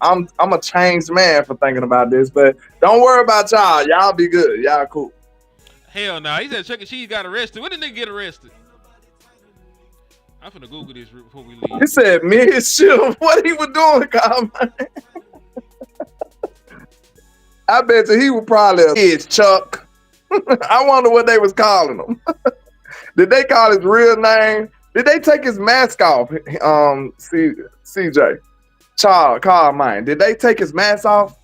a changed man for thinking about this. But don't worry about y'all. Y'all be good. Y'all cool. Hell no. He said Chuck E. Cheese got arrested. When did they get arrested? I'm finna Google this before we leave. He said mid-shift. What he was doing, Carmine? I bet you he was probably a kid, Chuck. I wonder what they was calling him. Did they call his real name? Did they take his mask off? CJ, Charles, Carmine. Did they take his mask off?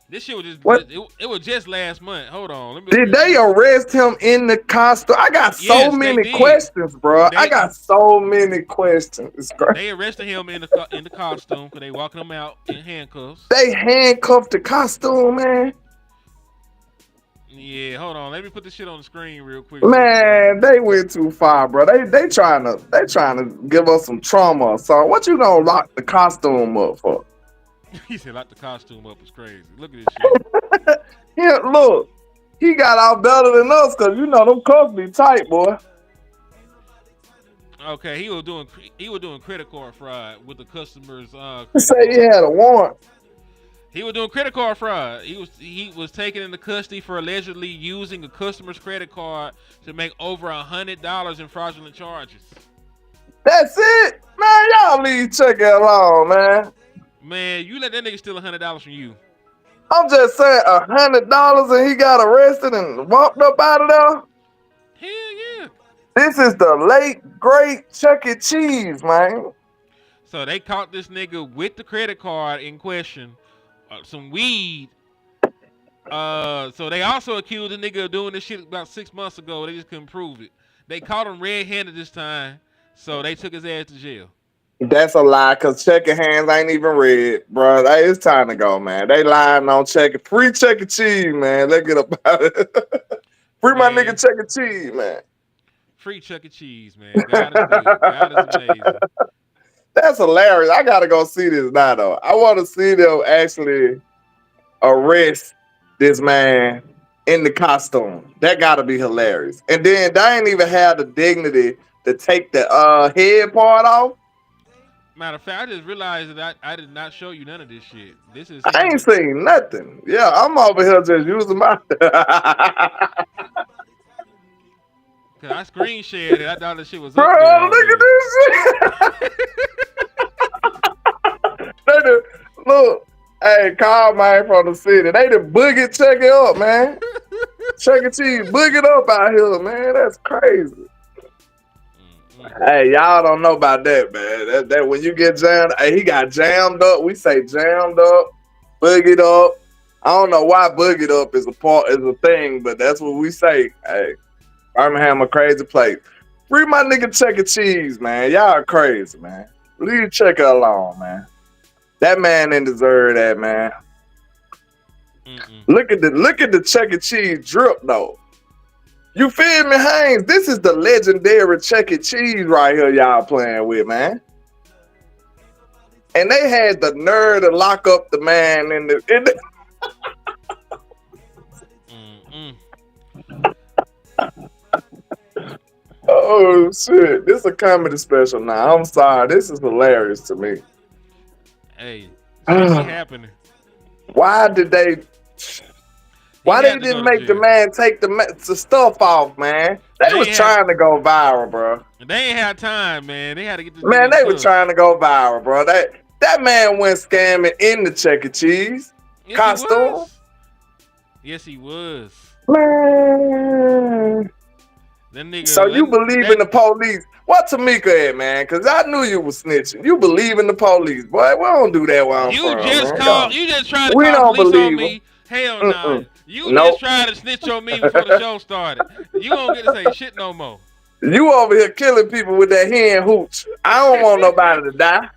This shit was just what? It was just last month. Hold on. Did they arrest him in the costume? I got so many questions, bro. I got so many questions. It's crazy. They arrested him in the costume because they walking him out in handcuffs. They handcuffed the costume, man. Yeah, hold on. Let me put this shit on the screen real quick. Man, they went too far, bro. They trying to give us some trauma. So what you gonna lock the costume up for? He said lock the costume up is crazy. Look at this shit. Yeah, look. He got out better than us because them cuffs be tight, boy. Okay, he was doing credit card fraud with the customers. He said he had a warrant. He was doing credit card fraud. He was taken into custody for allegedly using a customer's credit card to make over $100 in fraudulent charges. That's it, man. Y'all leave Chuck alone, man. Man, you let that nigga steal $100 from you. I'm just saying, $100 and he got arrested and walked up out of there. Hell yeah. This is the late great Chuck E. Cheese, man. So they caught this nigga with the credit card in question. Some weed. So they also accused the nigga of doing this shit about 6 months ago. They just couldn't prove it. They caught him red-handed this time, so they took his ass to jail. That's a lie, because checking hands ain't even red, bro. Hey, it's time to go, man. They lying on checking. Free Chuck E. Cheese, man. Let's get about it. Free my nigga Chuck E. Cheese, man. Free Chuck E. Cheese, man. God is good. God is amazing. That's hilarious. I gotta go see this now, though. I want to see them actually arrest this man in the costume. That gotta be hilarious. And then they ain't even have the dignity to take the head part off. Matter of fact, I just realized that I did not show you none of this shit. I ain't seen nothing. Yeah, I'm over here just using my. Cause I screen shared it. I thought this shit was bro, up there. Look at this shit. Look, hey, Carmine from the city. They the boogie check it up, man. Chuck E. Cheese boogie up out here, man. That's crazy. Hey, y'all don't know about that, man. That when you get jammed, hey, he got jammed up. We say jammed up, boogied up. I don't know why boogied up is a thing, but that's what we say. Hey, Birmingham a crazy place. Free my nigga Chuck E. Cheese, man. Y'all are crazy, man. Leave Chuck E. alone, man. That man didn't deserve that, man. Look at the Chuck E. Cheese drip though. You feel me, Haynes? This is the legendary Chuck E. Cheese right here y'all playing with, man. And they had the nerve to lock up the man in the Oh shit. This is a comedy special now. I'm sorry. This is hilarious to me. Hey, what's happening? Why did they didn't make the man take the stuff off, man? They was trying to go viral, bro. They ain't had time, man. They had to get this. Man, they were trying to go viral, bro. That man went scamming in the Chuck E. Cheese costume. Yes, he was. Man. That nigga. So you believe in the police? What Tamika at, man? Because I knew you was snitching. You believe in the police, boy. We don't do that where I'm from, man. You just trying to We call don't police on believe me. Hell Mm-mm. nah. You Nope. just trying to snitch on me before the show started. You don't get to say shit no more. You over here killing people with that hen hooch. I don't want nobody to die.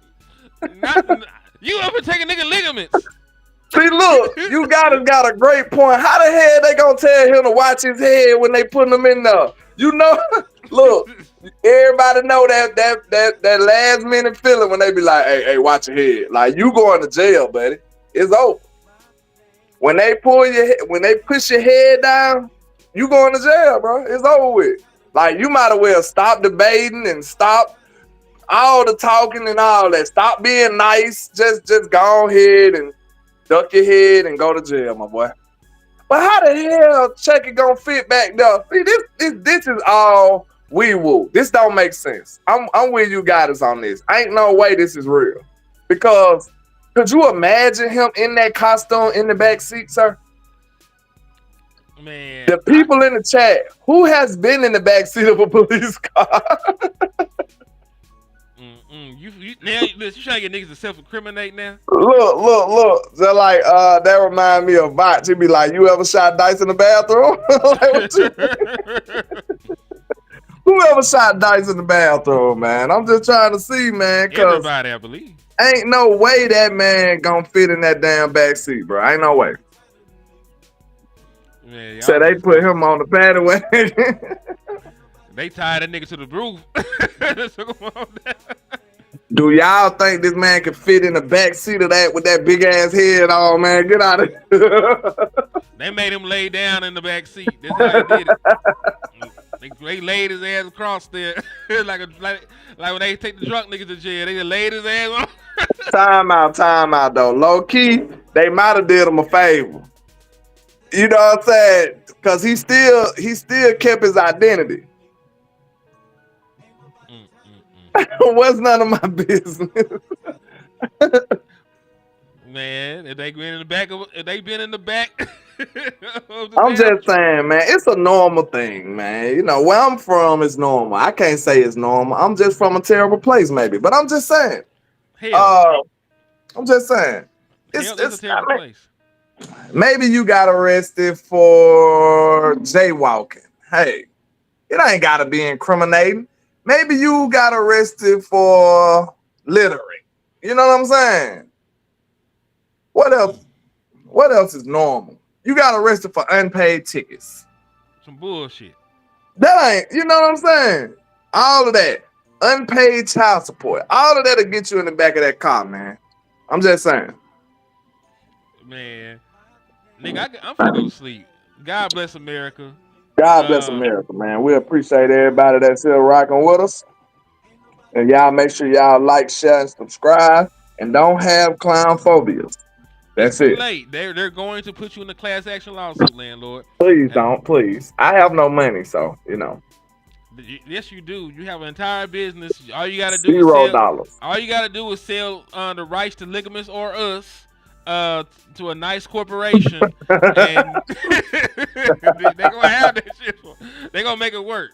You over taking nigga ligaments. See, look, you got a great point. How the hell they gonna tell him to watch his head when they putting him in there? You know, look, everybody know that last minute feeling when they be like, hey, watch your head. Like, you going to jail, buddy. It's over. When they push your head down, you going to jail, bro. It's over with. Like, you might as well stop debating and stop all the talking and all that. Stop being nice. Just go ahead and duck your head and go to jail, my boy. But how the hell Chucky gonna fit back there? See, this is all woo. This don't make sense. I'm with you guys on this. Ain't no way this is real. Because could you imagine him in that costume in the back seat, sir? Man, the people in the chat, who has been in the back seat of a police car? You trying to get niggas to self-incriminate now? Look. They're like, that remind me of Botch. He'd be like, you ever shot dice in the bathroom? Who ever shot dice in the bathroom, man? I'm just trying to see, man. Everybody, I believe. Ain't no way that man gonna fit in that damn back seat, bro. Ain't no way. Man, so they put him on the paddy wagon. They tied that nigga to the roof. Do y'all think this man can fit in the back seat of that with that big ass head on, man? Get out of here. They made him lay down in the back seat. That's how they did it. They laid his ass across there. like when they take the drunk niggas to jail, they just laid his ass on. Time out though. Low key, they might have did him a favor. You know what I'm saying? Because he still kept his identity. What's none of my business? Man, if they been in the back I'm just saying, man, it's a normal thing, man. You know, where I'm from is normal. I can't say it's normal. I'm just from a terrible place, maybe. But I'm just saying. I'm just saying. It's a terrible place. Maybe you got arrested for jaywalking. Hey, it ain't got to be incriminating. Maybe you got arrested for littering. You know what I'm saying? What else? What else is normal? You got arrested for unpaid tickets. Some bullshit. That ain't, you know what I'm saying? All of that. Unpaid child support. All of that'll get you in the back of that car, man. I'm just saying. Man. Nigga, I'm finna go to sleep. God bless America. God bless America, man. We appreciate everybody that's still rocking with us. And y'all make sure y'all like, share, and subscribe. And don't have clown phobias. That's it. Late. They're going to put you in the class action lawsuit, landlord. Please don't, please. I have no money, so you know. Yes, you do. You have an entire business. All you gotta do $0. All you gotta do is sell the rights to ligaments or us to a nice corporation, and they're gonna have that shit. They're gonna make it work.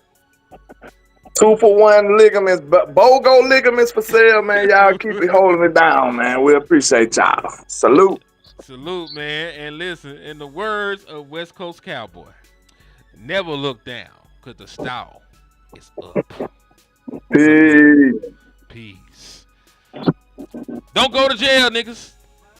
2-for-1 ligaments, but BOGO ligaments for sale, man. Y'all keep it holding it down, man. We appreciate y'all. Salute. Salute, man. And listen, in the words of West Coast Cowboy, never look down, because the style is up. Peace. Peace. Don't go to jail, niggas.